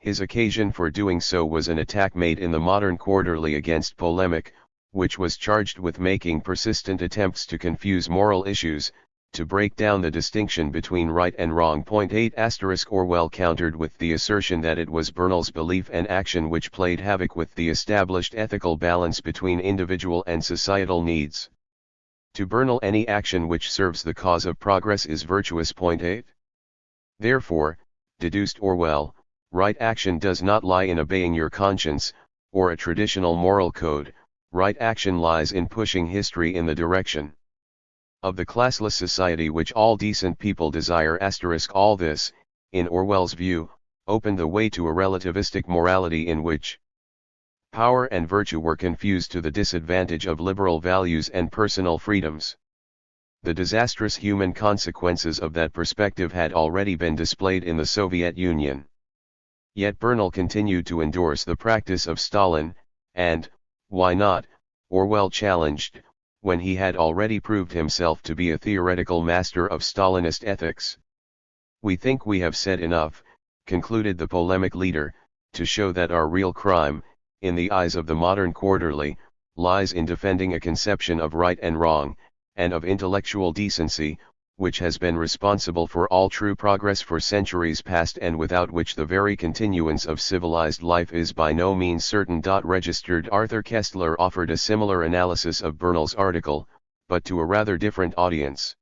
His occasion for doing so was an attack made in the Modern Quarterly against Polemic, which was charged with making persistent attempts to confuse moral issues, to break down the distinction between right and wrong. 8**. Orwell countered with the assertion that it was Bernal's belief and action which played havoc with the established ethical balance between individual and societal needs. To Bernal, any action which serves the cause of progress is virtuous. 8. Therefore, deduced Orwell, right action does not lie in obeying your conscience, or a traditional moral code. Right action lies in pushing history in the direction of the classless society which all decent people desire. All this, in Orwell's view, opened the way to a relativistic morality in which power and virtue were confused to the disadvantage of liberal values and personal freedoms. The disastrous human consequences of that perspective had already been displayed in the Soviet Union. Yet Bernal continued to endorse the practice of Stalin, and, why not, Orwell challenged, when he had already proved himself to be a theoretical master of Stalinist ethics. We think we have said enough, concluded the polemic leader, to show that our real crime, in the eyes of the Modern Quarterly, lies in defending a conception of right and wrong, and of intellectual decency, which has been responsible for all true progress for centuries past and without which the very continuance of civilized life is by no means certain. Registered Arthur Koestler offered a similar analysis of Bernal's article, but to a rather different audience.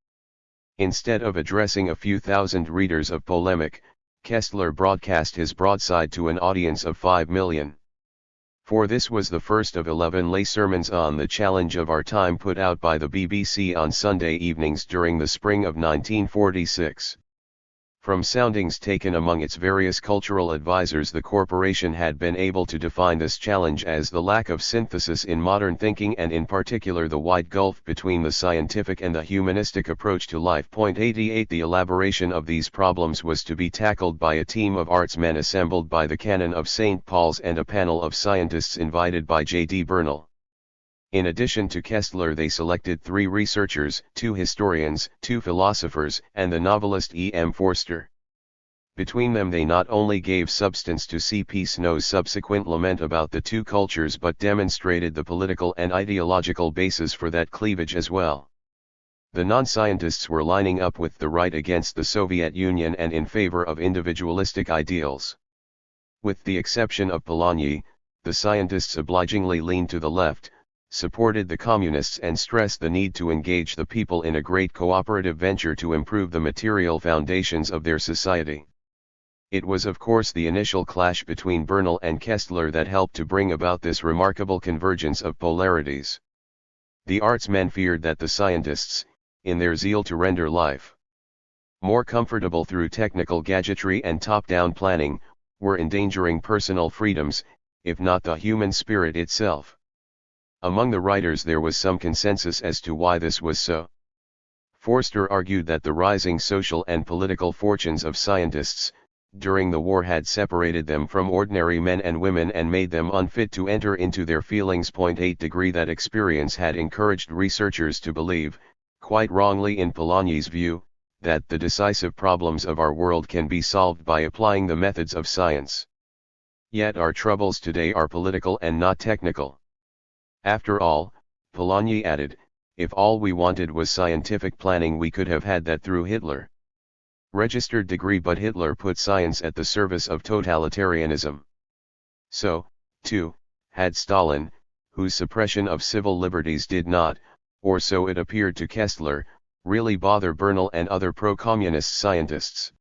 Instead of addressing a few thousand readers of Polemic, Koestler broadcast his broadside to an audience of 5 million. For this was the first of 11 lay sermons on the challenge of our time put out by the BBC on Sunday evenings during the spring of 1946. From soundings taken among its various cultural advisors, the corporation had been able to define this challenge as the lack of synthesis in modern thinking, and in particular the wide gulf between the scientific and the humanistic approach to life. 88 The elaboration of these problems was to be tackled by a team of artsmen assembled by the Canon of St. Paul's and a panel of scientists invited by J.D. Bernal. In addition to Koestler, they selected 3 researchers, 2 historians, 2 philosophers, and the novelist E. M. Forster. Between them they not only gave substance to C.P. Snow's subsequent lament about the two cultures, but demonstrated the political and ideological basis for that cleavage as well. The non-scientists were lining up with the right against the Soviet Union and in favor of individualistic ideals. With the exception of Polanyi, the scientists obligingly leaned to the left, supported the communists and stressed the need to engage the people in a great cooperative venture to improve the material foundations of their society. It was of course the initial clash between Bernal and Koestler that helped to bring about this remarkable convergence of polarities. The artsmen feared that the scientists, in their zeal to render life more comfortable through technical gadgetry and top-down planning, were endangering personal freedoms, if not the human spirit itself. Among the writers there was some consensus as to why this was so. Forster argued that the rising social and political fortunes of scientists, during the war had separated them from ordinary men and women and made them unfit to enter into their feelings. 8 That experience had encouraged researchers to believe, quite wrongly in Polanyi's view, that the decisive problems of our world can be solved by applying the methods of science. Yet our troubles today are political and not technical. After all, Polanyi added, if all we wanted was scientific planning, we could have had that through Hitler. Registered degree, but Hitler put science at the service of totalitarianism. So, too, had Stalin, whose suppression of civil liberties did not, or so it appeared to Kessler, really bother Bernal and other pro-communist scientists.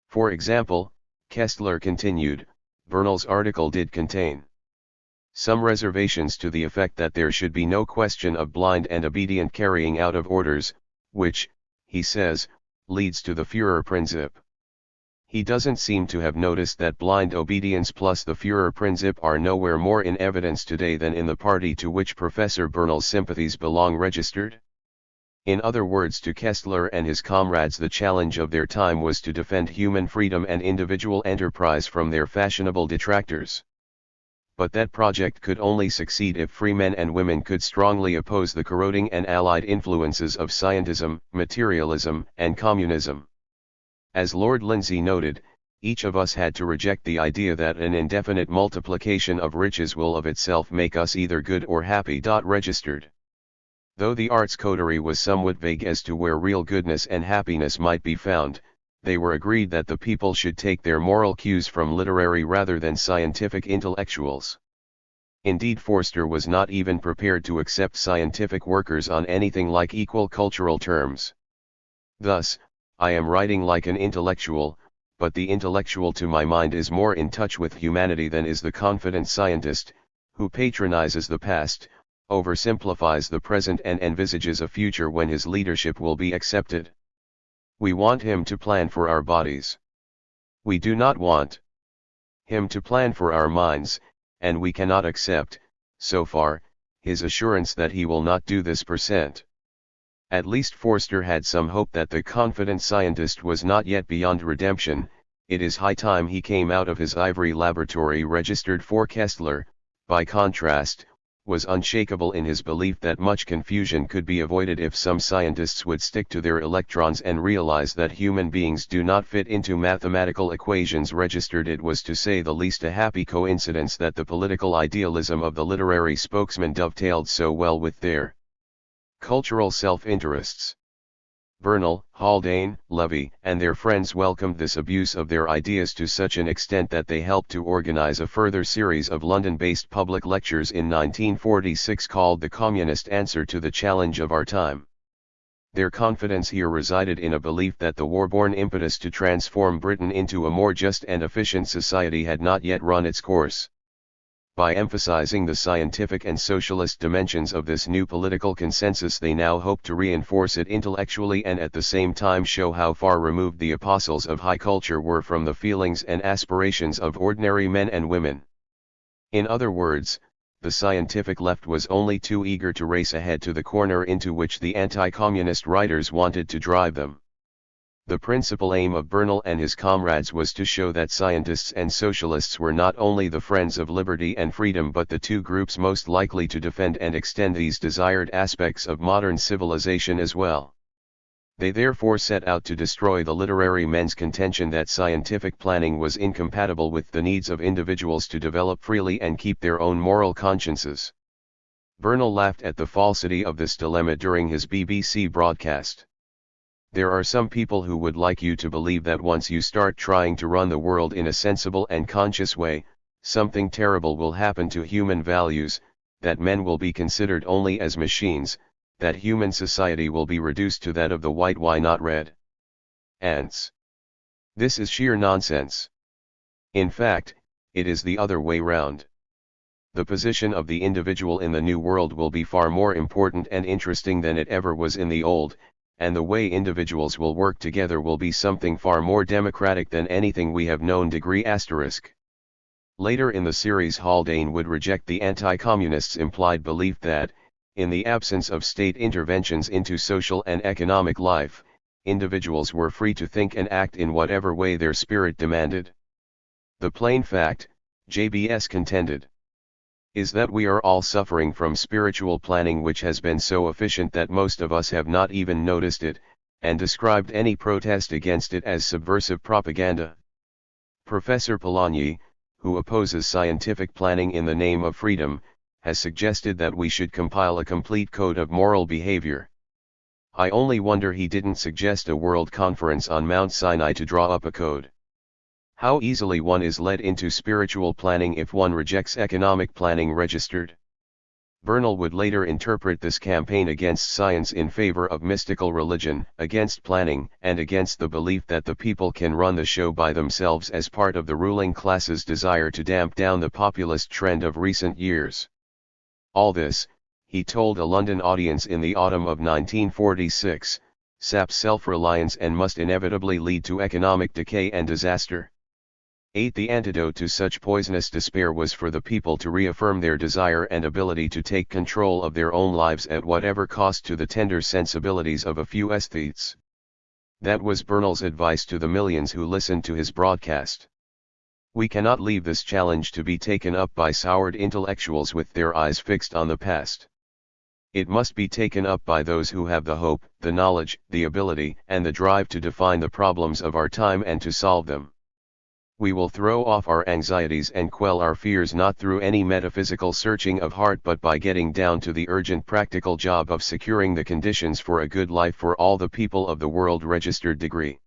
For example, Kessler continued, Bernal's article did contain some reservations to the effect that there should be no question of blind and obedient carrying out of orders, which, he says, leads to the Führerprinzip. He doesn't seem to have noticed that blind obedience plus the Führerprinzip are nowhere more in evidence today than in the party to which Professor Bernal's sympathies belong registered. In other words, to Kessler and his comrades the challenge of their time was to defend human freedom and individual enterprise from their fashionable detractors. But that project could only succeed if free men and women could strongly oppose the corroding and allied influences of scientism, materialism, and communism. As Lord Lindsay noted, each of us had to reject the idea that an indefinite multiplication of riches will of itself make us either good or happy. Registered. Though the arts coterie was somewhat vague as to where real goodness and happiness might be found, they were agreed that the people should take their moral cues from literary rather than scientific intellectuals. Indeed, Forster was not even prepared to accept scientific workers on anything like equal cultural terms. Thus, I am writing like an intellectual, but the intellectual to my mind is more in touch with humanity than is the confident scientist, who patronizes the past, oversimplifies the present and envisages a future when his leadership will be accepted. We want him to plan for our bodies. We do not want him to plan for our minds, and we cannot accept, so far, his assurance that he will not do this %. At least Forster had some hope that the confident scientist was not yet beyond redemption. It is high time he came out of his ivory laboratory. Registered. For Kessler, by contrast, was unshakable in his belief that much confusion could be avoided if some scientists would stick to their electrons and realize that human beings do not fit into mathematical equations. Registered. It was to say the least a happy coincidence that the political idealism of the literary spokesman dovetailed so well with their cultural self-interests. Bernal, Haldane, Levy, and their friends welcomed this abuse of their ideas to such an extent that they helped to organize a further series of London-based public lectures in 1946 called The Communist Answer to the Challenge of Our Time. Their confidence here resided in a belief that the war-born impetus to transform Britain into a more just and efficient society had not yet run its course. By emphasizing the scientific and socialist dimensions of this new political consensus, they now hope to reinforce it intellectually and at the same time show how far removed the apostles of high culture were from the feelings and aspirations of ordinary men and women. In other words, the scientific left was only too eager to race ahead to the corner into which the anti-communist writers wanted to drive them. The principal aim of Bernal and his comrades was to show that scientists and socialists were not only the friends of liberty and freedom but the two groups most likely to defend and extend these desired aspects of modern civilization as well. They therefore set out to destroy the literary men's contention that scientific planning was incompatible with the needs of individuals to develop freely and keep their own moral consciences. Bernal laughed at the falsity of this dilemma during his BBC broadcast. There are some people who would like you to believe that once you start trying to run the world in a sensible and conscious way, something terrible will happen to human values, that men will be considered only as machines, that human society will be reduced to that of the white why not red ants. This is sheer nonsense. In fact, it is the other way round. The position of the individual in the new world will be far more important and interesting than it ever was in the old, and the way individuals will work together will be something far more democratic than anything we have known. Later in the series, Haldane would reject the anti-communists' implied belief that, in the absence of state interventions into social and economic life, individuals were free to think and act in whatever way their spirit demanded. The plain fact, JBS contended, is that we are all suffering from spiritual planning which has been so efficient that most of us have not even noticed it, and described any protest against it as subversive propaganda. Professor Polanyi, who opposes scientific planning in the name of freedom, has suggested that we should compile a complete code of moral behavior. I only wonder he didn't suggest a world conference on Mount Sinai to draw up a code. How easily one is led into spiritual planning if one rejects economic planning registered. Bernal would later interpret this campaign against science in favor of mystical religion, against planning, and against the belief that the people can run the show by themselves as part of the ruling class's desire to damp down the populist trend of recent years. All this, he told a London audience in the autumn of 1946, saps self-reliance and must inevitably lead to economic decay and disaster. 8. The antidote to such poisonous despair was for the people to reaffirm their desire and ability to take control of their own lives at whatever cost to the tender sensibilities of a few aesthetes. That was Bernal's advice to the millions who listened to his broadcast. We cannot leave this challenge to be taken up by soured intellectuals with their eyes fixed on the past. It must be taken up by those who have the hope, the knowledge, the ability, and the drive to define the problems of our time and to solve them. We will throw off our anxieties and quell our fears not through any metaphysical searching of heart but by getting down to the urgent practical job of securing the conditions for a good life for all the people of the world. Registered degree.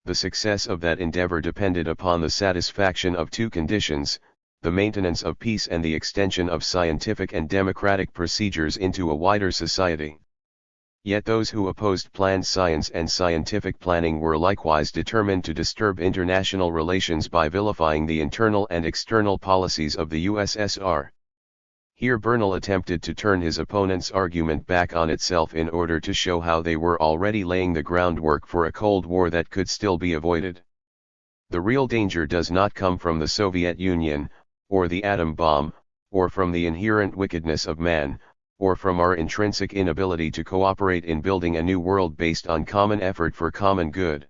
The success of that endeavor depended upon the satisfaction of two conditions, the maintenance of peace and the extension of scientific and democratic procedures into a wider society. Yet those who opposed planned science and scientific planning were likewise determined to disturb international relations by vilifying the internal and external policies of the USSR. Here Bernal attempted to turn his opponent's argument back on itself in order to show how they were already laying the groundwork for a Cold War that could still be avoided. The real danger does not come from the Soviet Union, or the atom bomb, or from the inherent wickedness of man, or from our intrinsic inability to cooperate in building a new world based on common effort for common good.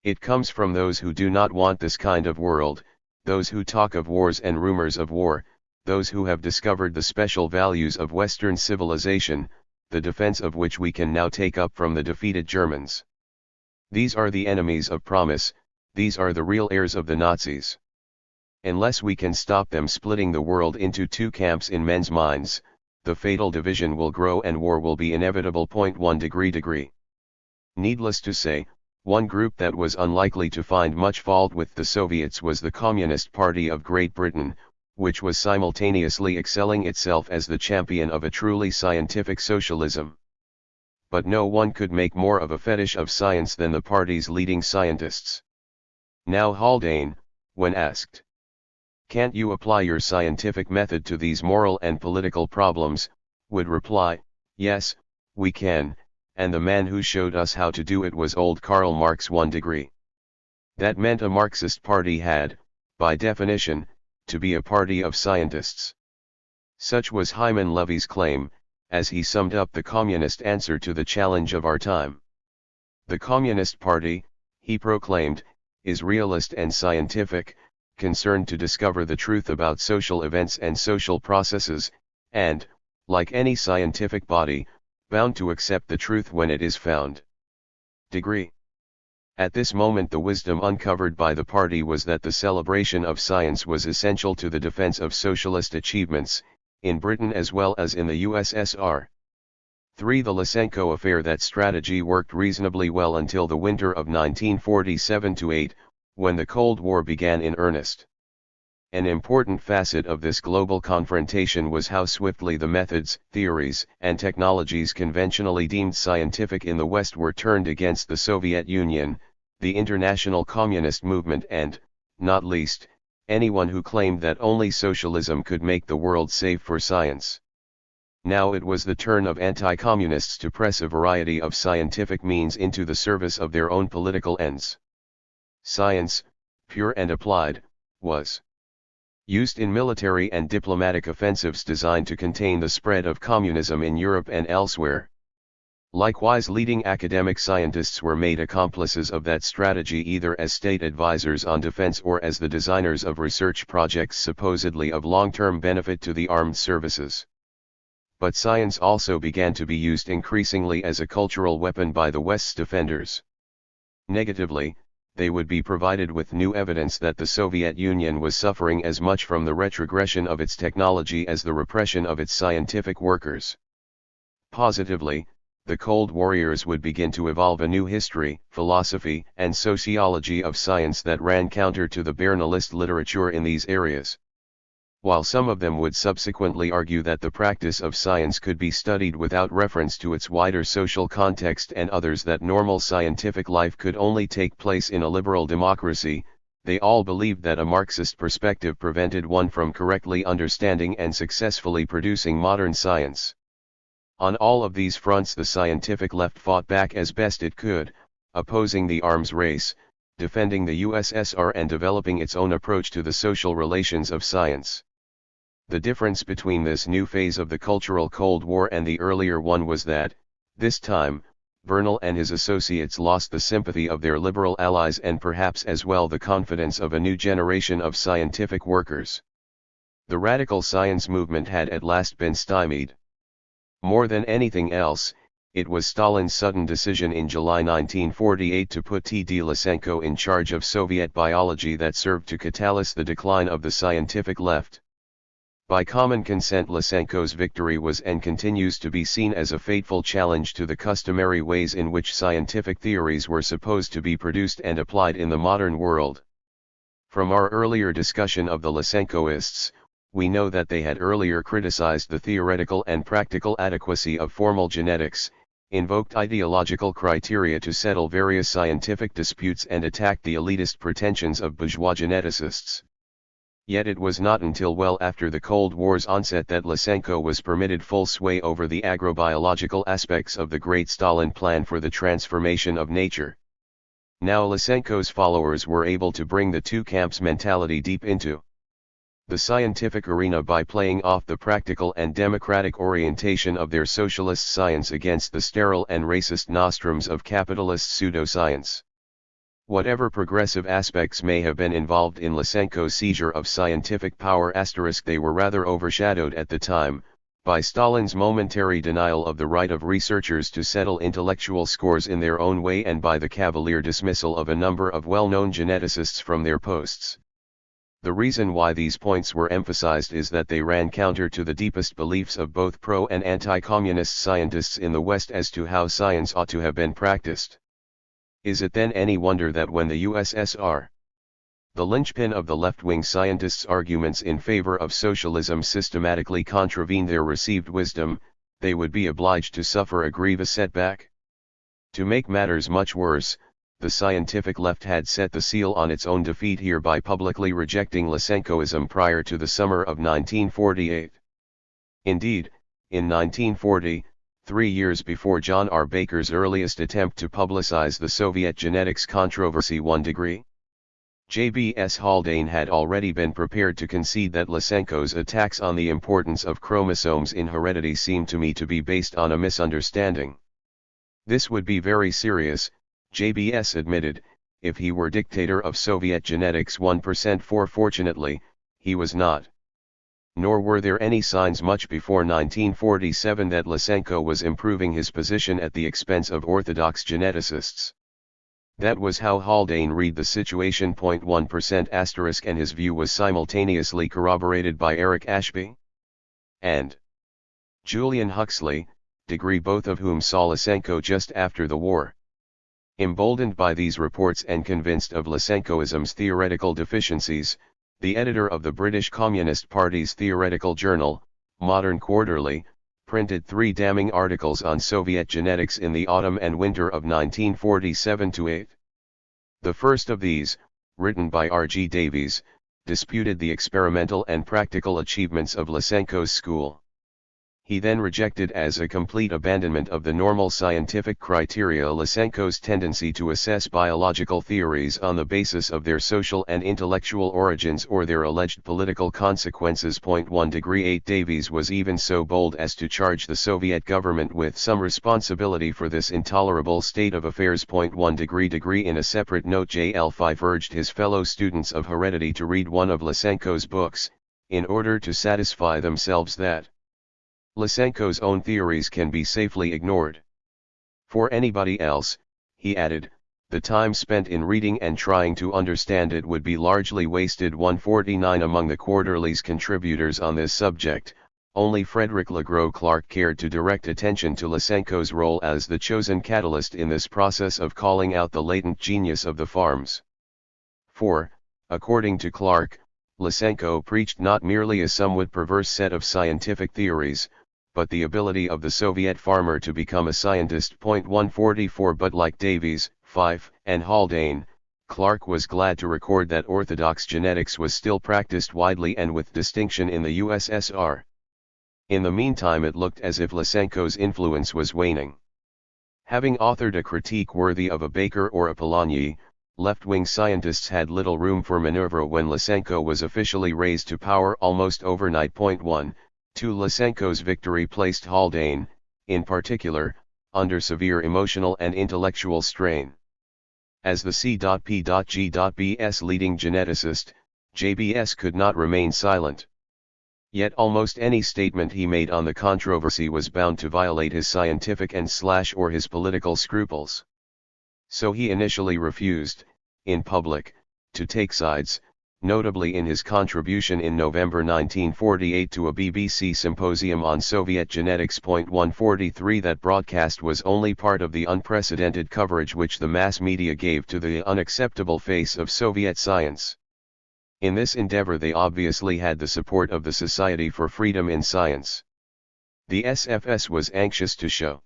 It comes from those who do not want this kind of world, those who talk of wars and rumors of war, those who have discovered the special values of Western civilization, the defense of which we can now take up from the defeated Germans. These are the enemies of promise, these are the real heirs of the Nazis. Unless we can stop them splitting the world into two camps in men's minds, the fatal division will grow and war will be inevitable. 1 degree. Needless to say, one group that was unlikely to find much fault with the Soviets was the Communist Party of Great Britain, which was simultaneously excelling itself as the champion of a truly scientific socialism. But no one could make more of a fetish of science than the party's leading scientists. Now Haldane, when asked, "Can't you apply your scientific method to these moral and political problems?" would reply, "Yes, we can, and the man who showed us how to do it was old Karl Marx." 1 degree. That meant a Marxist party had, by definition, to be a party of scientists. Such was Hyman Levy's claim, as he summed up the communist answer to the challenge of our time. The Communist Party, he proclaimed, is realist and scientific, concerned to discover the truth about social events and social processes, and, like any scientific body, bound to accept the truth when it is found. Degree. At this moment the wisdom uncovered by the party was that the celebration of science was essential to the defense of socialist achievements, in Britain as well as in the USSR. 3. The Lysenko affair. That strategy worked reasonably well until the winter of 1947-8, when the Cold War began in earnest. An important facet of this global confrontation was how swiftly the methods, theories, and technologies conventionally deemed scientific in the West were turned against the Soviet Union, the international communist movement and, not least, anyone who claimed that only socialism could make the world safe for science. Now it was the turn of anti-communists to press a variety of scientific means into the service of their own political ends. Science, pure and applied, was used in military and diplomatic offensives designed to contain the spread of communism in Europe and elsewhere. Likewise, leading academic scientists were made accomplices of that strategy either as state advisors on defense or as the designers of research projects supposedly of long-term benefit to the armed services. But science also began to be used increasingly as a cultural weapon by the West's defenders. Negatively, they would be provided with new evidence that the Soviet Union was suffering as much from the retrogression of its technology as the repression of its scientific workers. Positively, the Cold Warriors would begin to evolve a new history, philosophy, and sociology of science that ran counter to the bare nihilist literature in these areas. While some of them would subsequently argue that the practice of science could be studied without reference to its wider social context, and others that normal scientific life could only take place in a liberal democracy, they all believed that a Marxist perspective prevented one from correctly understanding and successfully producing modern science. On all of these fronts the scientific left fought back as best it could, opposing the arms race, defending the USSR and developing its own approach to the social relations of science. The difference between this new phase of the cultural Cold War and the earlier one was that, this time, Vernal and his associates lost the sympathy of their liberal allies and perhaps as well the confidence of a new generation of scientific workers. The radical science movement had at last been stymied. More than anything else, it was Stalin's sudden decision in July 1948 to put T.D. Lysenko in charge of Soviet biology that served to catalyze the decline of the scientific left. By common consent, Lysenko's victory was and continues to be seen as a fateful challenge to the customary ways in which scientific theories were supposed to be produced and applied in the modern world. From our earlier discussion of the Lysenkoists, we know that they had earlier criticized the theoretical and practical adequacy of formal genetics, invoked ideological criteria to settle various scientific disputes, and attacked the elitist pretensions of bourgeois geneticists. Yet it was not until well after the Cold War's onset that Lysenko was permitted full sway over the agrobiological aspects of the Great Stalin Plan for the transformation of nature. Now Lysenko's followers were able to bring the two camps' mentality deep into the scientific arena by playing off the practical and democratic orientation of their socialist science against the sterile and racist nostrums of capitalist pseudoscience. Whatever progressive aspects may have been involved in Lysenko's seizure of scientific power *, they were rather overshadowed at the time, by Stalin's momentary denial of the right of researchers to settle intellectual scores in their own way, and by the cavalier dismissal of a number of well-known geneticists from their posts. The reason why these points were emphasized is that they ran counter to the deepest beliefs of both pro- and anti-communist scientists in the West as to how science ought to have been practiced. Is it then any wonder that when the USSR, the linchpin of the left-wing scientists' arguments in favor of socialism, systematically contravened their received wisdom, they would be obliged to suffer a grievous setback? To make matters much worse, the scientific left had set the seal on its own defeat here by publicly rejecting Lysenkoism prior to the summer of 1948. Indeed, in 1940, 3 years before John R. Baker's earliest attempt to publicize the Soviet genetics controversy 1 degree, J.B.S. Haldane had already been prepared to concede that Lysenko's attacks on the importance of chromosomes in heredity seemed to me to be based on a misunderstanding. This would be very serious, J.B.S. admitted, if he were dictator of Soviet genetics 1%, for fortunately, he was not. Nor were there any signs much before 1947 that Lysenko was improving his position at the expense of orthodox geneticists. That was how Haldane read the situation. 1% *, and his view was simultaneously corroborated by Eric Ashby and Julian Huxley, both of whom saw Lysenko just after the war. Emboldened by these reports and convinced of Lysenkoism's theoretical deficiencies, the editor of the British Communist Party's theoretical journal, Modern Quarterly, printed 3 damning articles on Soviet genetics in the autumn and winter of 1947-8. The first of these, written by R.G. Davies, disputed the experimental and practical achievements of Lysenko's school. He then rejected as a complete abandonment of the normal scientific criteria Lysenko's tendency to assess biological theories on the basis of their social and intellectual origins or their alleged political consequences. 1 degree 8 Davies was even so bold as to charge the Soviet government with some responsibility for this intolerable state of affairs. 1 degree in a separate note, JL5 urged his fellow students of heredity to read one of Lysenko's books, in order to satisfy themselves that Lysenko's own theories can be safely ignored. For anybody else, he added, the time spent in reading and trying to understand it would be largely wasted. 149 Among the quarterly's contributors on this subject, only Frederick Legros Clark cared to direct attention to Lysenko's role as the chosen catalyst in this process of calling out the latent genius of the farms. For, according to Clark, Lysenko preached not merely a somewhat perverse set of scientific theories, but the ability of the Soviet farmer to become a scientist. 144 But like Davies, Fife, and Haldane, Clark was glad to record that orthodox genetics was still practiced widely and with distinction in the USSR. In the meantime, it looked as if Lysenko's influence was waning. Having authored a critique worthy of a Baker or a Polanyi, left-wing scientists had little room for maneuver when Lysenko was officially raised to power almost overnight. 2 Lysenko's victory placed Haldane, in particular, under severe emotional and intellectual strain. As the C.P.G.B.'s leading geneticist, JBS could not remain silent. Yet almost any statement he made on the controversy was bound to violate his scientific or his political scruples. So he initially refused, in public, to take sides, notably in his contribution in November 1948 to a BBC symposium on Soviet genetics. 143 That broadcast was only part of the unprecedented coverage which the mass media gave to the unacceptable face of Soviet science. In this endeavor they obviously had the support of the Society for Freedom in Science. The SFS was anxious to show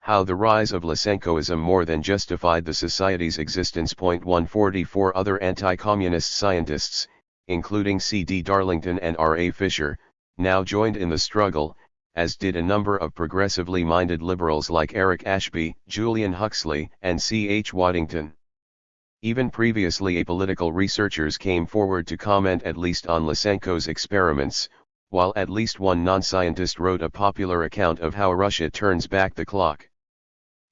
how the rise of Lysenkoism more than justified the Society's existence. 144 Other anti-communist scientists, including C.D. Darlington and R.A. Fisher, now joined in the struggle, as did a number of progressively minded liberals like Eric Ashby, Julian Huxley, and C.H. Waddington. Even previously apolitical researchers came forward to comment at least on Lysenko's experiments, while at least one non-scientist wrote a popular account of how Russia turns back the clock.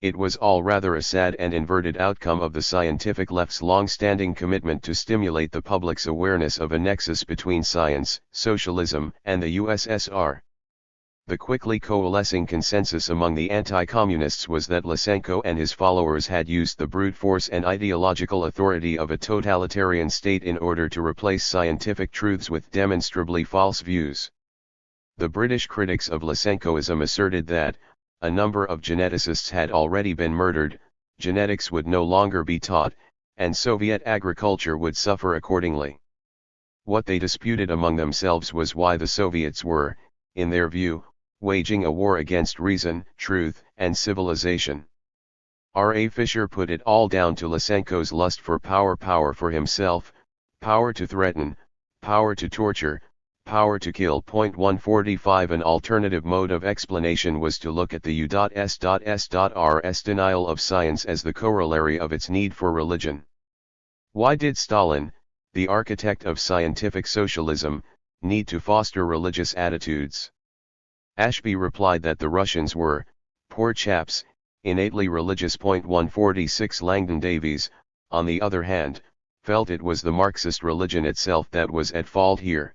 It was all rather a sad and inverted outcome of the scientific left's long-standing commitment to stimulate the public's awareness of a nexus between science, socialism, and the USSR. The quickly coalescing consensus among the anti-communists was that Lysenko and his followers had used the brute force and ideological authority of a totalitarian state in order to replace scientific truths with demonstrably false views. The British critics of Lysenkoism asserted that, a number of geneticists had already been murdered, genetics would no longer be taught, and Soviet agriculture would suffer accordingly. What they disputed among themselves was why the Soviets were, in their view, waging a war against reason, truth, and civilization. R.A. Fisher put it all down to Lysenko's lust for power for himself, power to threaten, power to torture, power to kill. 145 An alternative mode of explanation was to look at the U.S.S.R.'s denial of science as the corollary of its need for religion. Why did Stalin, the architect of scientific socialism, need to foster religious attitudes? Ashby replied that the Russians were, poor chaps, innately religious. 146 Langdon Davies, on the other hand, felt it was the Marxist religion itself that was at fault here.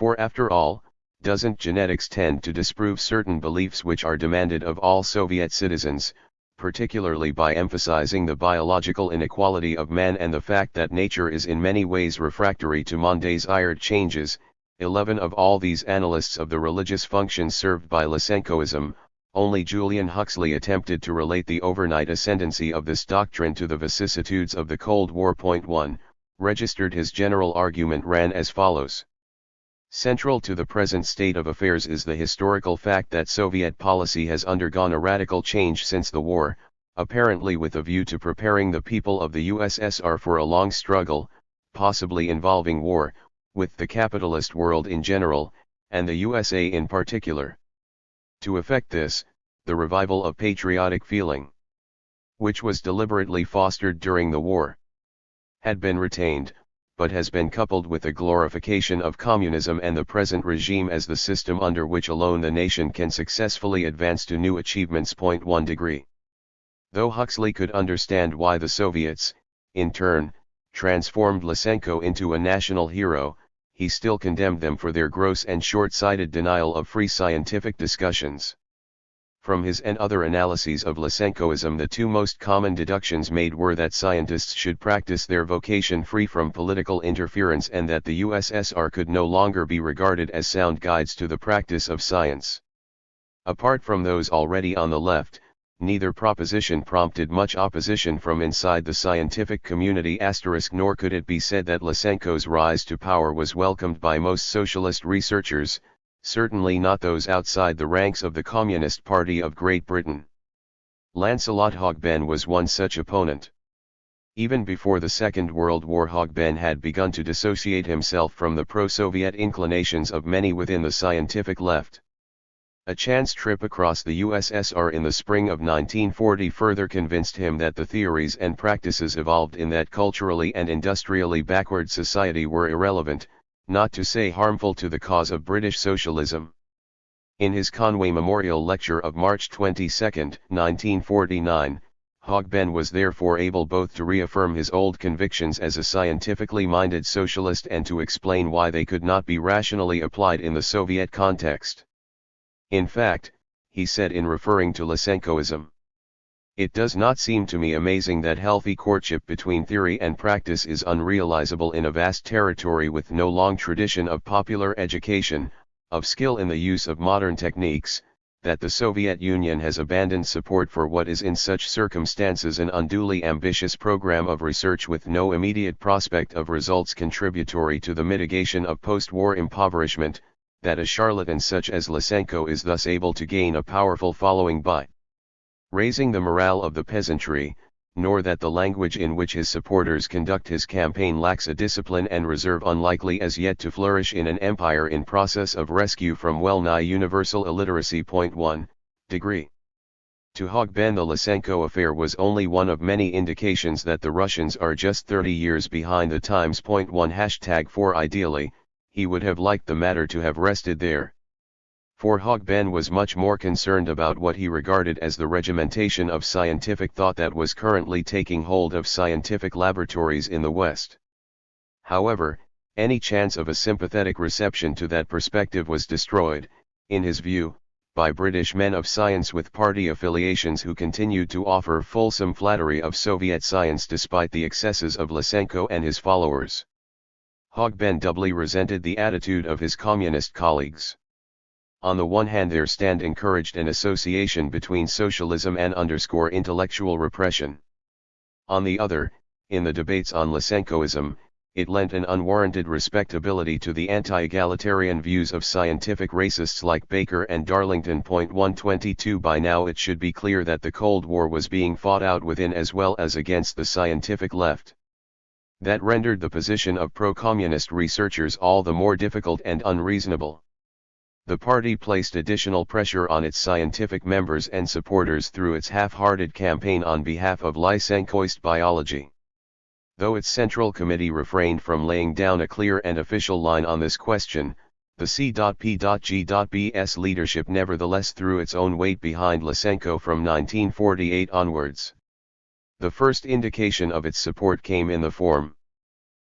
For after all, doesn't genetics tend to disprove certain beliefs which are demanded of all Soviet citizens, particularly by emphasizing the biological inequality of man and the fact that nature is in many ways refractory to monday's changes? 11 Of all these analysts of the religious functions served by Lysenkoism, only Julian Huxley attempted to relate the overnight ascendancy of this doctrine to the vicissitudes of the Cold War. 1, registered his general argument ran as follows. Central to the present state of affairs is the historical fact that Soviet policy has undergone a radical change since the war, apparently with a view to preparing the people of the USSR for a long struggle, possibly involving war, with the capitalist world in general, and the USA in particular. To effect this, the revival of patriotic feeling, which was deliberately fostered during the war, had been retained, but has been coupled with a glorification of communism and the present regime as the system under which alone the nation can successfully advance to new achievements. 1 degree. Though Huxley could understand why the Soviets, in turn, transformed Lysenko into a national hero, he still condemned them for their gross and short-sighted denial of free scientific discussions. From his and other analyses of Lysenkoism, the two most common deductions made were that scientists should practice their vocation free from political interference and that the USSR could no longer be regarded as sound guides to the practice of science. Apart from those already on the left, neither proposition prompted much opposition from inside the scientific community *, nor could it be said that Lysenko's rise to power was welcomed by most socialist researchers, certainly not those outside the ranks of the Communist Party of Great Britain. Lancelot Hogben was one such opponent. Even before the Second World War, Hogben had begun to dissociate himself from the pro-Soviet inclinations of many within the scientific left. A chance trip across the USSR in the spring of 1940 further convinced him that the theories and practices evolved in that culturally and industrially backward society were irrelevant, not to say harmful to the cause of British socialism. In his Conway Memorial Lecture of March 22, 1949, Hogben was therefore able both to reaffirm his old convictions as a scientifically minded socialist and to explain why they could not be rationally applied in the Soviet context. In fact, he said in referring to Lysenkoism, "It does not seem to me amazing that healthy courtship between theory and practice is unrealizable in a vast territory with no long tradition of popular education, of skill in the use of modern techniques, that the Soviet Union has abandoned support for what is in such circumstances an unduly ambitious program of research with no immediate prospect of results contributory to the mitigation of post-war impoverishment, that a charlatan such as Lysenko is thus able to gain a powerful following by raising the morale of the peasantry, nor that the language in which his supporters conduct his campaign lacks a discipline and reserve unlikely as yet to flourish in an empire in process of rescue from well-nigh universal illiteracy. 1 degree. To Hogben, the Lysenko affair was only one of many indications that the Russians are just 30 years behind the times. 1 #4 Ideally, he would have liked the matter to have rested there. For Hogben was much more concerned about what he regarded as the regimentation of scientific thought that was currently taking hold of scientific laboratories in the West. However, any chance of a sympathetic reception to that perspective was destroyed, in his view, by British men of science with party affiliations who continued to offer fulsome flattery of Soviet science despite the excesses of Lysenko and his followers. Hogben doubly resented the attitude of his communist colleagues. On the one hand, their stand encouraged an association between socialism and intellectual repression. On the other, in the debates on Lysenkoism, it lent an unwarranted respectability to the anti-egalitarian views of scientific racists like Baker and Darlington. 122 By now it should be clear that the Cold War was being fought out within as well as against the scientific left. That rendered the position of pro-communist researchers all the more difficult and unreasonable. The party placed additional pressure on its scientific members and supporters through its half-hearted campaign on behalf of Lysenkoist biology. Though its Central Committee refrained from laying down a clear and official line on this question, the C.P.G.B's leadership nevertheless threw its own weight behind Lysenko from 1948 onwards. The first indication of its support came in the form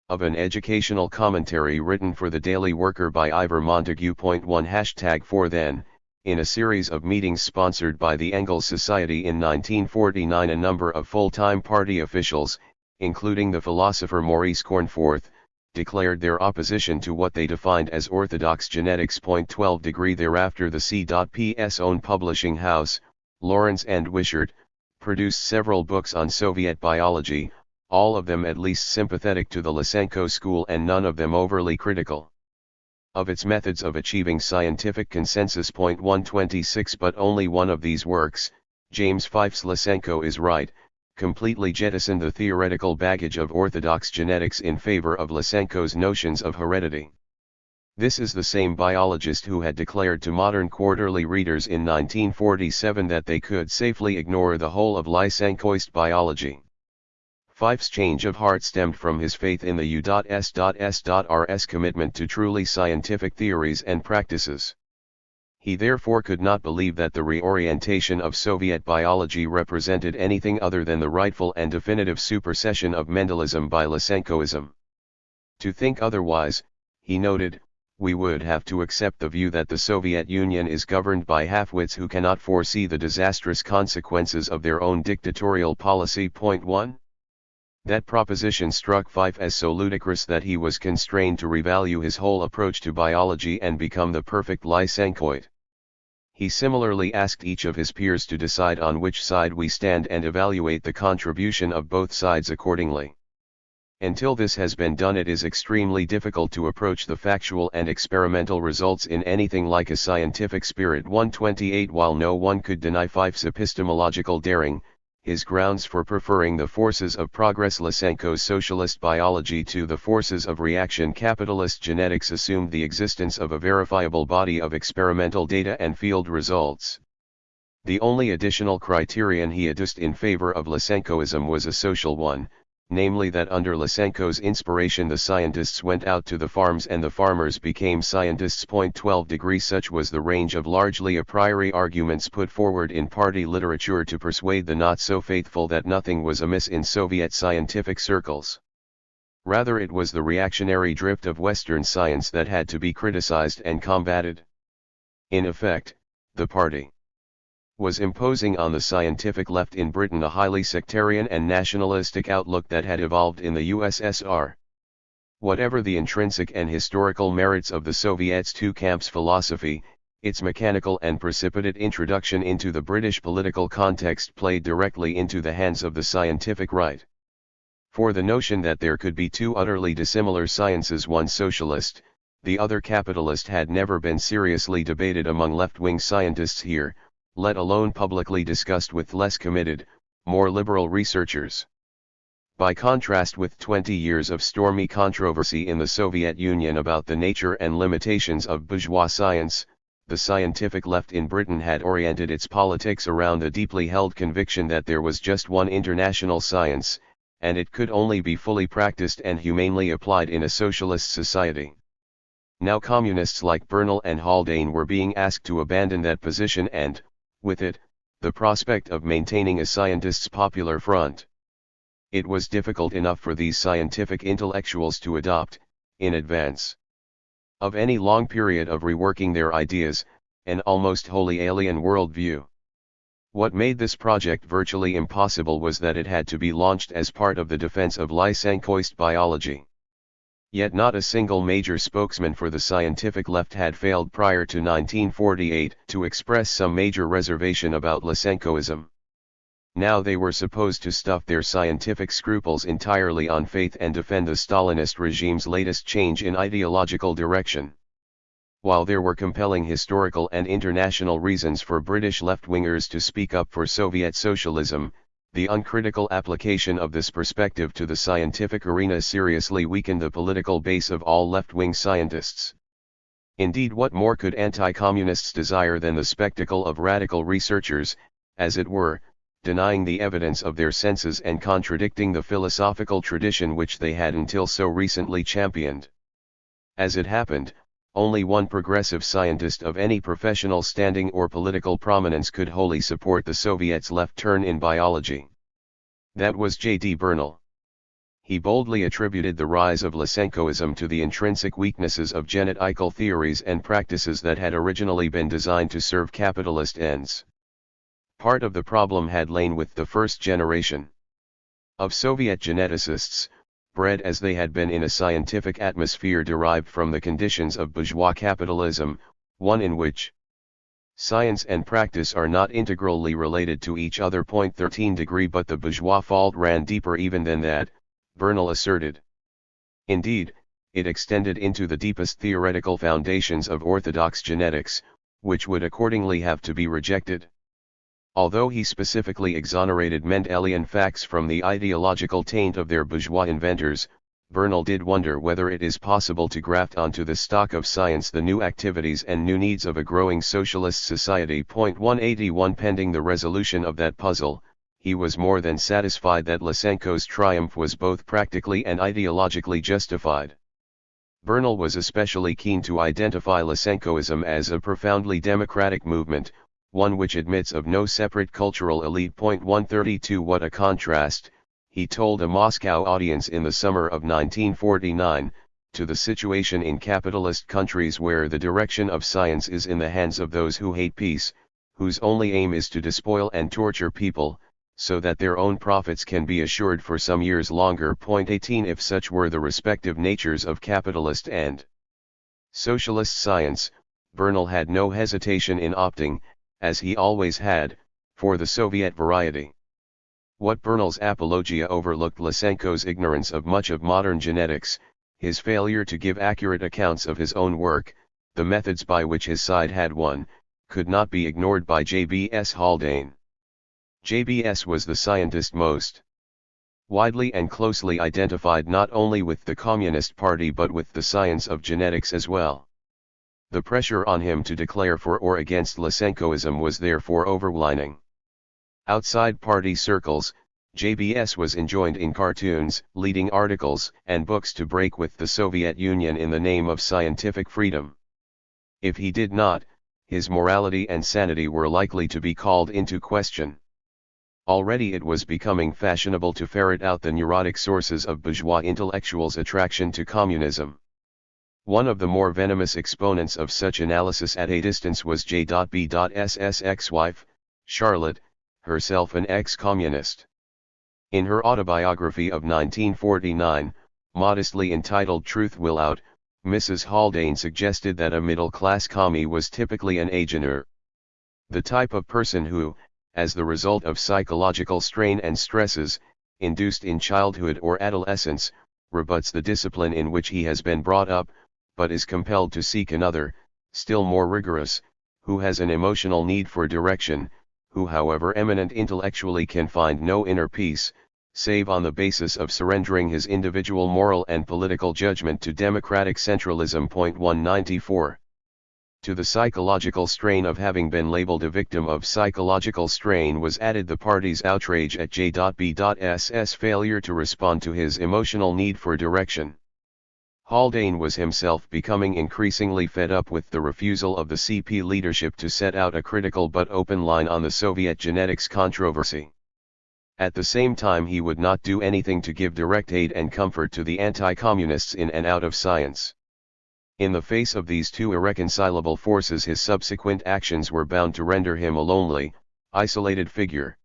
of an educational commentary written for the Daily Worker by Ivor Montague. 1 #4 Then, in a series of meetings sponsored by the Engels Society in 1949, a number of full-time party officials, including the philosopher Maurice Cornforth, declared their opposition to what they defined as orthodox genetics. 12 degree. Thereafter the C.P.'s own publishing house, Lawrence and Wishart, produced several books on Soviet biology, all of them at least sympathetic to the Lysenko school and none of them overly critical of its methods of achieving scientific consensus. 126 But only one of these works, James Fife's Lysenko is Right, completely jettisoned the theoretical baggage of orthodox genetics in favor of Lysenko's notions of heredity. This is the same biologist who had declared to modern quarterly readers in 1947 that they could safely ignore the whole of Lysenkoist biology. Fife's change of heart stemmed from his faith in the U.S.S.R.'s commitment to truly scientific theories and practices. He therefore could not believe that the reorientation of Soviet biology represented anything other than the rightful and definitive supersession of Mendelism by Lysenkoism. To think otherwise, he noted, we would have to accept the view that the Soviet Union is governed by half-wits who cannot foresee the disastrous consequences of their own dictatorial policy. 1. That proposition struck Fife as so ludicrous that he was constrained to revalue his whole approach to biology and become the perfect Lysenkoid. He similarly asked each of his peers to decide on which side we stand and evaluate the contribution of both sides accordingly. Until this has been done, it is extremely difficult to approach the factual and experimental results in anything like a scientific spirit. 128 While no one could deny Fife's epistemological daring, his grounds for preferring the forces of progress Lysenko's socialist biology to the forces of reaction capitalist genetics assumed the existence of a verifiable body of experimental data and field results. The only additional criterion he adduced in favor of Lysenkoism was a social one, namely that under Lysenko's inspiration the scientists went out to the farms and the farmers became scientists. 12 Such was the range of largely a priori arguments put forward in party literature to persuade the not-so-faithful that nothing was amiss in Soviet scientific circles. Rather, it was the reactionary drift of Western science that had to be criticized and combated. In effect, the party was imposing on the scientific left in Britain a highly sectarian and nationalistic outlook that had evolved in the USSR. Whatever the intrinsic and historical merits of the Soviets' two camps philosophy, its mechanical and precipitate introduction into the British political context played directly into the hands of the scientific right. For the notion that there could be two utterly dissimilar sciences, one socialist, the other capitalist, had never been seriously debated among left-wing scientists here, let alone publicly discussed with less committed, more liberal researchers. By contrast with 20 years of stormy controversy in the Soviet Union about the nature and limitations of bourgeois science, the scientific left in Britain had oriented its politics around the deeply held conviction that there was just one international science, and it could only be fully practiced and humanely applied in a socialist society. Now communists like Bernal and Haldane were being asked to abandon that position and, with it, the prospect of maintaining a scientists' popular front. It was difficult enough for these scientific intellectuals to adopt, in advance of any long period of reworking their ideas, an almost wholly alien worldview. What made this project virtually impossible was that it had to be launched as part of the defense of Lysenkoist biology. Yet not a single major spokesman for the scientific left had failed prior to 1948 to express some major reservation about Lysenkoism. Now they were supposed to stuff their scientific scruples entirely on faith and defend the Stalinist regime's latest change in ideological direction. While there were compelling historical and international reasons for British left-wingers to speak up for Soviet socialism, the uncritical application of this perspective to the scientific arena seriously weakened the political base of all left-wing scientists. Indeed, what more could anti-communists desire than the spectacle of radical researchers, as it were, denying the evidence of their senses and contradicting the philosophical tradition which they had until so recently championed? As it happened, only one progressive scientist of any professional standing or political prominence could wholly support the Soviets' left turn in biology. That was J.D. Bernal. He boldly attributed the rise of Lysenkoism to the intrinsic weaknesses of genetical theories and practices that had originally been designed to serve capitalist ends. Part of the problem had lain with the first generation of Soviet geneticists, bred as they had been in a scientific atmosphere derived from the conditions of bourgeois capitalism, one in which science and practice are not integrally related to each other. 13 But the bourgeois fault ran deeper even than that, Bernal asserted. Indeed, it extended into the deepest theoretical foundations of orthodox genetics, which would accordingly have to be rejected. Although he specifically exonerated Mendelian facts from the ideological taint of their bourgeois inventors, Bernal did wonder whether it is possible to graft onto the stock of science the new activities and new needs of a growing socialist society. 181 Pending the resolution of that puzzle, he was more than satisfied that Lysenko's triumph was both practically and ideologically justified. Bernal was especially keen to identify Lysenkoism as a profoundly democratic movement, one which admits of no separate cultural elite. 132 What a contrast, he told a Moscow audience in the summer of 1949, to the situation in capitalist countries where the direction of science is in the hands of those who hate peace, whose only aim is to despoil and torture people, so that their own profits can be assured for some years longer. 18 If such were the respective natures of capitalist and socialist science, Bernal had no hesitation in opting, as he always had, for the Soviet variety. What Bernal's apologia overlooked Lysenko's ignorance of much of modern genetics, his failure to give accurate accounts of his own work, the methods by which his side had won, could not be ignored by J.B.S. Haldane. J.B.S. was the scientist most widely and closely identified not only with the Communist Party but with the science of genetics as well. The pressure on him to declare for or against Lysenkoism was therefore overwhelming. Outside party circles, JBS was enjoined in cartoons, leading articles, and books to break with the Soviet Union in the name of scientific freedom. If he did not, his morality and sanity were likely to be called into question. Already it was becoming fashionable to ferret out the neurotic sources of bourgeois intellectuals' attraction to communism. One of the more venomous exponents of such analysis at a distance was J.B.S.'s ex-wife, Charlotte, herself an ex-communist. In her autobiography of 1949, modestly entitled Truth Will Out, Mrs. Haldane suggested that a middle-class commie was typically an agenter. The type of person who, as the result of psychological strain and stresses, induced in childhood or adolescence, rebuts the discipline in which he has been brought up, but is compelled to seek another, still more rigorous, who has an emotional need for direction, who however eminent intellectually can find no inner peace, save on the basis of surrendering his individual moral and political judgment to democratic centralism. 194. To the psychological strain of having been labeled a victim of psychological strain was added the party's outrage at J.B.S.'s failure to respond to his emotional need for direction. Haldane was himself becoming increasingly fed up with the refusal of the CP leadership to set out a critical but open line on the Soviet genetics controversy. At the same time he would not do anything to give direct aid and comfort to the anti-communists in and out of science. In the face of these two irreconcilable forces his subsequent actions were bound to render him a lonely, isolated figure.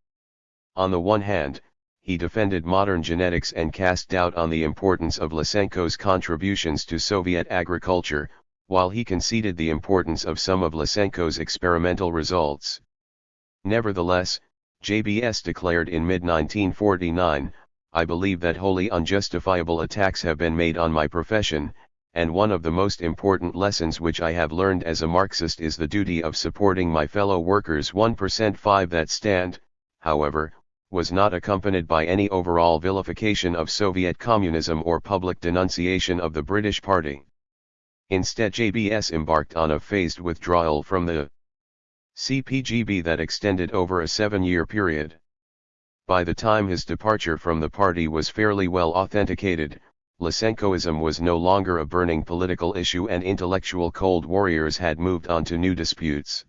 On the one hand, he defended modern genetics and cast doubt on the importance of Lysenko's contributions to Soviet agriculture, while he conceded the importance of some of Lysenko's experimental results. Nevertheless, JBS declared in mid-1949, "I believe that wholly unjustifiable attacks have been made on my profession, and one of the most important lessons which I have learned as a Marxist is the duty of supporting my fellow workers 1%." 5 That stand, however, was not accompanied by any overall vilification of Soviet communism or public denunciation of the British Party. Instead JBS embarked on a phased withdrawal from the CPGB that extended over a 7-year period. By the time his departure from the party was fairly well authenticated, Lysenkoism was no longer a burning political issue and intellectual cold warriors had moved on to new disputes.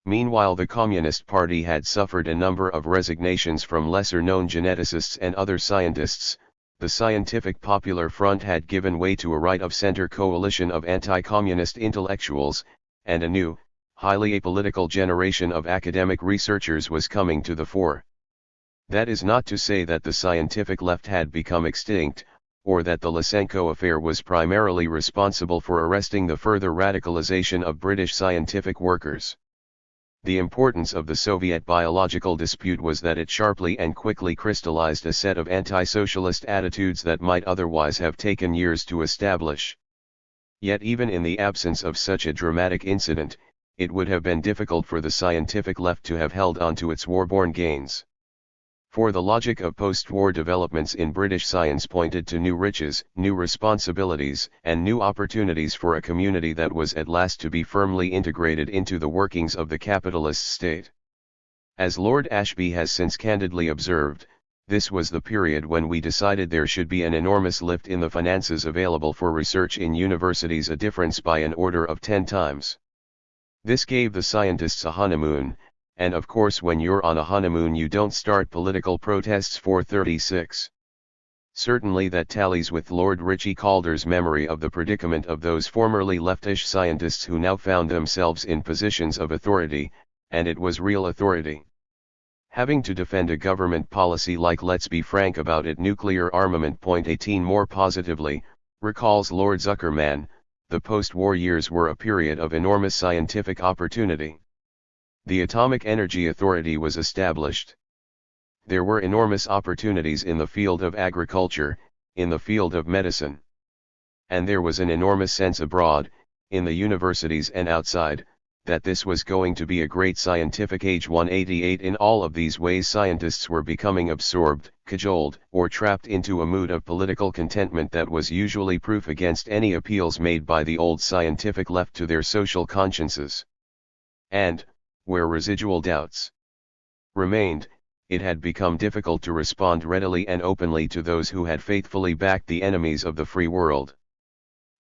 Meanwhile the Communist Party had suffered a number of resignations from lesser-known geneticists and other scientists. The Scientific Popular Front had given way to a right-of-center coalition of anti-communist intellectuals, and a new, highly apolitical generation of academic researchers was coming to the fore. That is not to say that the scientific left had become extinct, or that the Lysenko affair was primarily responsible for arresting the further radicalization of British scientific workers. The importance of the Soviet biological dispute was that it sharply and quickly crystallized a set of anti-socialist attitudes that might otherwise have taken years to establish. Yet even in the absence of such a dramatic incident, it would have been difficult for the scientific left to have held on to its war-born gains. For the logic of post-war developments in British science pointed to new riches, new responsibilities, and new opportunities for a community that was at last to be firmly integrated into the workings of the capitalist state. As Lord Ashby has since candidly observed, this was the period when we decided there should be an enormous lift in the finances available for research in universities, a difference by an order of 10 times. This gave the scientists a honeymoon, and of course when you're on a honeymoon you don't start political protests for 36. Certainly that tallies with Lord Ritchie Calder's memory of the predicament of those formerly leftish scientists who now found themselves in positions of authority, and it was real authority. Having to defend a government policy like "let's be frank about it, nuclear armament." 18 More positively, recalls Lord Zuckerman, the post-war years were a period of enormous scientific opportunity. The Atomic Energy Authority was established. There were enormous opportunities in the field of agriculture, in the field of medicine. And there was an enormous sense abroad, in the universities and outside, that this was going to be a great scientific age. 188 In all of these ways scientists were becoming absorbed, cajoled, or trapped into a mood of political contentment that was usually proof against any appeals made by the old scientific left to their social consciences. And, where residual doubts remained, it had become difficult to respond readily and openly to those who had faithfully backed the enemies of the free world.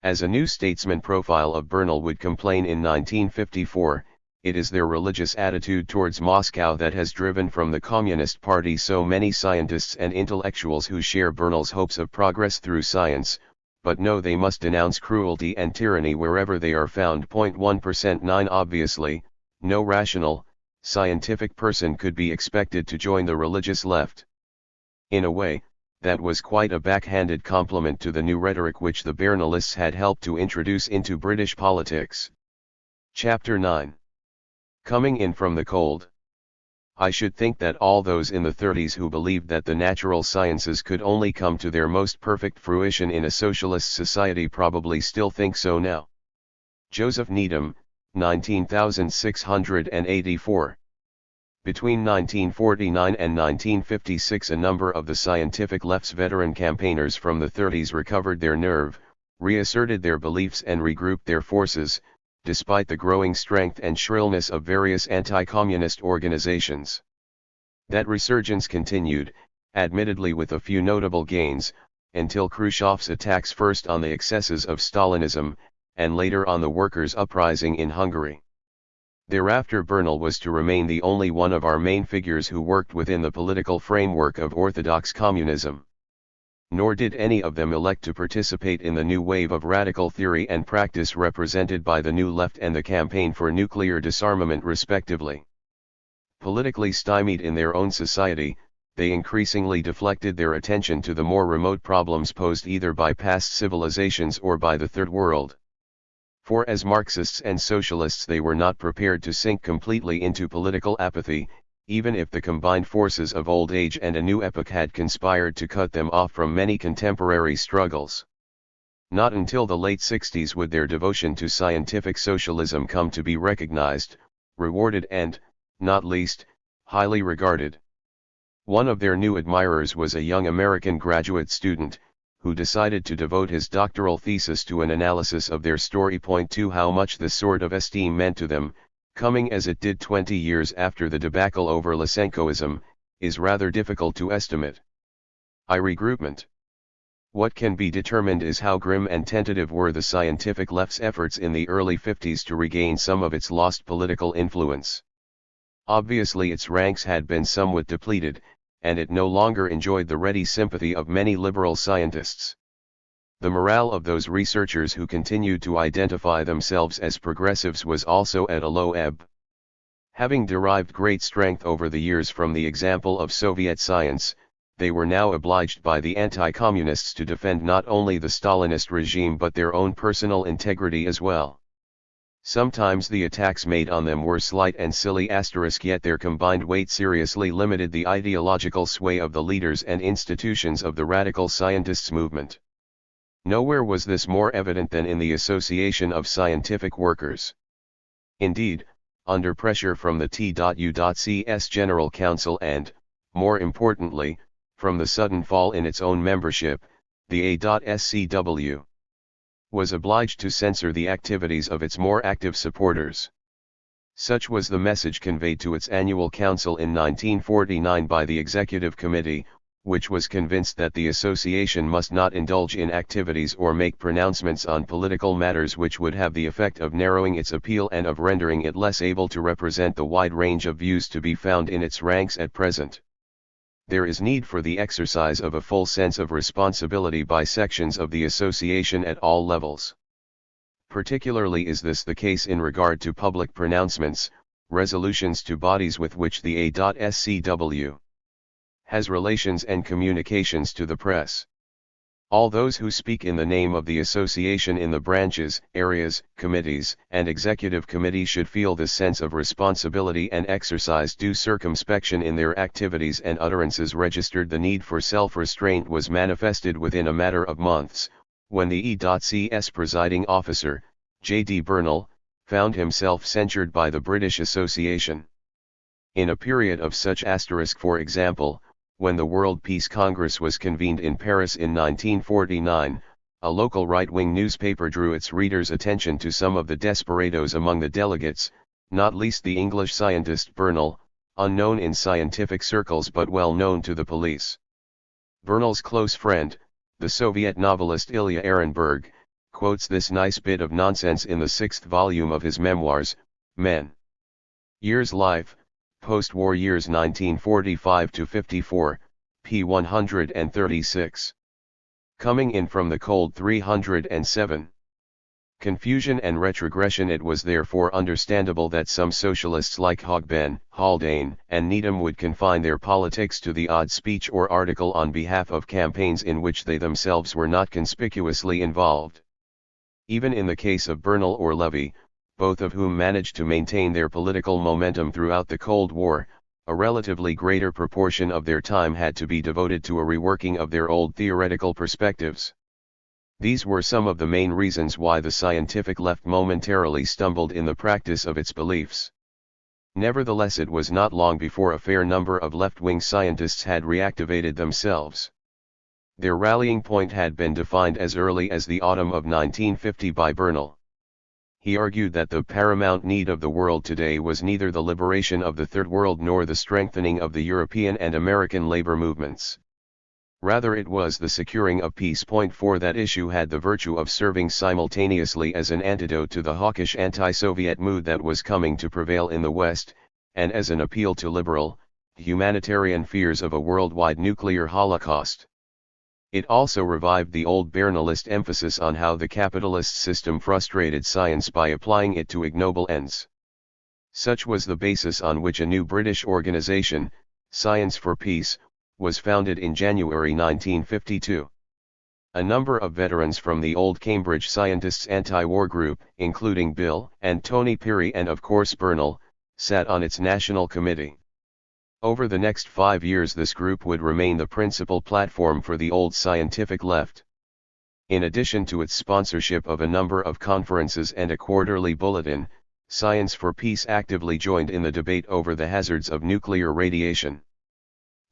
As a New Statesman profile of Bernal would complain in 1954, it is their religious attitude towards Moscow that has driven from the Communist Party so many scientists and intellectuals who share Bernal's hopes of progress through science, but know they must denounce cruelty and tyranny wherever they are found. 1% 9 Obviously, no rational, scientific person could be expected to join the religious left. In a way, that was quite a backhanded compliment to the new rhetoric which the Bernalists had helped to introduce into British politics. Chapter 9. Coming in from the cold. I should think that all those in the 30s who believed that the natural sciences could only come to their most perfect fruition in a socialist society probably still think so now. Joseph Needham, 19,684. Between 1949 and 1956 a number of the scientific left's veteran campaigners from the 30s recovered their nerve, reasserted their beliefs and regrouped their forces, despite the growing strength and shrillness of various anti-communist organizations. That resurgence continued, admittedly with a few notable gains, until Khrushchev's attacks first on the excesses of Stalinism, and later on the workers' uprising in Hungary. Thereafter Bernal was to remain the only one of our main figures who worked within the political framework of orthodox communism. Nor did any of them elect to participate in the new wave of radical theory and practice represented by the New Left and the Campaign for Nuclear Disarmament respectively. Politically stymied in their own society, they increasingly deflected their attention to the more remote problems posed either by past civilizations or by the Third World. For as Marxists and socialists they were not prepared to sink completely into political apathy, even if the combined forces of old age and a new epoch had conspired to cut them off from many contemporary struggles. Not until the late 60s would their devotion to scientific socialism come to be recognized, rewarded and, not least, highly regarded. One of their new admirers was a young American graduate student, who decided to devote his doctoral thesis to an analysis of their story. 2 How much this sort of esteem meant to them, coming as it did 20 years after the debacle over Lysenkoism, is rather difficult to estimate. Regroupment. What can be determined is how grim and tentative were the scientific left's efforts in the early 50s to regain some of its lost political influence. Obviously its ranks had been somewhat depleted, and it no longer enjoyed the ready sympathy of many liberal scientists. The morale of those researchers who continued to identify themselves as progressives was also at a low ebb. Having derived great strength over the years from the example of Soviet science, they were now obliged by the anti-communists to defend not only the Stalinist regime but their own personal integrity as well. Sometimes the attacks made on them were slight and silly yet their combined weight seriously limited the ideological sway of the leaders and institutions of the radical scientists movement. Nowhere was this more evident than in the Association of Scientific Workers. Indeed, under pressure from the T.U.C.'s General Council and, More importantly, from the sudden fall in its own membership, the A.SCW was obliged to censor the activities of its more active supporters. Such was the message conveyed to its annual council in 1949 by the Executive Committee, which was convinced that the association must not indulge in activities or make pronouncements on political matters which would have the effect of narrowing its appeal and of rendering it less able to represent the wide range of views to be found in its ranks at present. There is need for the exercise of a full sense of responsibility by sections of the association at all levels. Particularly is this the case in regard to public pronouncements, resolutions to bodies with which the A.SCW has relations and communications to the press. All those who speak in the name of the association in the branches, areas, committees, and executive committee should feel this sense of responsibility and exercise due circumspection in their activities and utterances registered. The need for self-restraint was manifested within a matter of months, when the E.C.'s presiding officer, J.D. Bernal, found himself censured by the British Association. In a period of such for example, when the World Peace Congress was convened in Paris in 1949, a local right-wing newspaper drew its readers' attention to some of the desperadoes among the delegates, not least the English scientist Bernal, unknown in scientific circles but well known to the police. Bernal's close friend, the Soviet novelist Ilya Ehrenberg, quotes this nice bit of nonsense in the 6th volume of his memoirs, Men. Years Life, Post-War Years 1945-54, p. 136. Coming in from the cold 307. Confusion and retrogression. It was therefore understandable that some socialists like Hogben, Haldane, and Needham would confine their politics to the odd speech or article on behalf of campaigns in which they themselves were not conspicuously involved. Even in the case of Bernal or Levy, both of whom managed to maintain their political momentum throughout the Cold War, a relatively greater proportion of their time had to be devoted to a reworking of their old theoretical perspectives. These were some of the main reasons why the scientific left momentarily stumbled in the practice of its beliefs. Nevertheless, it was not long before a fair number of left-wing scientists had reactivated themselves. Their rallying point had been defined as early as the autumn of 1950 by Bernal. He argued that the paramount need of the world today was neither the liberation of the Third World nor the strengthening of the European and American labor movements. Rather, it was the securing of peace. For that issue had the virtue of serving simultaneously as an antidote to the hawkish anti-Soviet mood that was coming to prevail in the West, and as an appeal to liberal, humanitarian fears of a worldwide nuclear holocaust. It also revived the old Bernalist emphasis on how the capitalist system frustrated science by applying it to ignoble ends. Such was the basis on which a new British organization, Science for Peace, was founded in January 1952. A number of veterans from the old Cambridge Scientists anti-war group, including Bill and Tony Peary and of course Bernal, sat on its national committee. Over the next 5 years this group would remain the principal platform for the old scientific left. In addition to its sponsorship of a number of conferences and a quarterly bulletin, Science for Peace actively joined in the debate over the hazards of nuclear radiation.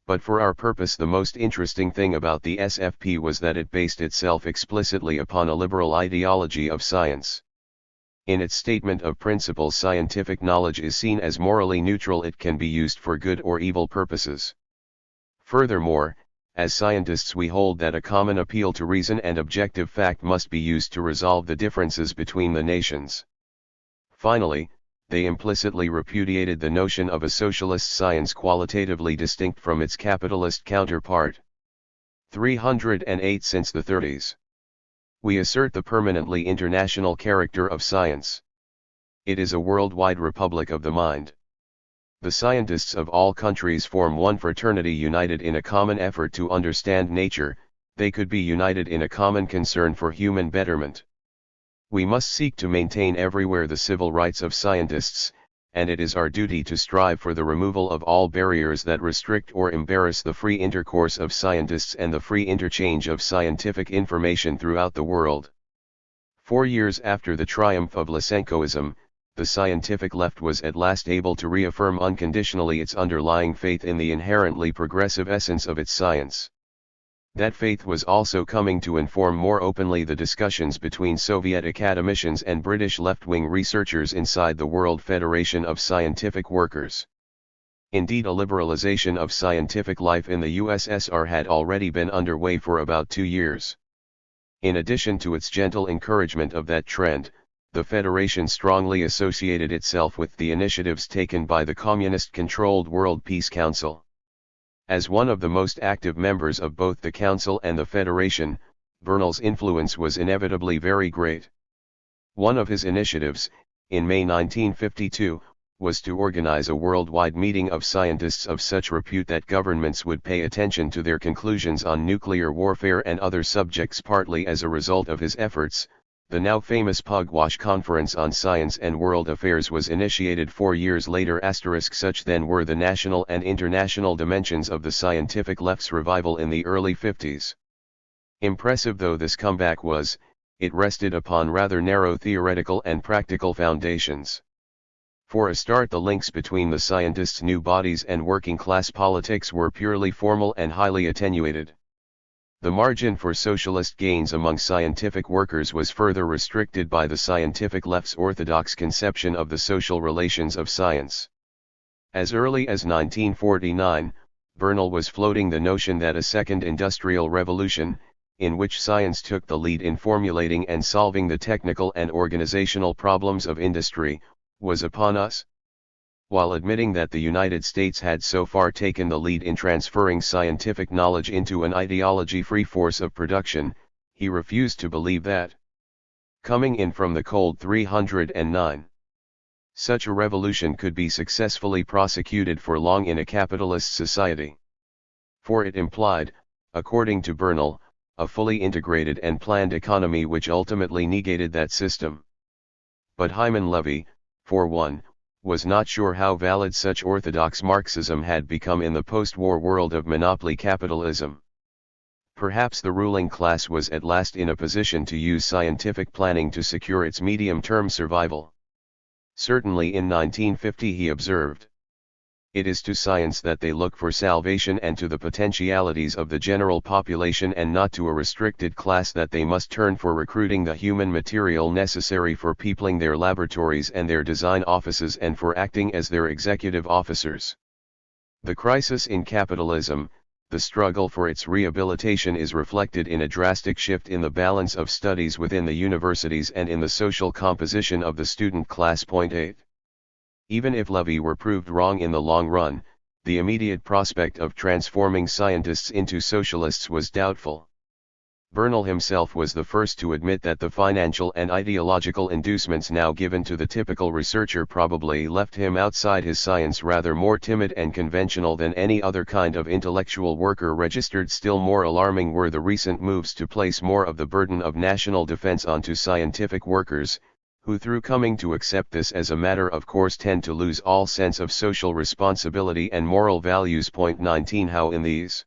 But for our purpose the most interesting thing about the SFP was that it based itself explicitly upon a liberal ideology of science. In its statement of principles, scientific knowledge is seen as morally neutral. It can be used for good or evil purposes. Furthermore, as scientists we hold that a common appeal to reason and objective fact must be used to resolve the differences between the nations. Finally, they implicitly repudiated the notion of a socialist science qualitatively distinct from its capitalist counterpart. 308 Since the 30s. We assert the permanently international character of science. It is a worldwide republic of the mind. The scientists of all countries form one fraternity united in a common effort to understand nature. They could be united in a common concern for human betterment. We must seek to maintain everywhere the civil rights of scientists, and it is our duty to strive for the removal of all barriers that restrict or embarrass the free intercourse of scientists and the free interchange of scientific information throughout the world. 4 years after the triumph of Lysenkoism, the scientific left was at last able to reaffirm unconditionally its underlying faith in the inherently progressive essence of its science. That faith was also coming to inform more openly the discussions between Soviet academicians and British left-wing researchers inside the World Federation of Scientific Workers. Indeed, a liberalization of scientific life in the USSR had already been underway for about 2 years. In addition to its gentle encouragement of that trend, the Federation strongly associated itself with the initiatives taken by the communist-controlled World Peace Council. As one of the most active members of both the Council and the Federation, Vernal's influence was inevitably very great. One of his initiatives, in May 1952, was to organize a worldwide meeting of scientists of such repute that governments would pay attention to their conclusions on nuclear warfare and other subjects. Partly as a result of his efforts, the now famous Pugwash Conference on Science and World Affairs was initiated 4 years later. Such then were the national and international dimensions of the scientific left's revival in the early 50s. Impressive though this comeback was, it rested upon rather narrow theoretical and practical foundations. For a start, the links between the scientists' new bodies and working class politics were purely formal and highly attenuated. The margin for socialist gains among scientific workers was further restricted by the scientific left's orthodox conception of the social relations of science. As early as 1949, Vernal was floating the notion that a second industrial revolution, in which science took the lead in formulating and solving the technical and organizational problems of industry, was upon us. While admitting that the United States had so far taken the lead in transferring scientific knowledge into an ideology-free force of production, he refused to believe that. Coming in from the cold 309. Such a revolution could be successfully prosecuted for long in a capitalist society. For it implied, according to Vernal, a fully integrated and planned economy which ultimately negated that system. But Hyman Levy, for one, was not sure how valid such orthodox Marxism had become in the post-war world of monopoly capitalism. Perhaps the ruling class was at last in a position to use scientific planning to secure its medium-term survival. Certainly in 1950 he observed, "It is to science that they look for salvation and to the potentialities of the general population and not to a restricted class that they must turn for recruiting the human material necessary for peopling their laboratories and their design offices and for acting as their executive officers." The crisis in capitalism, the struggle for its rehabilitation, is reflected in a drastic shift in the balance of studies within the universities and in the social composition of the student class. 8. Even if Levy were proved wrong in the long run, the immediate prospect of transforming scientists into socialists was doubtful. Vernal himself was the first to admit that the financial and ideological inducements now given to the typical researcher probably left him outside his science rather more timid and conventional than any other kind of intellectual worker registered. Still more alarming were the recent moves to place more of the burden of national defense onto scientific workers, who through coming to accept this as a matter of course tend to lose all sense of social responsibility and moral values. 19. How in these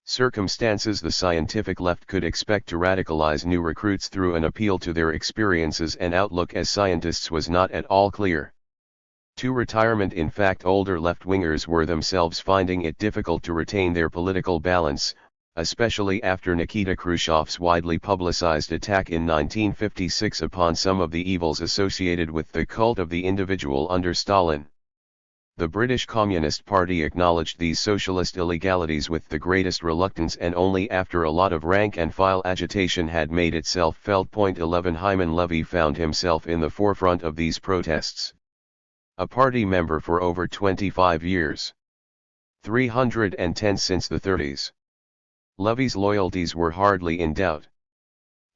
circumstances the scientific left could expect to radicalize new recruits through an appeal to their experiences and outlook as scientists was not at all clear. To retirement, in fact, older left-wingers were themselves finding it difficult to retain their political balance, especially after Nikita Khrushchev's widely publicized attack in 1956 upon some of the evils associated with the cult of the individual under Stalin. The British Communist Party acknowledged these socialist illegalities with the greatest reluctance and only after a lot of rank-and-file agitation had made itself felt. 11. Hyman Levy found himself in the forefront of these protests. A party member for over 25 years. 310 since the 30s. Levy's loyalties were hardly in doubt.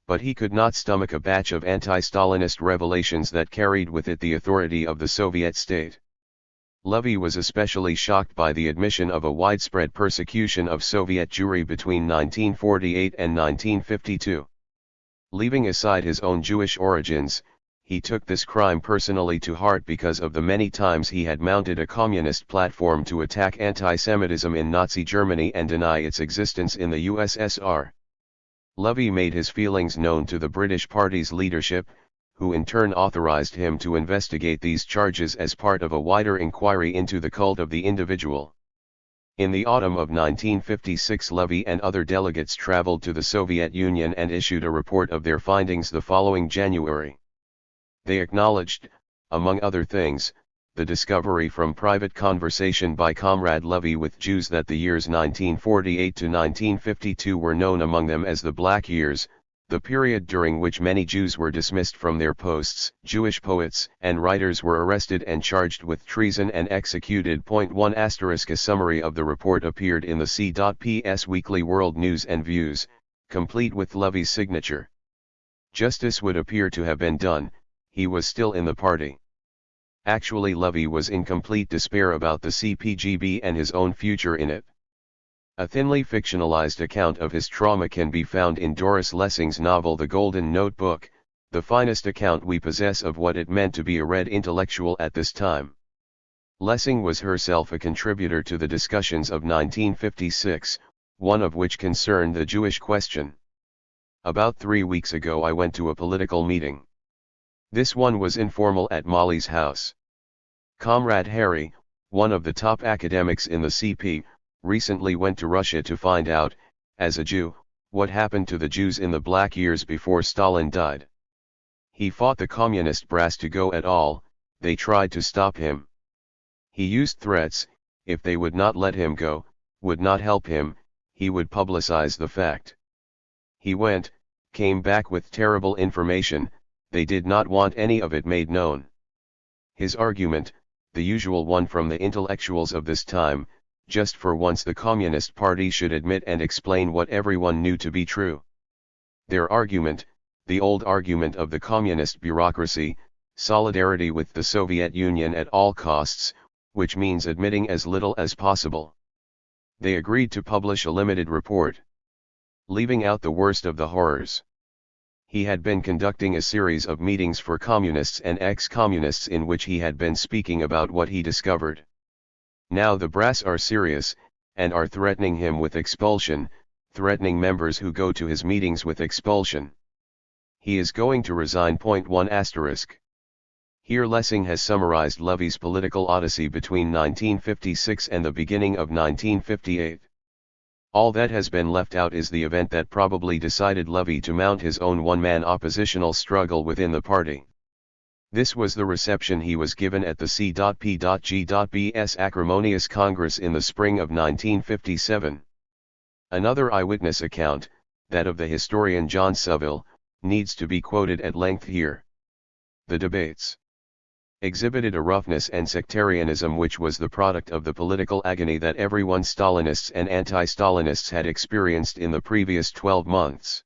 But he could not stomach a batch of anti-Stalinist revelations that carried with it the authority of the Soviet state. Levy was especially shocked by the admission of a widespread persecution of Soviet Jewry between 1948 and 1952. Leaving aside his own Jewish origins, he took this crime personally to heart because of the many times he had mounted a communist platform to attack anti-Semitism in Nazi Germany and deny its existence in the USSR. Levy made his feelings known to the British Party's leadership, who in turn authorized him to investigate these charges as part of a wider inquiry into the cult of the individual. In the autumn of 1956, Levy and other delegates traveled to the Soviet Union and issued a report of their findings the following January. They acknowledged, among other things, the discovery from private conversation by Comrade Levy with Jews that the years 1948 to 1952 were known among them as the Black Years, the period during which many Jews were dismissed from their posts. Jewish poets and writers were arrested and charged with treason and executed. 1 A summary of the report appeared in the C.P.S. Weekly World News and Views, complete with Levy's signature. Justice would appear to have been done, he was still in the party. Actually, Levy was in complete despair about the CPGB and his own future in it. A thinly fictionalized account of his trauma can be found in Doris Lessing's novel The Golden Notebook, the finest account we possess of what it meant to be a red intellectual at this time. Lessing was herself a contributor to the discussions of 1956, one of which concerned the Jewish question. About 3 weeks ago I went to a political meeting. This one was informal at Molly's house. Comrade Harry, one of the top academics in the CP, recently went to Russia to find out, as a Jew, what happened to the Jews in the Black Years before Stalin died. He fought the communist brass to go at all, they tried to stop him. He used threats, if they would not let him go, would not help him, he would publicize the fact. He went, came back with terrible information, they did not want any of it made known. His argument, the usual one from the intellectuals of this time, just for once the Communist Party should admit and explain what everyone knew to be true. Their argument, the old argument of the communist bureaucracy, solidarity with the Soviet Union at all costs, which means admitting as little as possible. They agreed to publish a limited report, leaving out the worst of the horrors. He had been conducting a series of meetings for communists and ex-communists in which he had been speaking about what he discovered. Now the brass are serious, and are threatening him with expulsion, threatening members who go to his meetings with expulsion. He is going to resign. 1 Here Lessing has summarized Levy's political odyssey between 1956 and the beginning of 1958. All that has been left out is the event that probably decided Levy to mount his own one-man oppositional struggle within the party. This was the reception he was given at the C.P.G.B.'s acrimonious Congress in the spring of 1957. Another eyewitness account, that of the historian John Saville, needs to be quoted at length here. The debates exhibited a roughness and sectarianism which was the product of the political agony that everyone Stalinists and anti-Stalinists had experienced in the previous 12 months.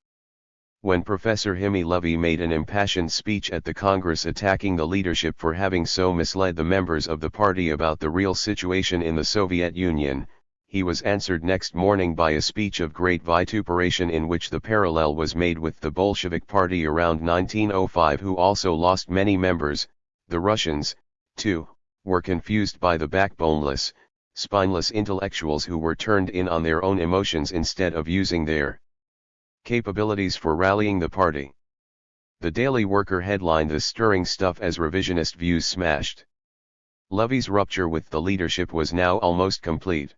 When Professor Himi Levy made an impassioned speech at the Congress attacking the leadership for having so misled the members of the party about the real situation in the Soviet Union, he was answered next morning by a speech of great vituperation in which the parallel was made with the Bolshevik Party around 1905, who also lost many members. The Russians, too, were confused by the backboneless, spineless intellectuals who were turned in on their own emotions instead of using their capabilities for rallying the party. The Daily Worker headlined this stirring stuff as revisionist views smashed. Levy's rupture with the leadership was now almost complete.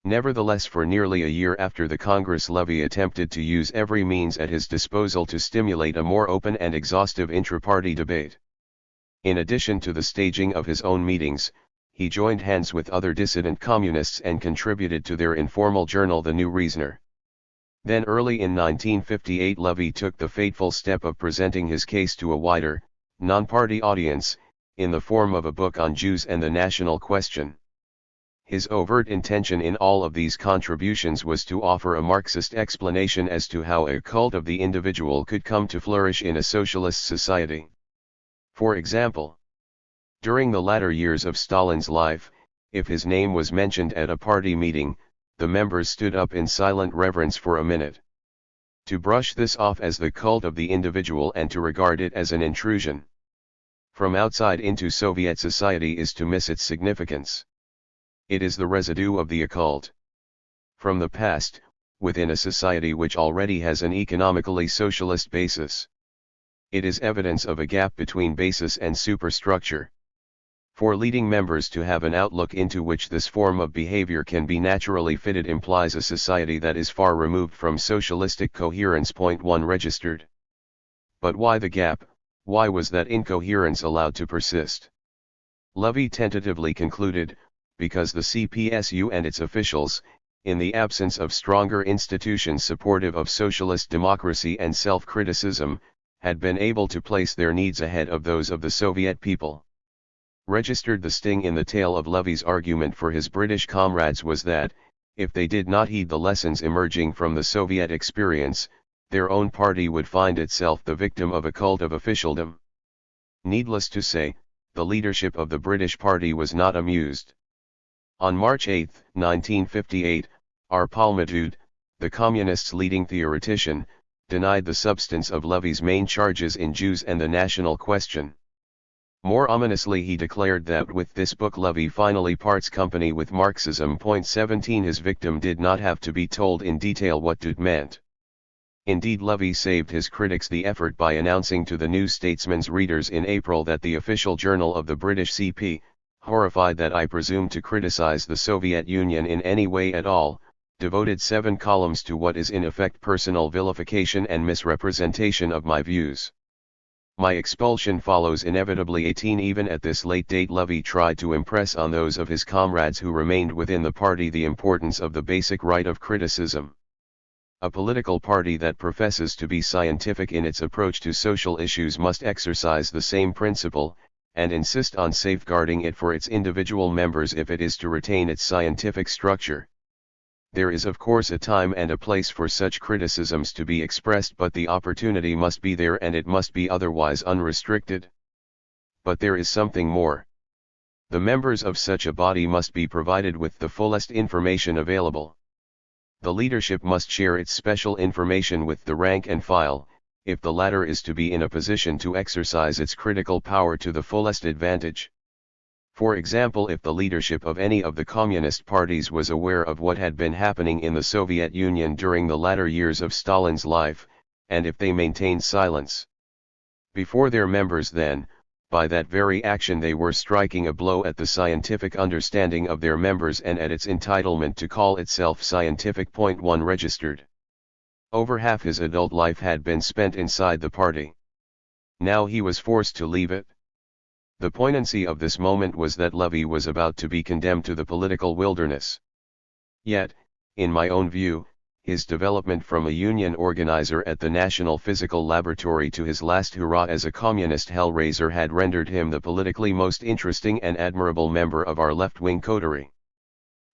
Nevertheless, for nearly a year after the Congress, Levy attempted to use every means at his disposal to stimulate a more open and exhaustive intra-party debate. In addition to the staging of his own meetings, he joined hands with other dissident communists and contributed to their informal journal The New Reasoner. Then early in 1958 Levy took the fateful step of presenting his case to a wider, non-party audience, in the form of a book on Jews and the national question. His overt intention in all of these contributions was to offer a Marxist explanation as to how a cult of the individual could come to flourish in a socialist society. For example, during the latter years of Stalin's life, if his name was mentioned at a party meeting, the members stood up in silent reverence for a minute. To brush this off as the cult of the individual and to regard it as an intrusion from outside into Soviet society is to miss its significance. It is the residue of the occult from the past, within a society which already has an economically socialist basis. It is evidence of a gap between basis and superstructure. For leading members to have an outlook into which this form of behavior can be naturally fitted implies a society that is far removed from socialistic coherence. Point 1 registered. But why the gap? Why was that incoherence allowed to persist? Levy tentatively concluded, because the CPSU and its officials, in the absence of stronger institutions supportive of socialist democracy and self-criticism, had been able to place their needs ahead of those of the Soviet people. Registered. The sting in the tail of Levy's argument for his British comrades was that, if they did not heed the lessons emerging from the Soviet experience, their own party would find itself the victim of a cult of officialdom. Needless to say, the leadership of the British Party was not amused. On March 8, 1958, R. Palmatude, the Communists' leading theoretician, denied the substance of Levy's main charges in Jews and the national question. More ominously, he declared that with this book Levy finally parts company with Marxism. Point 17 His victim did not have to be told in detail what Dude meant. Indeed, Levy saved his critics the effort by announcing to the New Statesman's readers in April that the official journal of the British CP, horrified that I presumed to criticize the Soviet Union in any way at all, devoted 7 columns to what is in effect personal vilification and misrepresentation of my views. My expulsion follows inevitably. 18 Even at this late date, Levy tried to impress on those of his comrades who remained within the party the importance of the basic right of criticism. A political party that professes to be scientific in its approach to social issues must exercise the same principle, and insist on safeguarding it for its individual members if it is to retain its scientific structure. There is of course a time and a place for such criticisms to be expressed, but the opportunity must be there and it must be otherwise unrestricted. But there is something more. The members of such a body must be provided with the fullest information available. The leadership must share its special information with the rank and file, if the latter is to be in a position to exercise its critical power to the fullest advantage. For example, if the leadership of any of the communist parties was aware of what had been happening in the Soviet Union during the latter years of Stalin's life, and if they maintained silence before their members, then, by that very action they were striking a blow at the scientific understanding of their members and at its entitlement to call itself scientific. Point 1 registered. Over half his adult life had been spent inside the party. Now he was forced to leave it. The poignancy of this moment was that Levy was about to be condemned to the political wilderness. Yet, in my own view, his development from a union organizer at the National Physical Laboratory to his last hurrah as a communist hellraiser had rendered him the politically most interesting and admirable member of our left-wing coterie.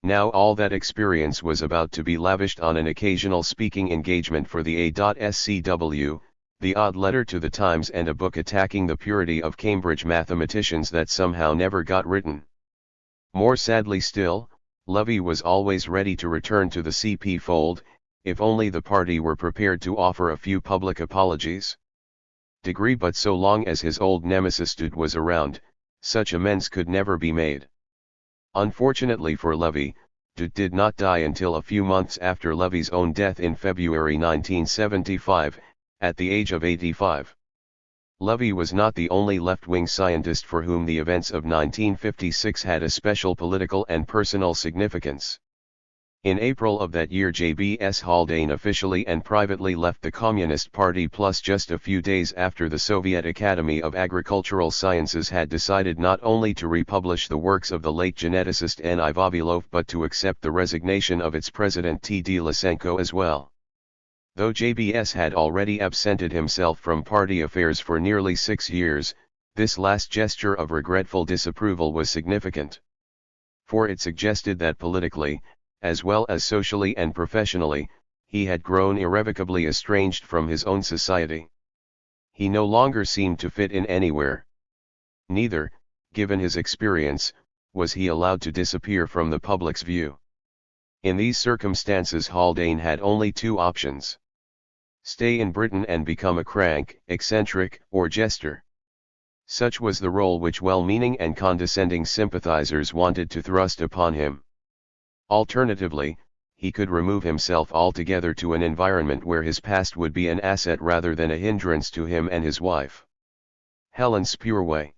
Now all that experience was about to be lavished on an occasional speaking engagement for the A.SCW, the odd letter to the Times, and a book attacking the purity of Cambridge mathematicians that somehow never got written. More sadly still, Levy was always ready to return to the CP fold, if only the party were prepared to offer a few public apologies. But so long as his old nemesis Dude was around, such amends could never be made. Unfortunately for Levy, Dude did not die until a few months after Levy's own death in February 1975, at the age of 85. Levy was not the only left-wing scientist for whom the events of 1956 had a special political and personal significance. In April of that year, J.B.S. Haldane officially and privately left the Communist Party, plus just a few days after the Soviet Academy of Agricultural Sciences had decided not only to republish the works of the late geneticist N.I. Vavilov but to accept the resignation of its president T.D. Lysenko as well. Though JBS had already absented himself from party affairs for nearly 6 years, this last gesture of regretful disapproval was significant. For it suggested that politically, as well as socially and professionally, he had grown irrevocably estranged from his own society. He no longer seemed to fit in anywhere. Neither, given his experience, was he allowed to disappear from the public's view. In these circumstances, Haldane had only 2 options: stay in Britain and become a crank, eccentric, or jester. Such was the role which well-meaning and condescending sympathizers wanted to thrust upon him. Alternatively, he could remove himself altogether to an environment where his past would be an asset rather than a hindrance to him and his wife. Helen Spurway.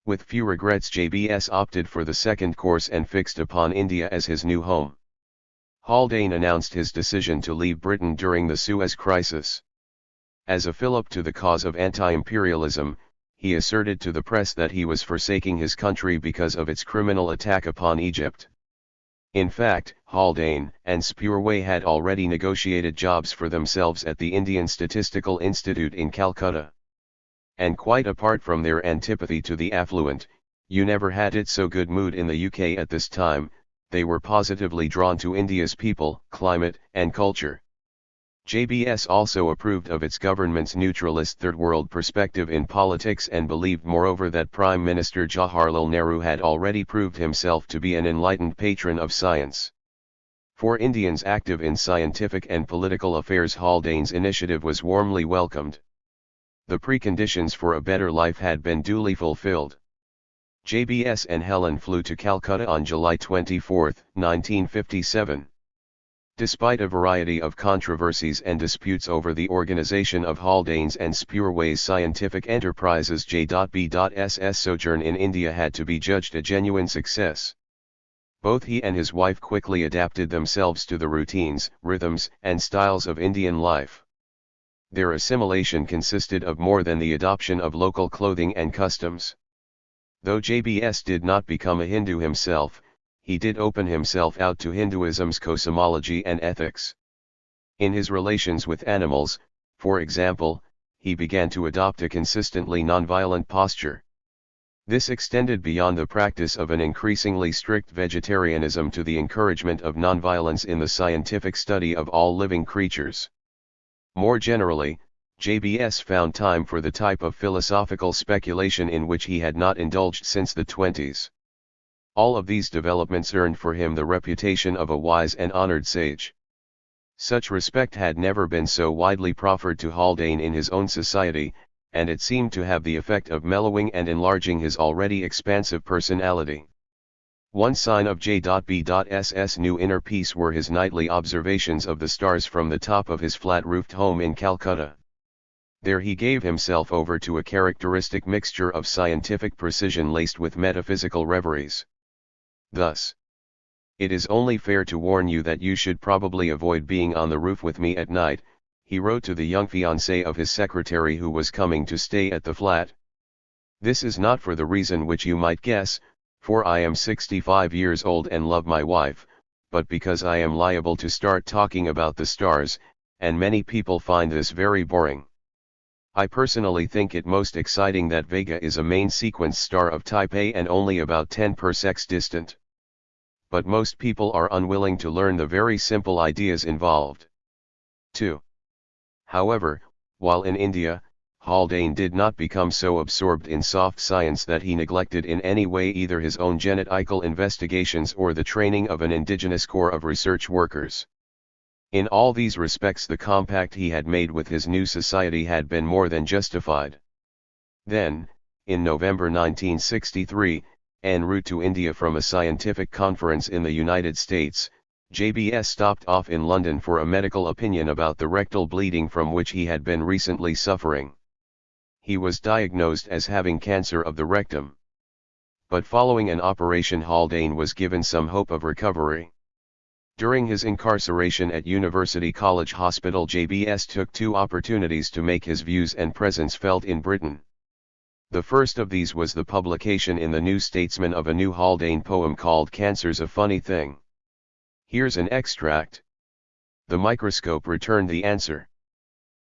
With few regrets, JBS opted for the second course and fixed upon India as his new home. Haldane announced his decision to leave Britain during the Suez Crisis. As a fillip to the cause of anti-imperialism, he asserted to the press that he was forsaking his country because of its criminal attack upon Egypt. In fact, Haldane and Spurway had already negotiated jobs for themselves at the Indian Statistical Institute in Calcutta. And quite apart from their antipathy to the affluent, you never had it so good mood in the UK at this time, they were positively drawn to India's people, climate, and culture. JBS also approved of its government's neutralist third world perspective in politics and believed moreover that Prime Minister Jawaharlal Nehru had already proved himself to be an enlightened patron of science. For Indians active in scientific and political affairs, Haldane's initiative was warmly welcomed. The preconditions for a better life had been duly fulfilled. JBS and Helen flew to Calcutta on July 24, 1957. Despite a variety of controversies and disputes over the organization of Haldane's and Spurway's scientific enterprises, J.B.'s sojourn in India had to be judged a genuine success. Both he and his wife quickly adapted themselves to the routines, rhythms, and styles of Indian life. Their assimilation consisted of more than the adoption of local clothing and customs. Though JBS did not become a Hindu himself, he did open himself out to Hinduism's cosmology and ethics. In his relations with animals, for example, he began to adopt a consistently nonviolent posture. This extended beyond the practice of an increasingly strict vegetarianism to the encouragement of nonviolence in the scientific study of all living creatures. More generally, JBS found time for the type of philosophical speculation in which he had not indulged since the 20s. All of these developments earned for him the reputation of a wise and honored sage. Such respect had never been so widely proffered to Haldane in his own society, and it seemed to have the effect of mellowing and enlarging his already expansive personality. One sign of J.B.'s new inner peace were his nightly observations of the stars from the top of his flat-roofed home in Calcutta. There he gave himself over to a characteristic mixture of scientific precision laced with metaphysical reveries. Thus, "It is only fair to warn you that you should probably avoid being on the roof with me at night," he wrote to the young fiancée of his secretary who was coming to stay at the flat. "This is not for the reason which you might guess, for I am 65 years old and love my wife, but because I am liable to start talking about the stars, and many people find this very boring. I personally think it most exciting that Vega is a main sequence star of type A and only about 10 parsecs distant. But most people are unwilling to learn the very simple ideas involved." 2. However, while in India, Haldane did not become so absorbed in soft science that he neglected in any way either his own genetical investigations or the training of an indigenous corps of research workers. In all these respects the compact he had made with his new society had been more than justified. Then, in November 1963, en route to India from a scientific conference in the United States, JBS stopped off in London for a medical opinion about the rectal bleeding from which he had been recently suffering. He was diagnosed as having cancer of the rectum. But following an operation, Haldane was given some hope of recovery. During his incarceration at University College Hospital, JBS took 2 opportunities to make his views and presence felt in Britain. The first of these was the publication in the New Statesman of a new Haldane poem called "Cancer's a Funny Thing." Here's an extract. "The microscope returned the answer.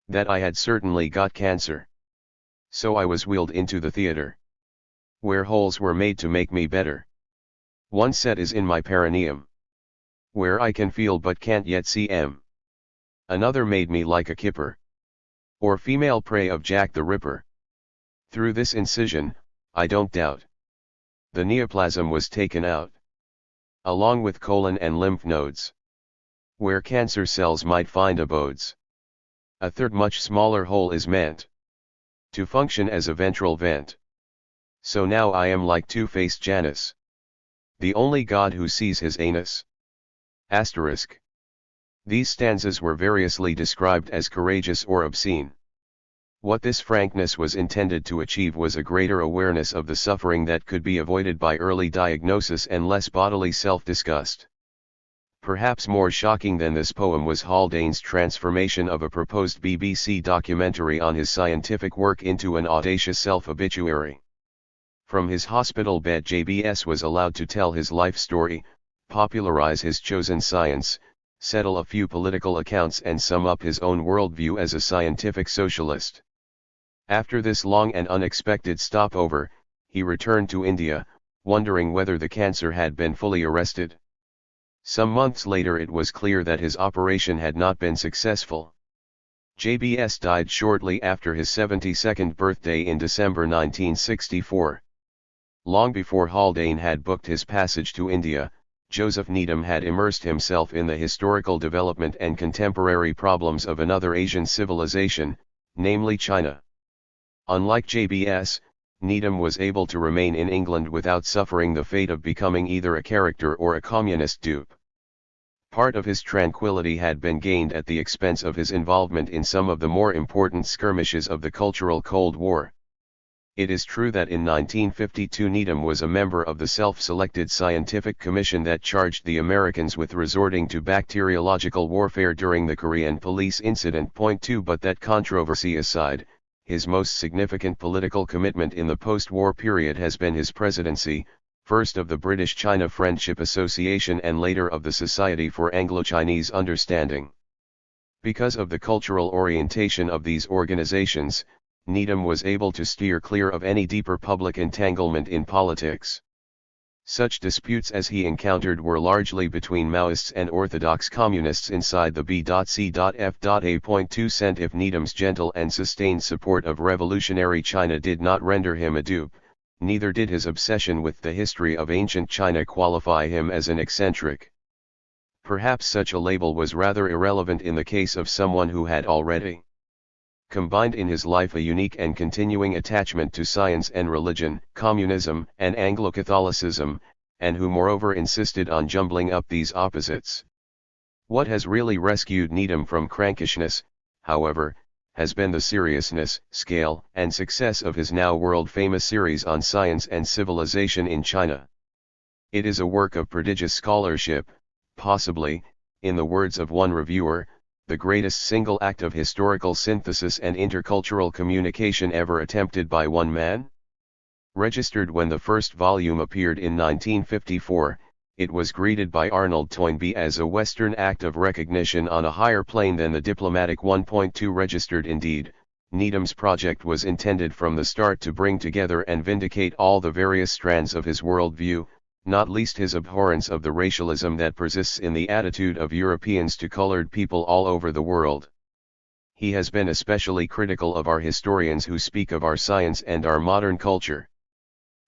That I had certainly got cancer. So I was wheeled into the theater, where holes were made to make me better. One set is in my perineum, where I can feel but can't yet see M. Another made me like a kipper, or female prey of Jack the Ripper. Through this incision, I don't doubt, the neoplasm was taken out, along with colon and lymph nodes, where cancer cells might find abodes. A third much smaller hole is meant to function as a ventral vent. So now I am like Two-Faced Janus, the only god who sees his anus." These stanzas were variously described as courageous or obscene. What this frankness was intended to achieve was a greater awareness of the suffering that could be avoided by early diagnosis and less bodily self-disgust. Perhaps more shocking than this poem was Haldane's transformation of a proposed BBC documentary on his scientific work into an audacious self-obituary. From his hospital bed, JBS was allowed to tell his life story, popularize his chosen science, settle a few political accounts and sum up his own worldview as a scientific socialist. After this long and unexpected stopover, he returned to India, wondering whether the cancer had been fully arrested. Some months later it was clear that his operation had not been successful. JBS died shortly after his 72nd birthday in December 1964. Long before Haldane had booked his passage to India, Joseph Needham had immersed himself in the historical development and contemporary problems of another Asian civilization, namely China. Unlike JBS, Needham was able to remain in England without suffering the fate of becoming either a character or a communist dupe. Part of his tranquility had been gained at the expense of his involvement in some of the more important skirmishes of the cultural Cold War. It is true that in 1952 Needham was a member of the self-selected scientific commission that charged the Americans with resorting to bacteriological warfare during the Korean police incident. 2 But that controversy aside, his most significant political commitment in the post-war period has been his presidency, first of the British-China Friendship Association and later of the Society for Anglo-Chinese Understanding. Because of the cultural orientation of these organizations, Needham was able to steer clear of any deeper public entanglement in politics. Such disputes as he encountered were largely between Maoists and orthodox communists inside the B.C.F.A. If Needham's gentle and sustained support of revolutionary China did not render him a dupe, neither did his obsession with the history of ancient China qualify him as an eccentric. Perhaps such a label was rather irrelevant in the case of someone who had already combined in his life a unique and continuing attachment to science and religion, communism and Anglo-Catholicism, and who moreover insisted on jumbling up these opposites. What has really rescued Needham from crankishness, however, has been the seriousness, scale, and success of his now world-famous series on science and civilization in China. It is a work of prodigious scholarship, possibly, in the words of one reviewer, the greatest single act of historical synthesis and intercultural communication ever attempted by one man? Registered when the first volume appeared in 1954, it was greeted by Arnold Toynbee as a Western act of recognition on a higher plane than the diplomatic 1.2 registered. Indeed, Needham's project was intended from the start to bring together and vindicate all the various strands of his worldview, not least his abhorrence of the racialism that persists in the attitude of Europeans to colored people all over the world. He has been especially critical of our historians who speak of our science and our modern culture.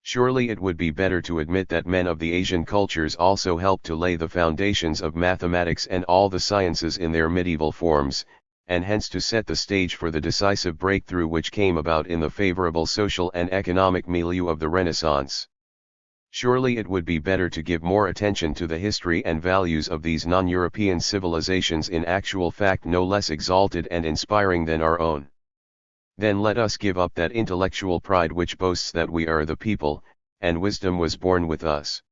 Surely it would be better to admit that men of the Asian cultures also helped to lay the foundations of mathematics and all the sciences in their medieval forms, and hence to set the stage for the decisive breakthrough which came about in the favorable social and economic milieu of the Renaissance. Surely it would be better to give more attention to the history and values of these non-European civilizations in actual fact no less exalted and inspiring than our own. Then let us give up that intellectual pride which boasts that we are the people, and wisdom was born with us.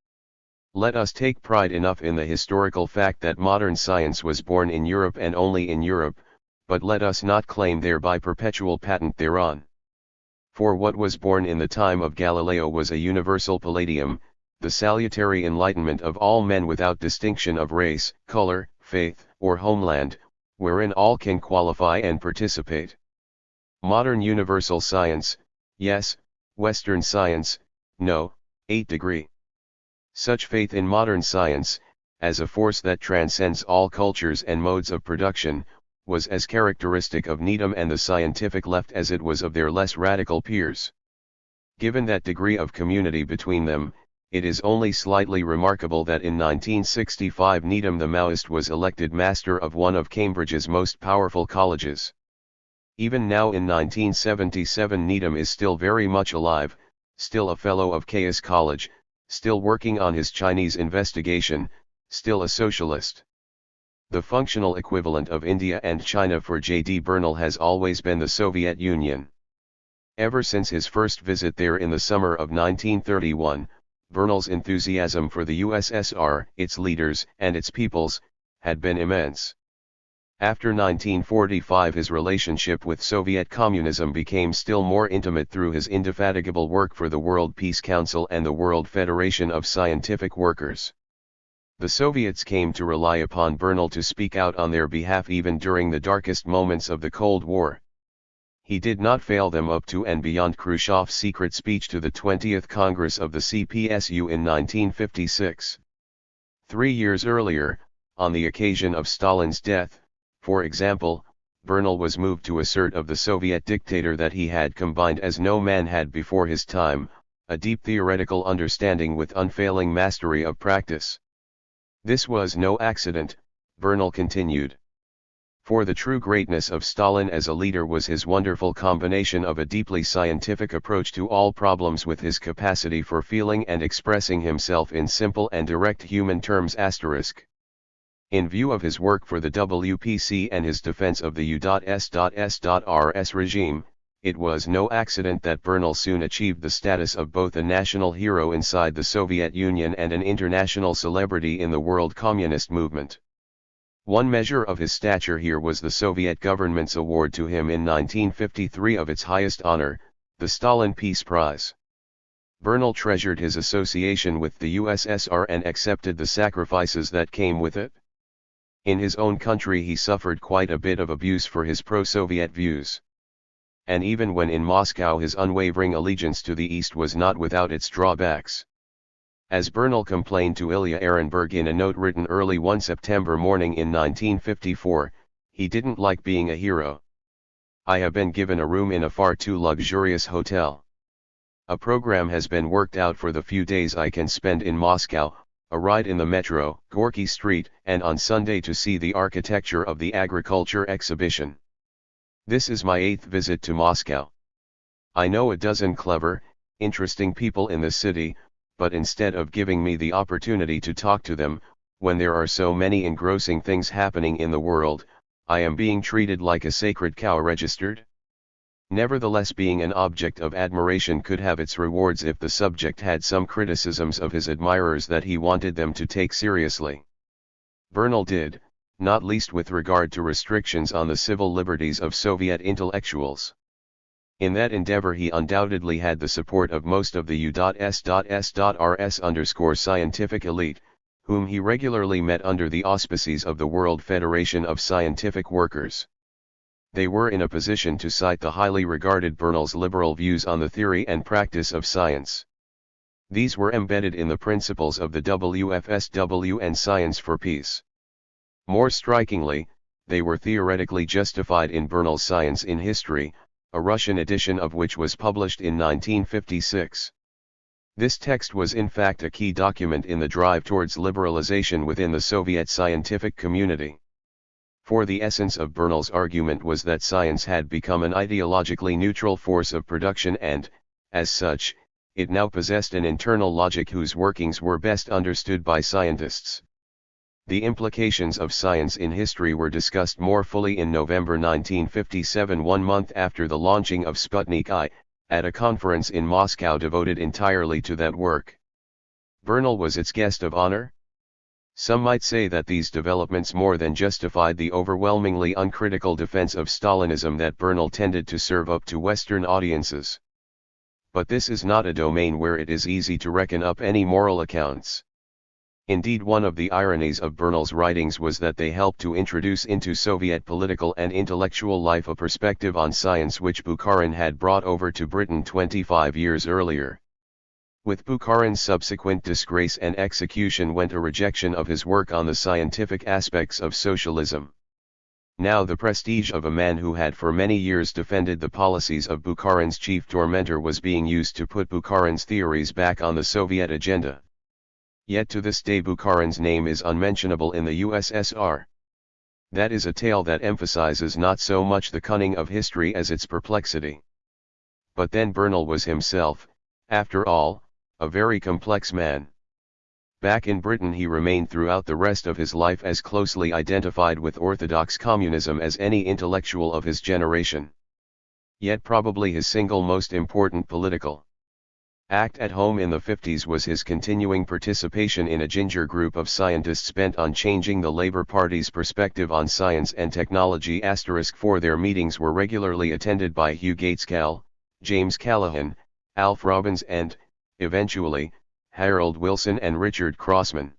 Let us take pride enough in the historical fact that modern science was born in Europe and only in Europe, but let us not claim thereby perpetual patent thereon. For what was born in the time of Galileo was a universal palladium, the salutary enlightenment of all men without distinction of race, color, faith, or homeland, wherein all can qualify and participate. Modern universal science, yes; Western science, no. 8 degree. Such faith in modern science, as a force that transcends all cultures and modes of production, was as characteristic of Needham and the scientific left as it was of their less radical peers. Given that degree of community between them, it is only slightly remarkable that in 1965 Needham the Maoist was elected master of one of Cambridge's most powerful colleges. Even now in 1977 Needham is still very much alive, still a fellow of Caius College, still working on his Chinese investigation, still a socialist. The functional equivalent of India and China for J.D. Bernal has always been the Soviet Union. Ever since his first visit there in the summer of 1931, Bernal's enthusiasm for the USSR, its leaders, and its peoples, had been immense. After 1945 his relationship with Soviet communism became still more intimate through his indefatigable work for the World Peace Council and the World Federation of Scientific Workers. The Soviets came to rely upon Bernal to speak out on their behalf even during the darkest moments of the Cold War. He did not fail them up to and beyond Khrushchev's secret speech to the 20th Congress of the CPSU in 1956. 3 years earlier, on the occasion of Stalin's death, for example, Bernal was moved to assert of the Soviet dictator that he had combined as no man had before his time, a deep theoretical understanding with unfailing mastery of practice. This was no accident, Bernal continued. For the true greatness of Stalin as a leader was his wonderful combination of a deeply scientific approach to all problems with his capacity for feeling and expressing himself in simple and direct human terms. In view of his work for the WPC and his defense of the U.S.S.R.S. regime, it was no accident that Bernal soon achieved the status of both a national hero inside the Soviet Union and an international celebrity in the world communist movement. One measure of his stature here was the Soviet government's award to him in 1953 of its highest honor, the Stalin Peace Prize. Bernal treasured his association with the USSR and accepted the sacrifices that came with it. In his own country he suffered quite a bit of abuse for his pro-Soviet views. And even when in Moscow his unwavering allegiance to the East was not without its drawbacks. As Bernal complained to Ilya Ehrenberg in a note written early one September morning in 1954, he didn't like being a hero. I have been given a room in a far too luxurious hotel. A program has been worked out for the few days I can spend in Moscow, a ride in the metro, Gorky Street, and on Sunday to see the architecture of the agriculture exhibition. This is my 8th visit to Moscow. I know a dozen clever, interesting people in the city, but instead of giving me the opportunity to talk to them, when there are so many engrossing things happening in the world, I am being treated like a sacred cow registered. Nevertheless, being an object of admiration could have its rewards if the subject had some criticisms of his admirers that he wanted them to take seriously. Bernal did, not least with regard to restrictions on the civil liberties of Soviet intellectuals. In that endeavor he undoubtedly had the support of most of the U.S.S.R.S. scientific elite, whom he regularly met under the auspices of the World Federation of Scientific Workers. They were in a position to cite the highly regarded Bernal's liberal views on the theory and practice of science. These were embedded in the principles of the WFSW and Science for Peace. More strikingly, they were theoretically justified in Bernal's Science in History, a Russian edition of which was published in 1956. This text was in fact a key document in the drive towards liberalization within the Soviet scientific community. For the essence of Bernal's argument was that science had become an ideologically neutral force of production and, as such, it now possessed an internal logic whose workings were best understood by scientists. The implications of science in history were discussed more fully in November 1957, 1 month after the launching of Sputnik I, at a conference in Moscow devoted entirely to that work. Bernal was its guest of honor. Some might say that these developments more than justified the overwhelmingly uncritical defense of Stalinism that Bernal tended to serve up to Western audiences. But this is not a domain where it is easy to reckon up any moral accounts. Indeed, one of the ironies of Bernal's writings was that they helped to introduce into Soviet political and intellectual life a perspective on science which Bukharin had brought over to Britain 25 years earlier. With Bukharin's subsequent disgrace and execution went a rejection of his work on the scientific aspects of socialism. Now the prestige of a man who had for many years defended the policies of Bukharin's chief tormentor was being used to put Bukharin's theories back on the Soviet agenda. Yet to this day Bukharin's name is unmentionable in the USSR. That is a tale that emphasizes not so much the cunning of history as its perplexity. But then Bernal was himself, after all, a very complex man. Back in Britain he remained throughout the rest of his life as closely identified with orthodox communism as any intellectual of his generation. Yet probably his single most important political act at home in the 50s was his continuing participation in a ginger group of scientists bent on changing the Labour Party's perspective on science and technology. For their meetings were regularly attended by Hugh Gaitskell, James Callaghan, Alf Robbins and, eventually, Harold Wilson and Richard Crossman.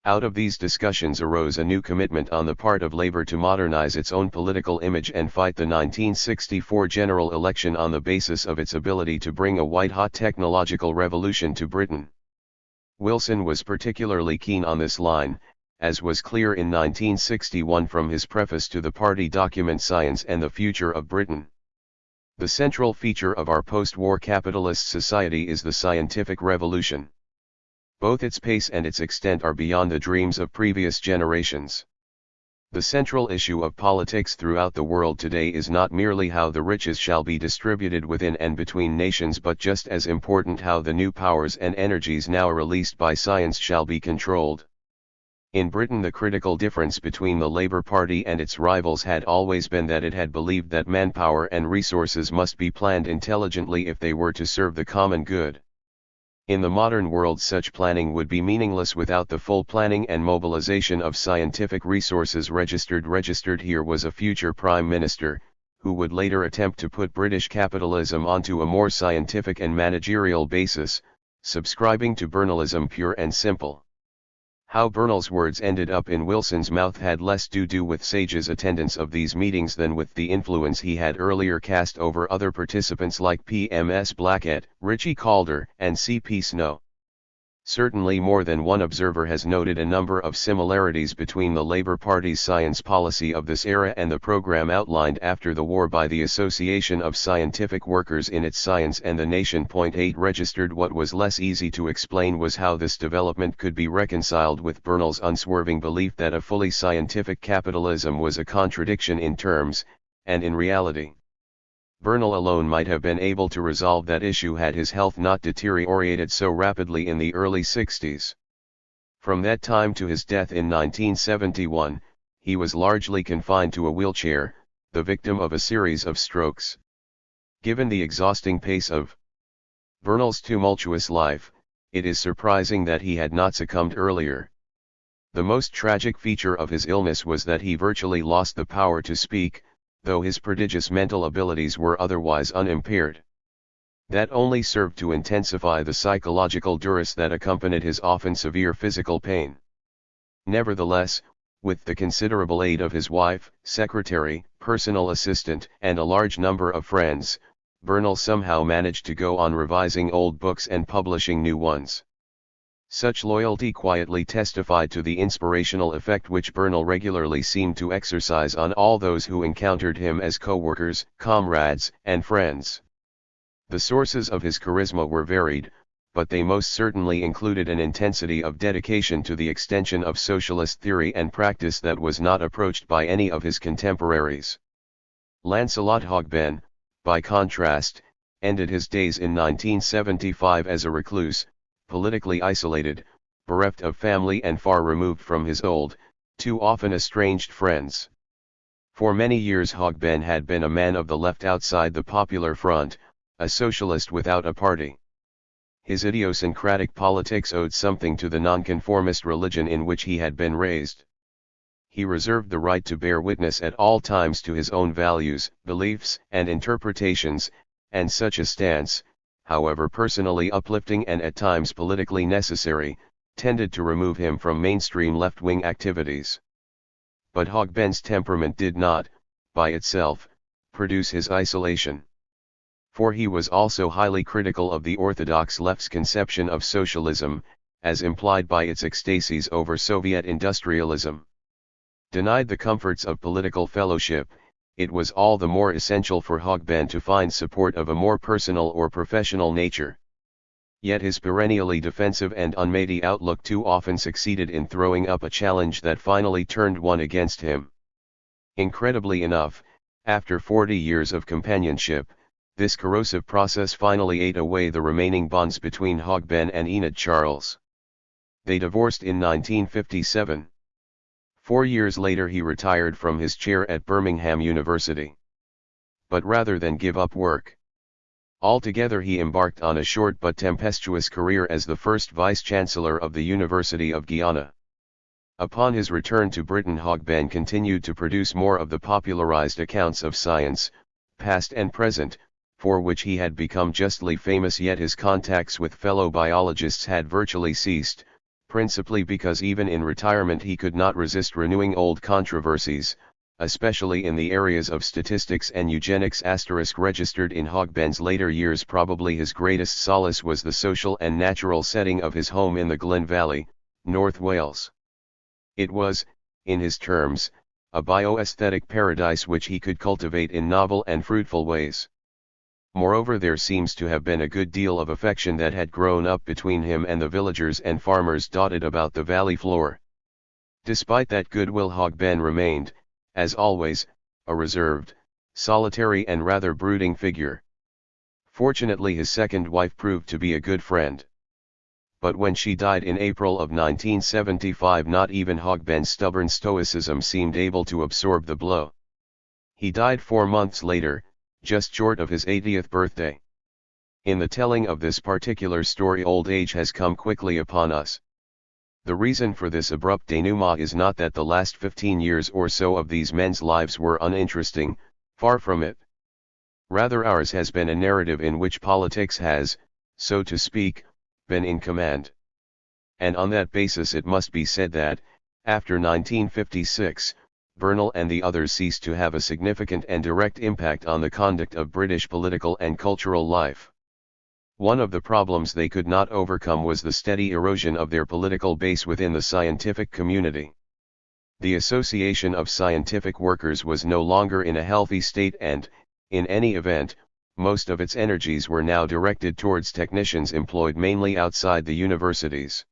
Out of these discussions arose a new commitment on the part of Labour to modernize its own political image and fight the 1964 general election on the basis of its ability to bring a white-hot technological revolution to Britain. Wilson was particularly keen on this line, as was clear in 1961 from his preface to the party document Science and the Future of Britain. The central feature of our post-war capitalist society is the scientific revolution. Both its pace and its extent are beyond the dreams of previous generations. The central issue of politics throughout the world today is not merely how the riches shall be distributed within and between nations, but just as important how the new powers and energies now released by science shall be controlled. In Britain, the critical difference between the Labour Party and its rivals had always been that it had believed that manpower and resources must be planned intelligently if they were to serve the common good. In the modern world, such planning would be meaningless without the full planning and mobilization of scientific resources. Registered here was a future Prime Minister, who would later attempt to put British capitalism onto a more scientific and managerial basis, subscribing to Bernalism pure and simple. How Bernal's words ended up in Wilson's mouth had less to do with Sage's attendance of these meetings than with the influence he had earlier cast over other participants like P.M.S. Blackett, Richie Calder, and C.P. Snow. Certainly more than one observer has noted a number of similarities between the Labour Party's science policy of this era and the program outlined after the war by the Association of Scientific Workers in its Science and the Nation. 8 Registered. What was less easy to explain was how this development could be reconciled with Bernal's unswerving belief that a fully scientific capitalism was a contradiction in terms, and in reality. Bernal alone might have been able to resolve that issue had his health not deteriorated so rapidly in the early 60s. From that time to his death in 1971, he was largely confined to a wheelchair, the victim of a series of strokes. Given the exhausting pace of Bernal's tumultuous life, it is surprising that he had not succumbed earlier. The most tragic feature of his illness was that he virtually lost the power to speak, though his prodigious mental abilities were otherwise unimpaired. That only served to intensify the psychological duress that accompanied his often severe physical pain. Nevertheless, with the considerable aid of his wife, secretary, personal assistant, and a large number of friends, Bernal somehow managed to go on revising old books and publishing new ones. Such loyalty quietly testified to the inspirational effect which Bernal regularly seemed to exercise on all those who encountered him as co-workers, comrades, and friends. The sources of his charisma were varied, but they most certainly included an intensity of dedication to the extension of socialist theory and practice that was not approached by any of his contemporaries. Lancelot Hogben, by contrast, ended his days in 1975 as a recluse, politically isolated, bereft of family and far removed from his old, too often estranged friends. For many years Hogben had been a man of the left outside the Popular Front, a socialist without a party. His idiosyncratic politics owed something to the nonconformist religion in which he had been raised. He reserved the right to bear witness at all times to his own values, beliefs, and interpretations, and such a stance, however personally uplifting and at times politically necessary, tended to remove him from mainstream left-wing activities. But Hogben's temperament did not, by itself, produce his isolation. For he was also highly critical of the orthodox left's conception of socialism, as implied by its ecstasies over Soviet industrialism. Denied the comforts of political fellowship, it was all the more essential for Hogben to find support of a more personal or professional nature. Yet his perennially defensive and unmatey outlook too often succeeded in throwing up a challenge that finally turned one against him. Incredibly enough, after 40 years of companionship, this corrosive process finally ate away the remaining bonds between Hogben and Enid Charles. They divorced in 1957. 4 years later he retired from his chair at Birmingham University. But rather than give up work altogether, he embarked on a short but tempestuous career as the first Vice-Chancellor of the University of Guyana. Upon his return to Britain, Hogben continued to produce more of the popularized accounts of science, past and present, for which he had become justly famous, yet his contacts with fellow biologists had virtually ceased, principally because even in retirement he could not resist renewing old controversies, especially in the areas of statistics and eugenics. Registered in Hogben's later years, probably his greatest solace was the social and natural setting of his home in the Glen Valley, North Wales. It was, in his terms, a bioaesthetic paradise which he could cultivate in novel and fruitful ways. Moreover, there seems to have been a good deal of affection that had grown up between him and the villagers and farmers dotted about the valley floor. Despite that goodwill, Hogben remained, as always, a reserved, solitary and rather brooding figure. Fortunately, his second wife proved to be a good friend. But when she died in April of 1975, not even Hogben's stubborn stoicism seemed able to absorb the blow. He died 4 months later, just short of his 80th birthday. In the telling of this particular story, old age has come quickly upon us. The reason for this abrupt denouement is not that the last 15 years or so of these men's lives were uninteresting, far from it. Rather, ours has been a narrative in which politics has, so to speak, been in command. And on that basis it must be said that, after 1956, Bernal and the others ceased to have a significant and direct impact on the conduct of British political and cultural life. One of the problems they could not overcome was the steady erosion of their political base within the scientific community. The Association of Scientific Workers was no longer in a healthy state and, in any event, most of its energies were now directed towards technicians employed mainly outside the universities.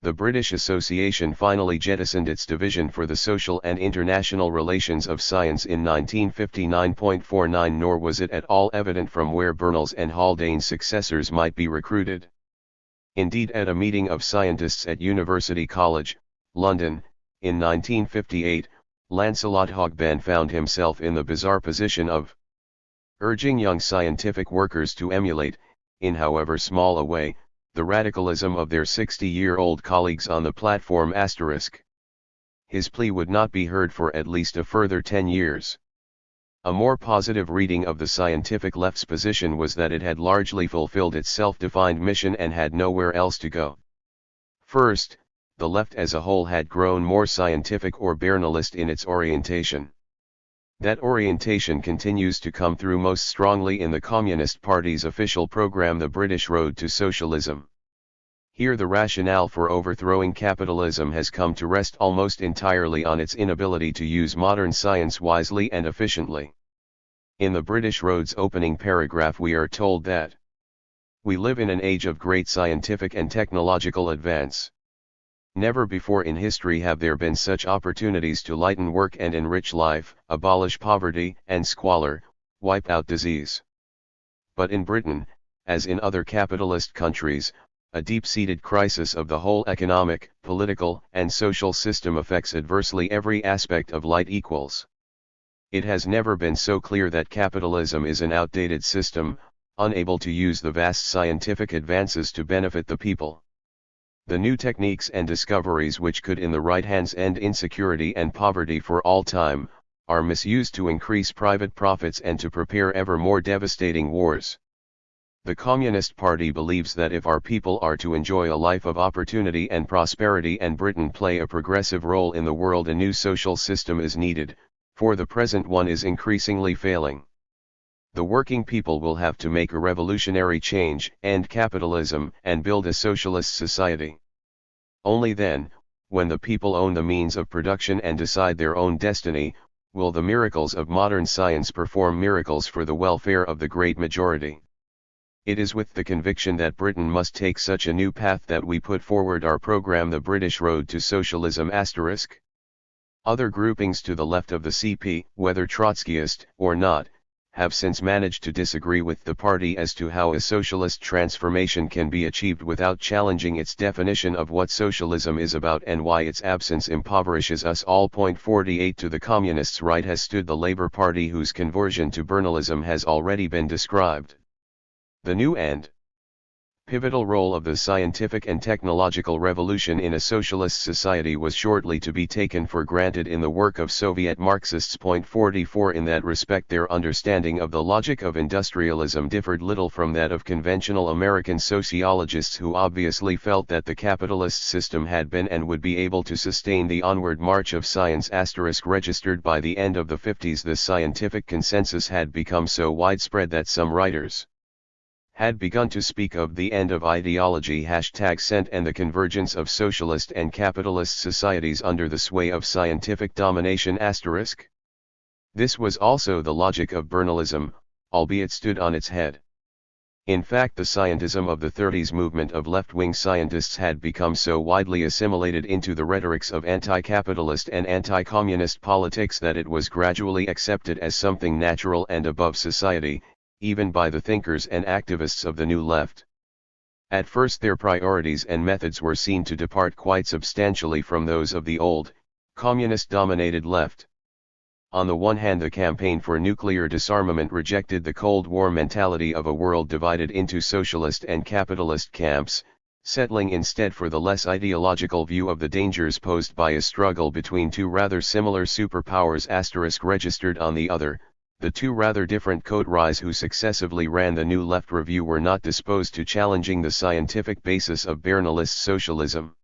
The British Association finally jettisoned its division for the social and international relations of science in 1959.49, nor was it at all evident from where Bernal's and Haldane's successors might be recruited. Indeed, at a meeting of scientists at University College, London, in 1958, Lancelot Hogben found himself in the bizarre position of urging young scientific workers to emulate, in however small a way, the radicalism of their 60-year-old colleagues on the platform. His plea would not be heard for at least a further 10 years. A more positive reading of the scientific left's position was that it had largely fulfilled its self-defined mission and had nowhere else to go. First, the left as a whole had grown more scientific or Bernalist in its orientation. That orientation continues to come through most strongly in the Communist Party's official program, The British Road to Socialism. Here the rationale for overthrowing capitalism has come to rest almost entirely on its inability to use modern science wisely and efficiently. In the British Road's opening paragraph we are told that we live in an age of great scientific and technological advance. Never before in history have there been such opportunities to lighten work and enrich life, abolish poverty and squalor, wipe out disease. But in Britain, as in other capitalist countries, a deep-seated crisis of the whole economic, political, and social system affects adversely every aspect of light equals. It has never been so clear that capitalism is an outdated system, unable to use the vast scientific advances to benefit the people. The new techniques and discoveries which could in the right hands end insecurity and poverty for all time, are misused to increase private profits and to prepare ever more devastating wars. The Communist Party believes that if our people are to enjoy a life of opportunity and prosperity and Britain play a progressive role in the world, a new social system is needed, for the present one is increasingly failing. The working people will have to make a revolutionary change, end capitalism, and build a socialist society. Only then, when the people own the means of production and decide their own destiny, will the miracles of modern science perform miracles for the welfare of the great majority. It is with the conviction that Britain must take such a new path that we put forward our program, The British Road to Socialism*. Other groupings to the left of the CP, whether Trotskyist or not, have since managed to disagree with the party as to how a socialist transformation can be achieved without challenging its definition of what socialism is about and why its absence impoverishes us all. 48 To the communists' right has stood the Labour Party, whose conversion to Bernalism has already been described. The new and pivotal role of the scientific and technological revolution in a socialist society was shortly to be taken for granted in the work of Soviet Marxists. 44 In that respect, their understanding of the logic of industrialism differed little from that of conventional American sociologists, who obviously felt that the capitalist system had been and would be able to sustain the onward march of science. Registered by the end of the 50s, the scientific consensus had become so widespread that some writers had begun to speak of the end of ideology #cent and the convergence of socialist and capitalist societies under the sway of scientific domination *. This was also the logic of Bernalism, albeit stood on its head. In fact, the scientism of the 30s movement of left-wing scientists had become so widely assimilated into the rhetorics of anti-capitalist and anti-communist politics that it was gradually accepted as something natural and above society, even by the thinkers and activists of the New Left. At first, their priorities and methods were seen to depart quite substantially from those of the old, communist-dominated left. On the one hand, the campaign for nuclear disarmament rejected the Cold War mentality of a world divided into socialist and capitalist camps, settling instead for the less ideological view of the dangers posed by a struggle between two rather similar superpowers. Registered on the other, the two rather different coteries who successively ran the New Left Review were not disposed to challenging the scientific basis of Bernalist socialism.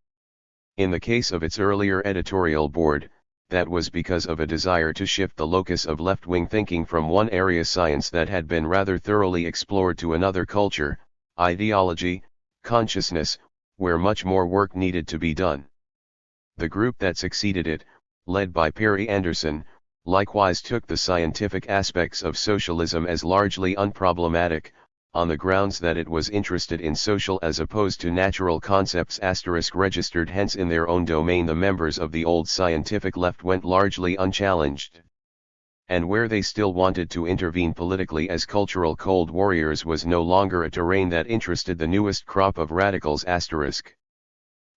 In the case of its earlier editorial board, that was because of a desire to shift the locus of left-wing thinking from one area, science, that had been rather thoroughly explored, to another, culture, ideology, consciousness, where much more work needed to be done. The group that succeeded it, led by Perry Anderson, likewise took the scientific aspects of socialism as largely unproblematic, on the grounds that it was interested in social as opposed to natural concepts. Registered hence in their own domain, the members of the old scientific left went largely unchallenged. And where they still wanted to intervene politically as cultural cold warriors was no longer a terrain that interested the newest crop of radicals.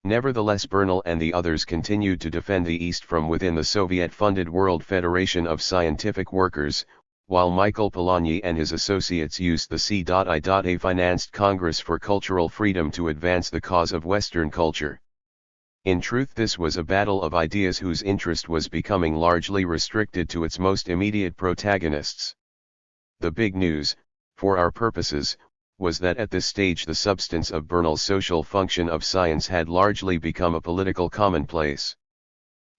Nevertheless, Bernal and the others continued to defend the East from within the Soviet-funded World Federation of Scientific Workers, while Michael Polanyi and his associates used the C.I.A-financed Congress for Cultural Freedom to advance the cause of Western culture. In truth, this was a battle of ideas whose interest was becoming largely restricted to its most immediate protagonists. The big news, for our purposes, was that at this stage the substance of Bernal's social function of science had largely become a political commonplace.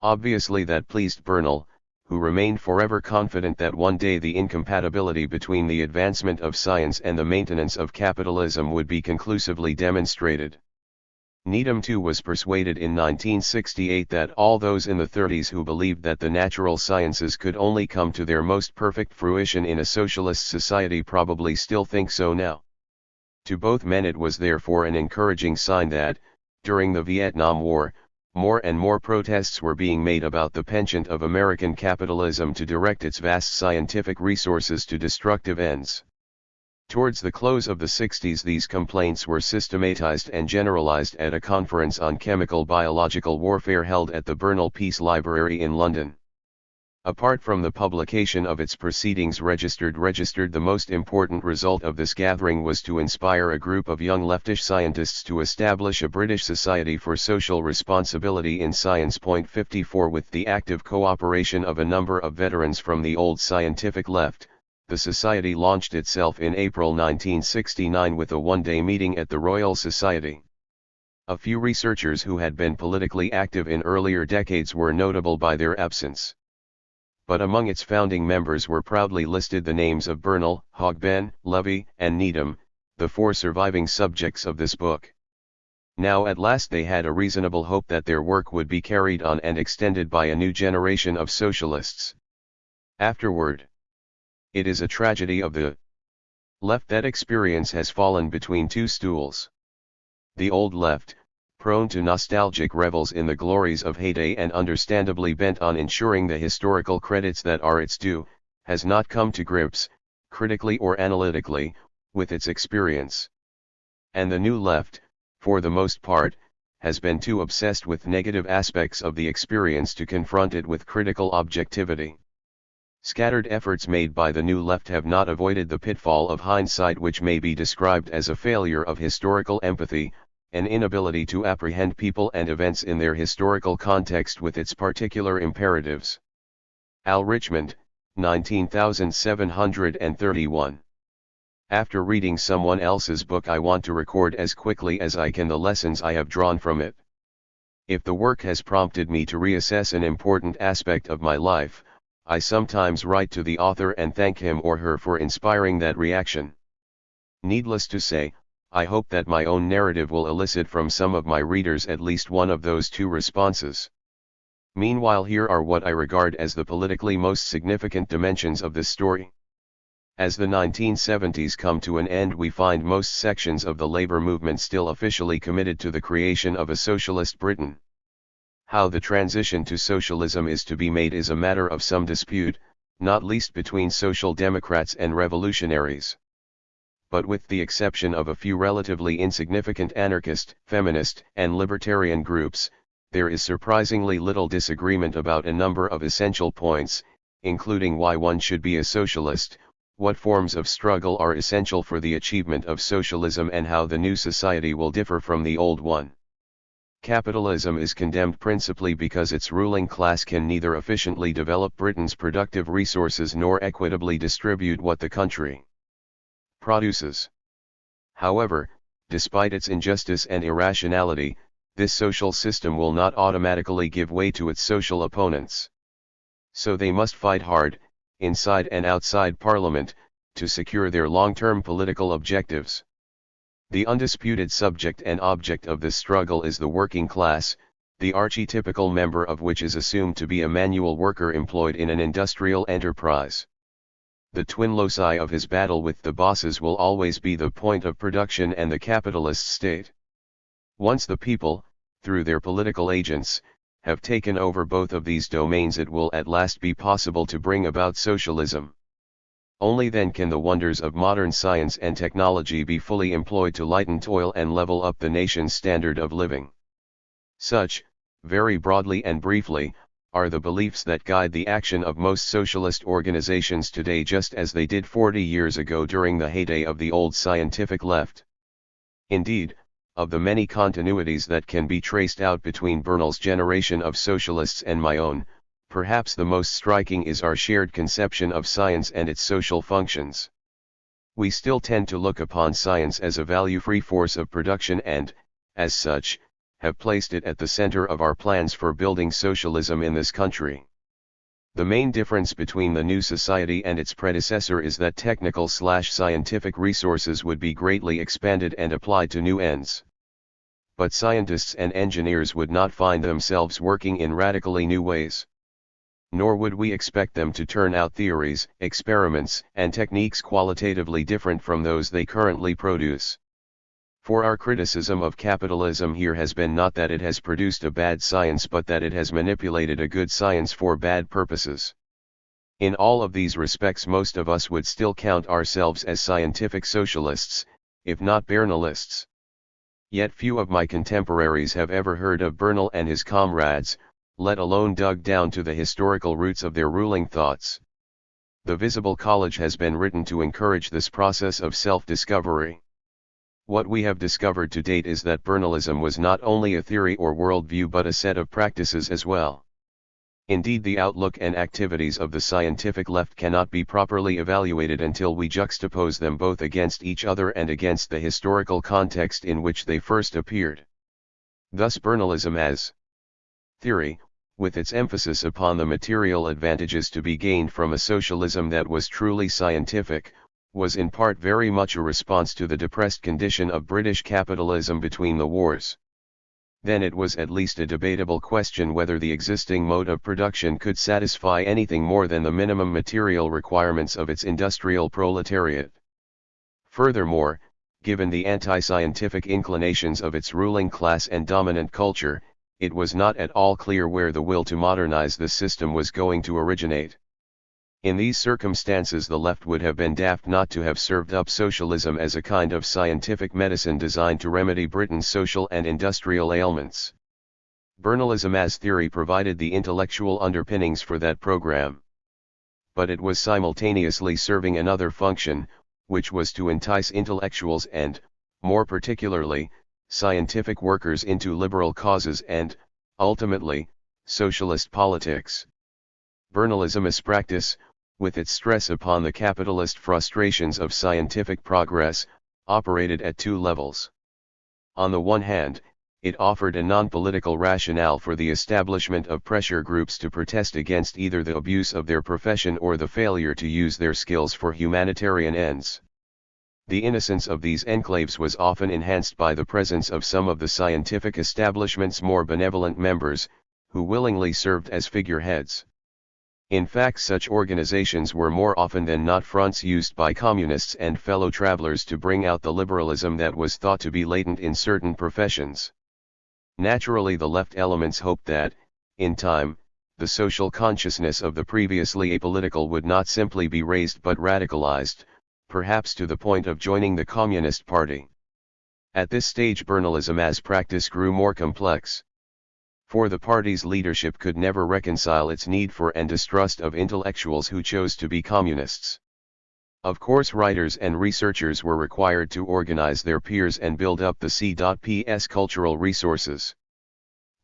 Obviously that pleased Bernal, who remained forever confident that one day the incompatibility between the advancement of science and the maintenance of capitalism would be conclusively demonstrated. Needham too was persuaded in 1968 that all those in the 30s who believed that the natural sciences could only come to their most perfect fruition in a socialist society probably still think so now. To both men it was therefore an encouraging sign that, during the Vietnam War, more and more protests were being made about the penchant of American capitalism to direct its vast scientific resources to destructive ends. Towards the close of the 60s, these complaints were systematized and generalized at a conference on chemical-biological warfare held at the Bernal Peace Library in London. Apart from the publication of its proceedings, registered, the most important result of this gathering was to inspire a group of young leftish scientists to establish a British Society for Social Responsibility in Science. 54 With the active cooperation of a number of veterans from the old scientific left, the Society launched itself in April 1969 with a one-day meeting at the Royal Society. A few researchers who had been politically active in earlier decades were notable by their absence. But among its founding members were proudly listed the names of Bernal, Hogben, Levy, and Needham, the four surviving subjects of this book. Now at last they had a reasonable hope that their work would be carried on and extended by a new generation of socialists. Afterward, it is a tragedy of the left that experience has fallen between two stools. The old left, prone to nostalgic revels in the glories of heyday and understandably bent on ensuring the historical credits that are its due, has not come to grips, critically or analytically, with its experience. And the New Left, for the most part, has been too obsessed with negative aspects of the experience to confront it with critical objectivity. Scattered efforts made by the New Left have not avoided the pitfall of hindsight, which may be described as a failure of historical empathy, an inability to apprehend people and events in their historical context with its particular imperatives. Al Richmond, 19731. After reading someone else's book, I want to record as quickly as I can the lessons I have drawn from it. If the work has prompted me to reassess an important aspect of my life, I sometimes write to the author and thank him or her for inspiring that reaction. Needless to say, I hope that my own narrative will elicit from some of my readers at least one of those two responses. Meanwhile, here are what I regard as the politically most significant dimensions of this story. As the 1970s come to an end, we find most sections of the labor movement still officially committed to the creation of a socialist Britain. How the transition to socialism is to be made is a matter of some dispute, not least between social democrats and revolutionaries. But with the exception of a few relatively insignificant anarchist, feminist, and libertarian groups, there is surprisingly little disagreement about a number of essential points, including why one should be a socialist, what forms of struggle are essential for the achievement of socialism, and how the new society will differ from the old one. Capitalism is condemned principally because its ruling class can neither efficiently develop Britain's productive resources nor equitably distribute what the country produces. However, despite its injustice and irrationality, this social system will not automatically give way to its social opponents. So they must fight hard, inside and outside Parliament, to secure their long-term political objectives. The undisputed subject and object of this struggle is the working class, the archetypical member of which is assumed to be a manual worker employed in an industrial enterprise. The twin loci of his battle with the bosses will always be the point of production and the capitalist state. Once the people, through their political agents, have taken over both of these domains, it will at last be possible to bring about socialism. Only then can the wonders of modern science and technology be fully employed to lighten toil and level up the nation's standard of living. Such, very broadly and briefly, are the beliefs that guide the action of most socialist organizations today, just as they did 40 years ago during the heyday of the old scientific left. Indeed, of the many continuities that can be traced out between Bernal's generation of socialists and my own, perhaps the most striking is our shared conception of science and its social functions. We still tend to look upon science as a value-free force of production and, as such, have placed it at the center of our plans for building socialism in this country. The main difference between the new society and its predecessor is that technical/scientific resources would be greatly expanded and applied to new ends. But scientists and engineers would not find themselves working in radically new ways. Nor would we expect them to turn out theories, experiments, and techniques qualitatively different from those they currently produce. For our criticism of capitalism here has been not that it has produced a bad science, but that it has manipulated a good science for bad purposes. In all of these respects, most of us would still count ourselves as scientific socialists, if not Bernalists. Yet few of my contemporaries have ever heard of Bernal and his comrades, let alone dug down to the historical roots of their ruling thoughts. The Visible College has been written to encourage this process of self-discovery. What we have discovered to date is that Bernalism was not only a theory or worldview but a set of practices as well. Indeed, the outlook and activities of the scientific left cannot be properly evaluated until we juxtapose them both against each other and against the historical context in which they first appeared. Thus Bernalism as theory, with its emphasis upon the material advantages to be gained from a socialism that was truly scientific, was in part very much a response to the depressed condition of British capitalism between the wars. Then it was at least a debatable question whether the existing mode of production could satisfy anything more than the minimum material requirements of its industrial proletariat. Furthermore, given the anti-scientific inclinations of its ruling class and dominant culture, it was not at all clear where the will to modernize the system was going to originate. In these circumstances the left would have been daft not to have served up socialism as a kind of scientific medicine designed to remedy Britain's social and industrial ailments. Bernalism as theory provided the intellectual underpinnings for that program. But it was simultaneously serving another function, which was to entice intellectuals and, more particularly, scientific workers into liberal causes and, ultimately, socialist politics. Bernalism as practice, with its stress upon the capitalist frustrations of scientific progress, operated at two levels. On the one hand, it offered a non-political rationale for the establishment of pressure groups to protest against either the abuse of their profession or the failure to use their skills for humanitarian ends. The innocence of these enclaves was often enhanced by the presence of some of the scientific establishment's more benevolent members, who willingly served as figureheads. In fact, such organizations were more often than not fronts used by communists and fellow travelers to bring out the liberalism that was thought to be latent in certain professions. Naturally, the left elements hoped that, in time, the social consciousness of the previously apolitical would not simply be raised but radicalized, perhaps to the point of joining the Communist Party. At this stage, Bernalism as practice grew more complex. For the party's leadership could never reconcile its need for and distrust of intellectuals who chose to be communists. Of course, writers and researchers were required to organize their peers and build up the C.P.'s cultural resources.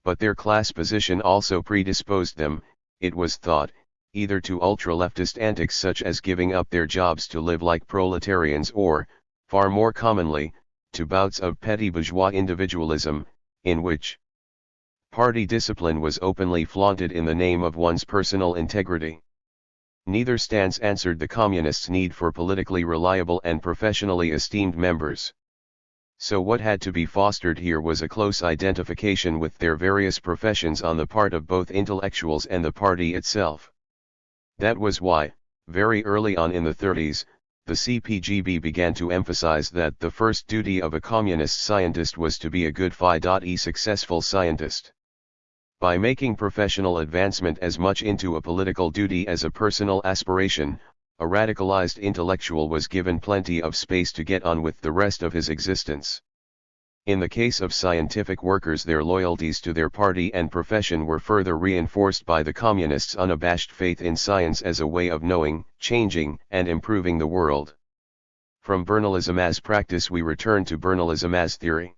But their class position also predisposed them, it was thought, either to ultra-leftist antics such as giving up their jobs to live like proletarians or, far more commonly, to bouts of petty bourgeois individualism, in which party discipline was openly flaunted in the name of one's personal integrity. Neither stance answered the communists' need for politically reliable and professionally esteemed members. So what had to be fostered here was a close identification with their various professions on the part of both intellectuals and the party itself. That was why, very early on in the 30s, the CPGB began to emphasize that the first duty of a communist scientist was to be a good phi.e successful scientist. By making professional advancement as much into a political duty as a personal aspiration, a radicalized intellectual was given plenty of space to get on with the rest of his existence. In the case of scientific workers, their loyalties to their party and profession were further reinforced by the communists' unabashed faith in science as a way of knowing, changing, and improving the world. From Bernalism as practice we return to Bernalism as theory.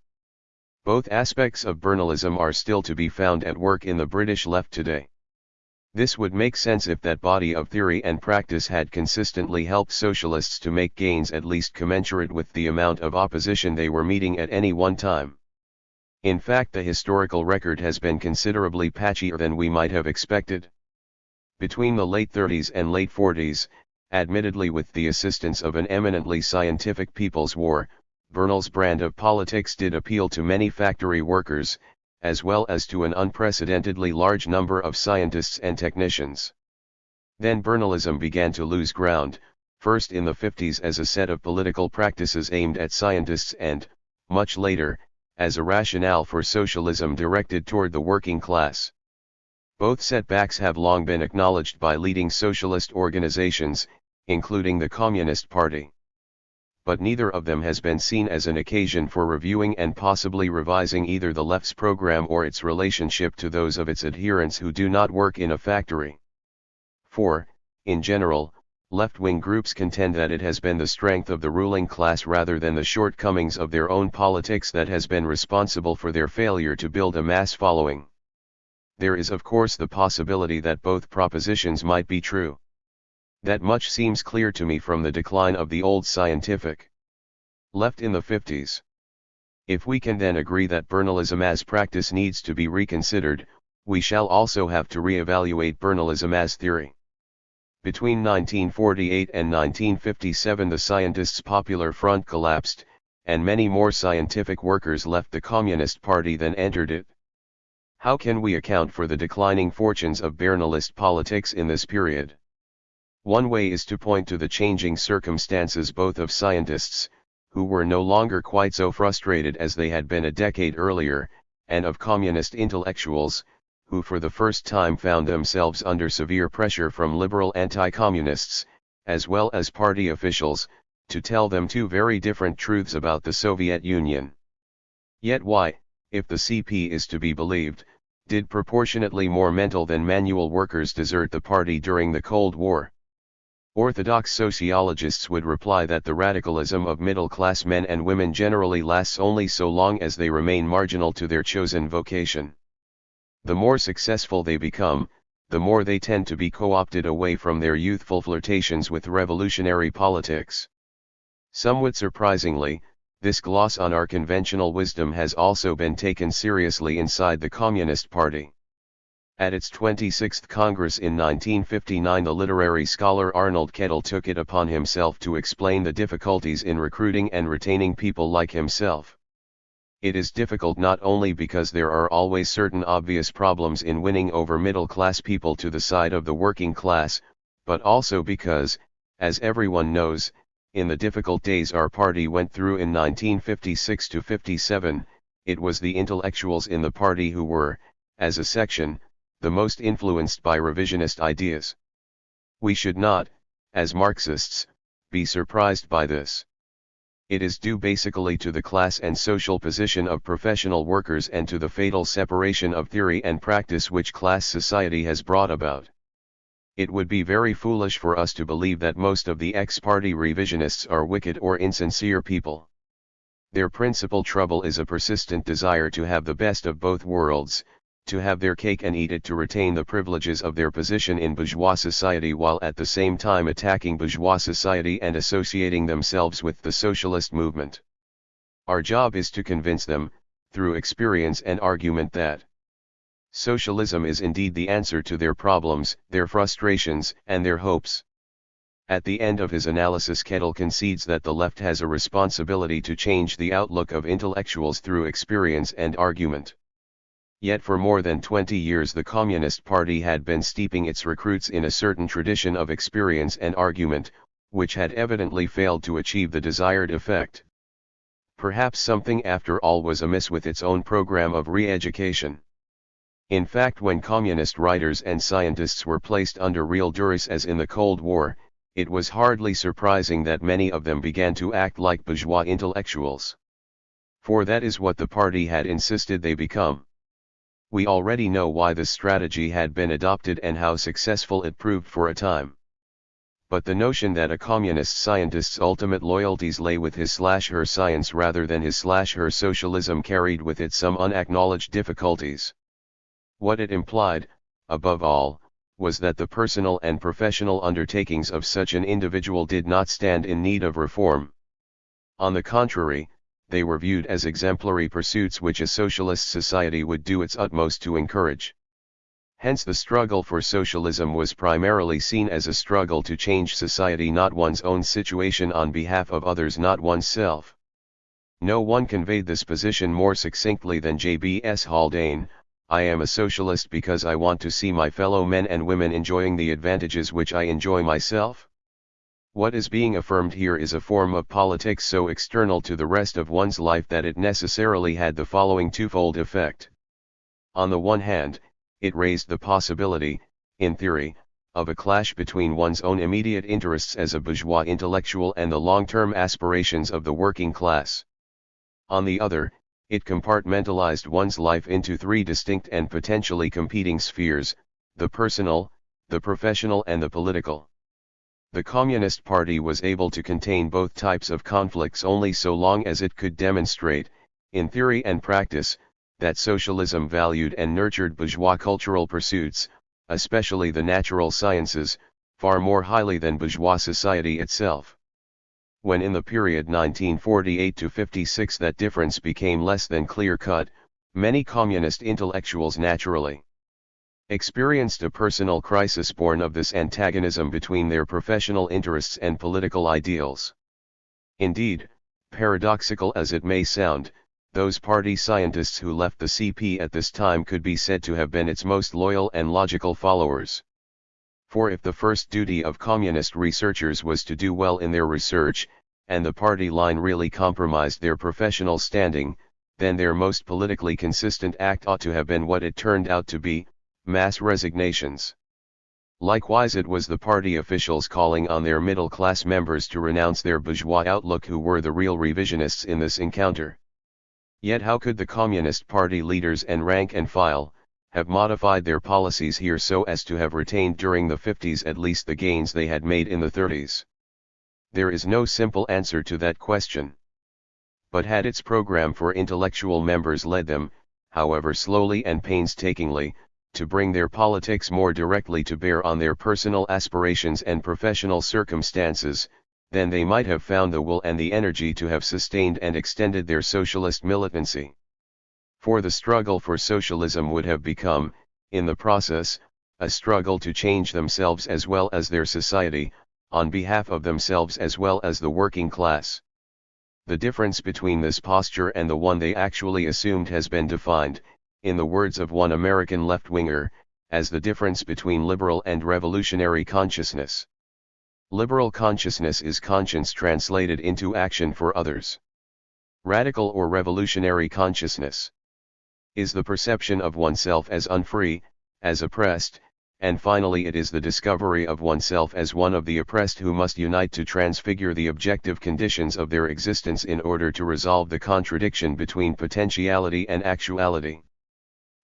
Both aspects of Bernalism are still to be found at work in the British left today. This would make sense if that body of theory and practice had consistently helped socialists to make gains at least commensurate with the amount of opposition they were meeting at any one time. In fact, the historical record has been considerably patchier than we might have expected. Between the late 30s and late 40s, admittedly with the assistance of an eminently scientific people's war, Bernal's brand of politics did appeal to many factory workers, as well as to an unprecedentedly large number of scientists and technicians. Then Bernalism began to lose ground, first in the 50s as a set of political practices aimed at scientists and, much later, as a rationale for socialism directed toward the working class. Both setbacks have long been acknowledged by leading socialist organizations, including the Communist Party. But neither of them has been seen as an occasion for reviewing and possibly revising either the left's program or its relationship to those of its adherents who do not work in a factory. For, in general, left-wing groups contend that it has been the strength of the ruling class rather than the shortcomings of their own politics that has been responsible for their failure to build a mass following. There is of course the possibility that both propositions might be true. That much seems clear to me from the decline of the old scientific left in the 50s. If we can then agree that Bernalism as practice needs to be reconsidered, we shall also have to re-evaluate Bernalism as theory. Between 1948 and 1957 the Scientists' Popular Front collapsed, and many more scientific workers left the Communist Party than entered it. How can we account for the declining fortunes of Bernalist politics in this period? One way is to point to the changing circumstances both of scientists, who were no longer quite so frustrated as they had been a decade earlier, and of communist intellectuals, who for the first time found themselves under severe pressure from liberal anti-communists, as well as party officials, to tell them two very different truths about the Soviet Union. Yet why, if the CP is to be believed, did proportionately more mental than manual workers desert the party during the Cold War? Orthodox sociologists would reply that the radicalism of middle-class men and women generally lasts only so long as they remain marginal to their chosen vocation. The more successful they become, the more they tend to be co-opted away from their youthful flirtations with revolutionary politics. Somewhat surprisingly, this gloss on our conventional wisdom has also been taken seriously inside the Communist Party. At its 26th Congress in 1959, the literary scholar Arnold Kettle took it upon himself to explain the difficulties in recruiting and retaining people like himself. It is difficult not only because there are always certain obvious problems in winning over middle-class people to the side of the working class, but also because, as everyone knows, in the difficult days our party went through in 1956 to 57, it was the intellectuals in the party who were, as a section, the most influenced by revisionist ideas. We should not, as Marxists, be surprised by this. It is due basically to the class and social position of professional workers and to the fatal separation of theory and practice which class society has brought about. It would be very foolish for us to believe that most of the ex-party revisionists are wicked or insincere people. Their principal trouble is a persistent desire to have the best of both worlds, to have their cake and eat it, to retain the privileges of their position in bourgeois society while at the same time attacking bourgeois society and associating themselves with the socialist movement. Our job is to convince them, through experience and argument, that socialism is indeed the answer to their problems, their frustrations, and their hopes. At the end of his analysis, Kettle concedes that the left has a responsibility to change the outlook of intellectuals through experience and argument. Yet for more than 20 years the Communist Party had been steeping its recruits in a certain tradition of experience and argument, which had evidently failed to achieve the desired effect. Perhaps something after all was amiss with its own program of re-education. In fact, when communist writers and scientists were placed under real duress as in the Cold War, it was hardly surprising that many of them began to act like bourgeois intellectuals. For that is what the party had insisted they become. We already know why this strategy had been adopted and how successful it proved for a time. But the notion that a communist scientist's ultimate loyalties lay with his/her science rather than his/her socialism carried with it some unacknowledged difficulties. What it implied, above all, was that the personal and professional undertakings of such an individual did not stand in need of reform. On the contrary, they were viewed as exemplary pursuits which a socialist society would do its utmost to encourage. Hence the struggle for socialism was primarily seen as a struggle to change society, not one's own situation on behalf of others, not oneself. No one conveyed this position more succinctly than J.B.S. Haldane: "I am a socialist because I want to see my fellow men and women enjoying the advantages which I enjoy myself." What is being affirmed here is a form of politics so external to the rest of one's life that it necessarily had the following twofold effect. On the one hand, it raised the possibility, in theory, of a clash between one's own immediate interests as a bourgeois intellectual and the long-term aspirations of the working class. On the other, it compartmentalized one's life into three distinct and potentially competing spheres: the personal, the professional, and the political. The Communist Party was able to contain both types of conflicts only so long as it could demonstrate, in theory and practice, that socialism valued and nurtured bourgeois cultural pursuits, especially the natural sciences, far more highly than bourgeois society itself. When in the period 1948 to 56 that difference became less than clear-cut, many communist intellectuals naturally experienced a personal crisis born of this antagonism between their professional interests and political ideals. Indeed, paradoxical as it may sound, those party scientists who left the CP at this time could be said to have been its most loyal and logical followers. For if the first duty of communist researchers was to do well in their research, and the party line really compromised their professional standing, then their most politically consistent act ought to have been what it turned out to be: mass resignations. Likewise, it was the party officials calling on their middle-class members to renounce their bourgeois outlook who were the real revisionists in this encounter. Yet how could the Communist Party leaders and rank and file have modified their policies here so as to have retained during the 50s at least the gains they had made in the 30s? There is no simple answer to that question. But had its program for intellectual members led them, however slowly and painstakingly, to bring their politics more directly to bear on their personal aspirations and professional circumstances, then they might have found the will and the energy to have sustained and extended their socialist militancy. For the struggle for socialism would have become, in the process, a struggle to change themselves as well as their society, on behalf of themselves as well as the working class. The difference between this posture and the one they actually assumed has been defined, in the words of one American left-winger, as the difference between liberal and revolutionary consciousness. Liberal consciousness is conscience translated into action for others. Radical or revolutionary consciousness is the perception of oneself as unfree, as oppressed, and finally it is the discovery of oneself as one of the oppressed who must unite to transfigure the objective conditions of their existence in order to resolve the contradiction between potentiality and actuality.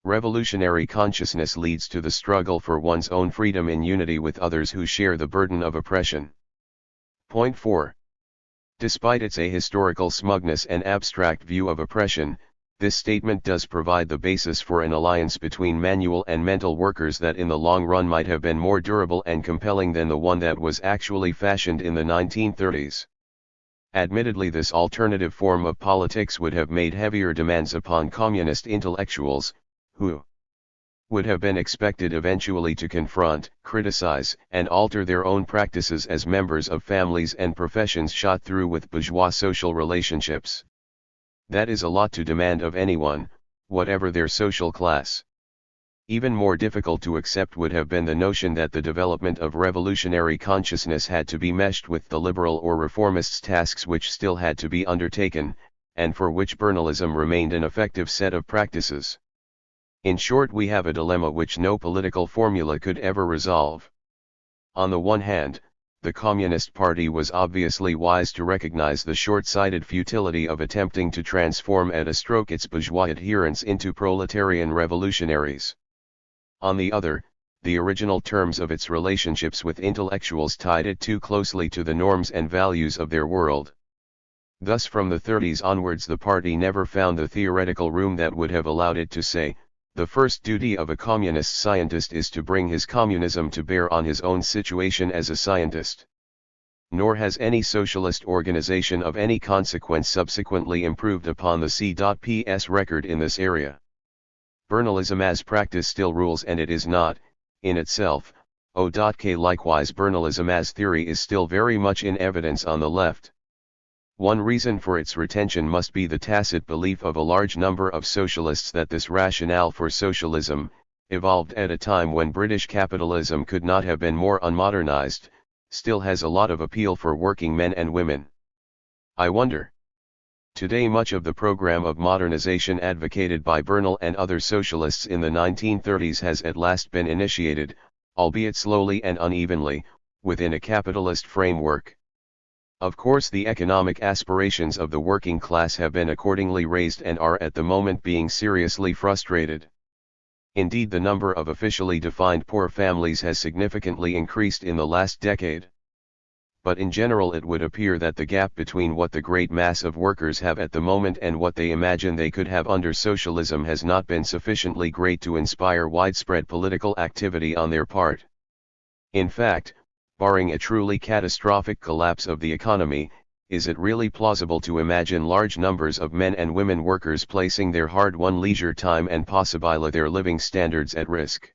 Revolutionary consciousness leads to the struggle for one's own freedom in unity with others who share the burden of oppression. Point 4. Despite its ahistorical smugness and abstract view of oppression, this statement does provide the basis for an alliance between manual and mental workers that in the long run might have been more durable and compelling than the one that was actually fashioned in the 1930s. Admittedly, this alternative form of politics would have made heavier demands upon communist intellectuals, who would have been expected eventually to confront, criticize, and alter their own practices as members of families and professions shot through with bourgeois social relationships. That is a lot to demand of anyone, whatever their social class. Even more difficult to accept would have been the notion that the development of revolutionary consciousness had to be meshed with the liberal or reformist tasks which still had to be undertaken, and for which Bernalism remained an effective set of practices. In short, we have a dilemma which no political formula could ever resolve. On the one hand, the Communist Party was obviously wise to recognize the short-sighted futility of attempting to transform at a stroke its bourgeois adherents into proletarian revolutionaries. On the other, the original terms of its relationships with intellectuals tied it too closely to the norms and values of their world. Thus from the 30s onwards the party never found the theoretical room that would have allowed it to say, the first duty of a communist scientist is to bring his communism to bear on his own situation as a scientist. Nor has any socialist organization of any consequence subsequently improved upon the C.P.S. record in this area. Bernalism as practice still rules, and it is not, in itself, O.K. Likewise, Bernalism as theory is still very much in evidence on the left. One reason for its retention must be the tacit belief of a large number of socialists that this rationale for socialism, evolved at a time when British capitalism could not have been more unmodernized, still has a lot of appeal for working men and women. I wonder. Today much of the program of modernization advocated by Bernal and other socialists in the 1930s has at last been initiated, albeit slowly and unevenly, within a capitalist framework. Of course, the economic aspirations of the working class have been accordingly raised and are at the moment being seriously frustrated. Indeed, the number of officially defined poor families has significantly increased in the last decade. But in general it would appear that the gap between what the great mass of workers have at the moment and what they imagine they could have under socialism has not been sufficiently great to inspire widespread political activity on their part. In fact, barring a truly catastrophic collapse of the economy, is it really plausible to imagine large numbers of men and women workers placing their hard-won leisure time and possibly their living standards at risk?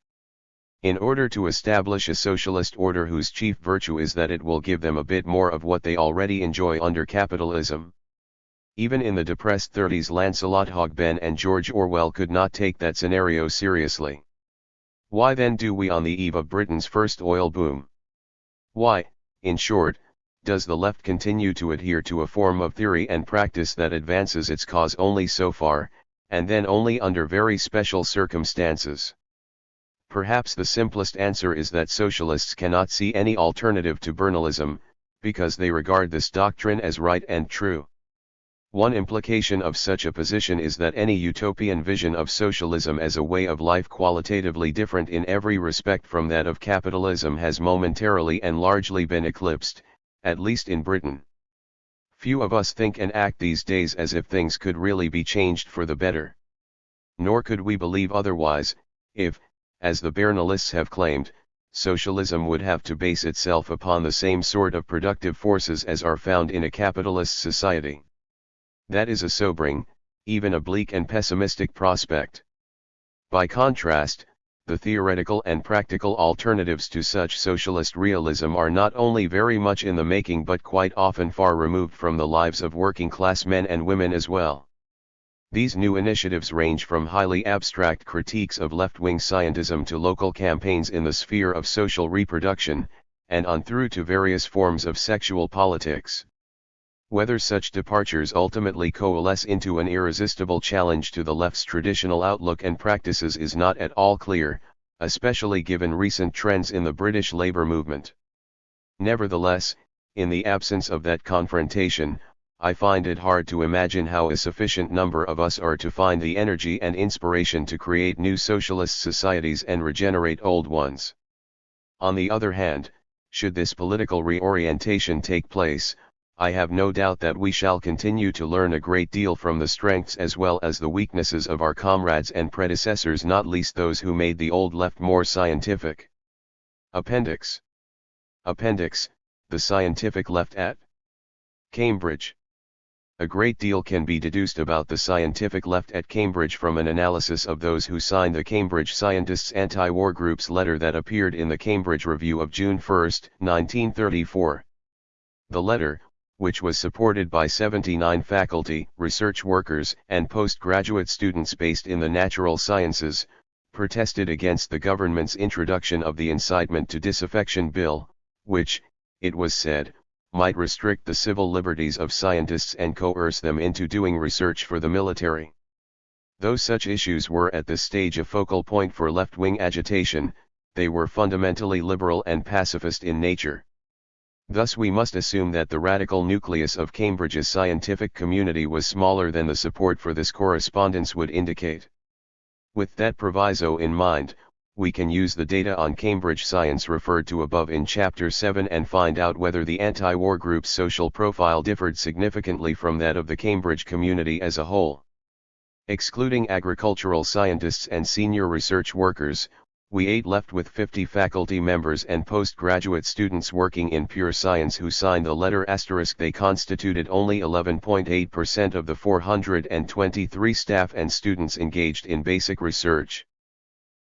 In order to establish a socialist order whose chief virtue is that it will give them a bit more of what they already enjoy under capitalism. Even in the depressed 30s, Lancelot Hogben and George Orwell could not take that scenario seriously. Why then do we on the eve of Britain's first oil boom? Why, in short, does the left continue to adhere to a form of theory and practice that advances its cause only so far, and then only under very special circumstances? Perhaps the simplest answer is that socialists cannot see any alternative to Bernalism, because they regard this doctrine as right and true. One implication of such a position is that any utopian vision of socialism as a way of life qualitatively different in every respect from that of capitalism has momentarily and largely been eclipsed, at least in Britain. Few of us think and act these days as if things could really be changed for the better. Nor could we believe otherwise, if, as the Bernalists have claimed, socialism would have to base itself upon the same sort of productive forces as are found in a capitalist society. That is a sobering, even a bleak and pessimistic prospect. By contrast, the theoretical and practical alternatives to such socialist realism are not only very much in the making but quite often far removed from the lives of working-class men and women as well. These new initiatives range from highly abstract critiques of left-wing scientism to local campaigns in the sphere of social reproduction, and on through to various forms of sexual politics. Whether such departures ultimately coalesce into an irresistible challenge to the left's traditional outlook and practices is not at all clear, especially given recent trends in the British Labour movement. Nevertheless, in the absence of that confrontation, I find it hard to imagine how a sufficient number of us are to find the energy and inspiration to create new socialist societies and regenerate old ones. On the other hand, should this political reorientation take place, I have no doubt that we shall continue to learn a great deal from the strengths as well as the weaknesses of our comrades and predecessors, not least those who made the old left more scientific. Appendix. The scientific left at Cambridge. A great deal can be deduced about the scientific left at Cambridge from an analysis of those who signed the Cambridge Scientists' Anti-War Group's letter that appeared in the Cambridge Review of June 1, 1934. The letter, which was supported by 79 faculty, research workers, and postgraduate students based in the natural sciences, protested against the government's introduction of the Incitement to Disaffection Bill, which, it was said, might restrict the civil liberties of scientists and coerce them into doing research for the military. Though such issues were at this stage a focal point for left-wing agitation, they were fundamentally liberal and pacifist in nature. Thus we must assume that the radical nucleus of Cambridge's scientific community was smaller than the support for this correspondence would indicate. With that proviso in mind, we can use the data on Cambridge science referred to above in Chapter 7 and find out whether the anti-war group's social profile differed significantly from that of the Cambridge community as a whole. Excluding agricultural scientists and senior research workers, we left with 50 faculty members and postgraduate students working in pure science who signed the letter *. They constituted only 11.8% of the 423 staff and students engaged in basic research.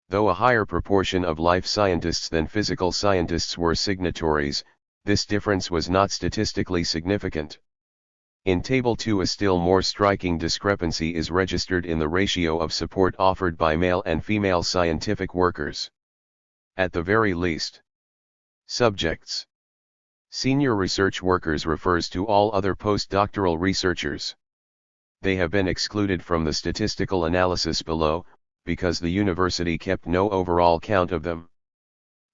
Though a higher proportion of life scientists than physical scientists were signatories, this difference was not statistically significant. In Table 2 a still more striking discrepancy is registered in the ratio of support offered by male and female scientific workers. At the very least. Subjects. Senior research workers refers to all other postdoctoral researchers. They have been excluded from the statistical analysis below, because the university kept no overall count of them.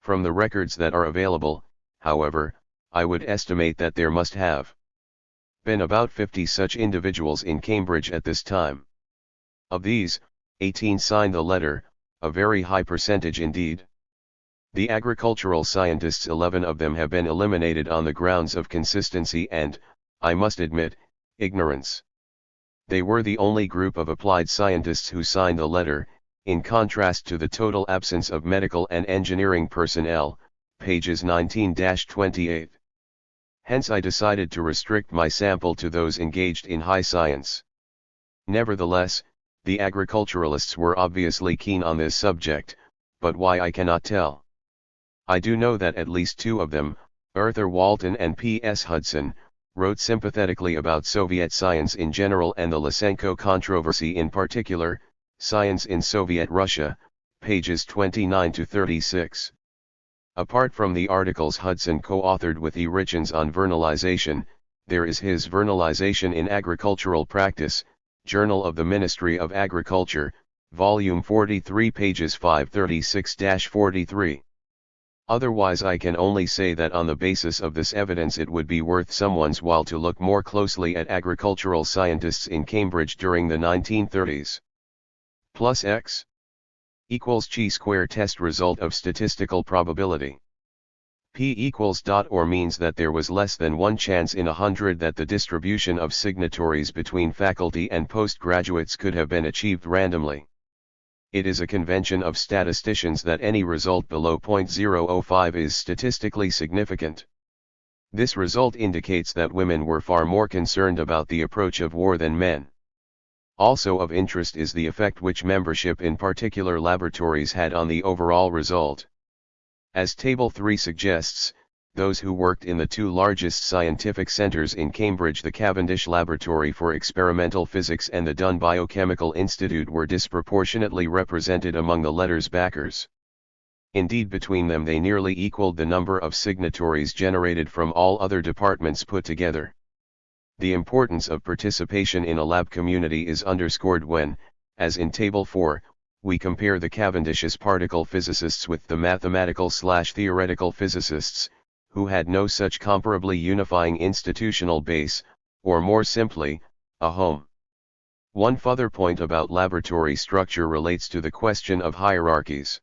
From the records that are available, however, I would estimate that there must have been about 50 such individuals in Cambridge at this time. Of these, 18 signed the letter, a very high percentage indeed. The agricultural scientists, 11 of them have been eliminated on the grounds of consistency and, I must admit, ignorance. They were the only group of applied scientists who signed the letter, in contrast to the total absence of medical and engineering personnel, pages 19-28. Hence I decided to restrict my sample to those engaged in high science. Nevertheless, the agriculturalists were obviously keen on this subject, but why I cannot tell. I do know that at least 2 of them, Arthur Walton and P.S. Hudson, wrote sympathetically about Soviet science in general and the Lysenko controversy in particular, Science in Soviet Russia, pages 29-36. Apart from the articles Hudson co-authored with E. Richens on vernalization, there is his Vernalization in Agricultural Practice, Journal of the Ministry of Agriculture, Volume 43 pages 536-43. Otherwise I can only say that on the basis of this evidence it would be worth someone's while to look more closely at agricultural scientists in Cambridge during the 1930s. Plus X equals chi-square test result of statistical probability. P equals dot or means that there was less than 1 chance in 100 that the distribution of signatories between faculty and postgraduates could have been achieved randomly. It is a convention of statisticians that any result below 0.005 is statistically significant. This result indicates that women were far more concerned about the approach of war than men. Also of interest is the effect which membership in particular laboratories had on the overall result. As Table 3 suggests, those who worked in the 2 largest scientific centers in Cambridge, the Cavendish Laboratory for Experimental Physics and the Dunn Biochemical Institute, were disproportionately represented among the letter's backers. Indeed, between them they nearly equaled the number of signatories generated from all other departments put together. The importance of participation in a lab community is underscored when, as in Table 4, we compare the Cavendish's particle physicists with the mathematical/theoretical physicists, who had no such comparably unifying institutional base, or more simply, a home. One further point about laboratory structure relates to the question of hierarchies.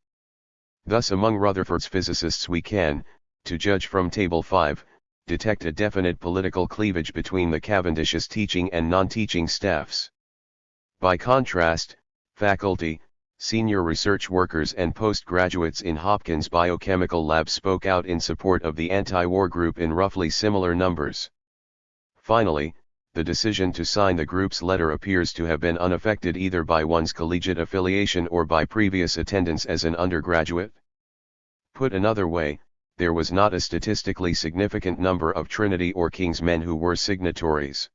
Thus among Rutherford's physicists we can, to judge from Table 5, detect a definite political cleavage between the Cavendish's teaching and non-teaching staffs. By contrast, faculty, senior research workers and postgraduates in Hopkins Biochemical Lab spoke out in support of the anti-war group in roughly similar numbers. Finally, the decision to sign the group's letter appears to have been unaffected either by one's collegiate affiliation or by previous attendance as an undergraduate. Put another way, there was not a statistically significant number of Trinity or King's men who were signatories.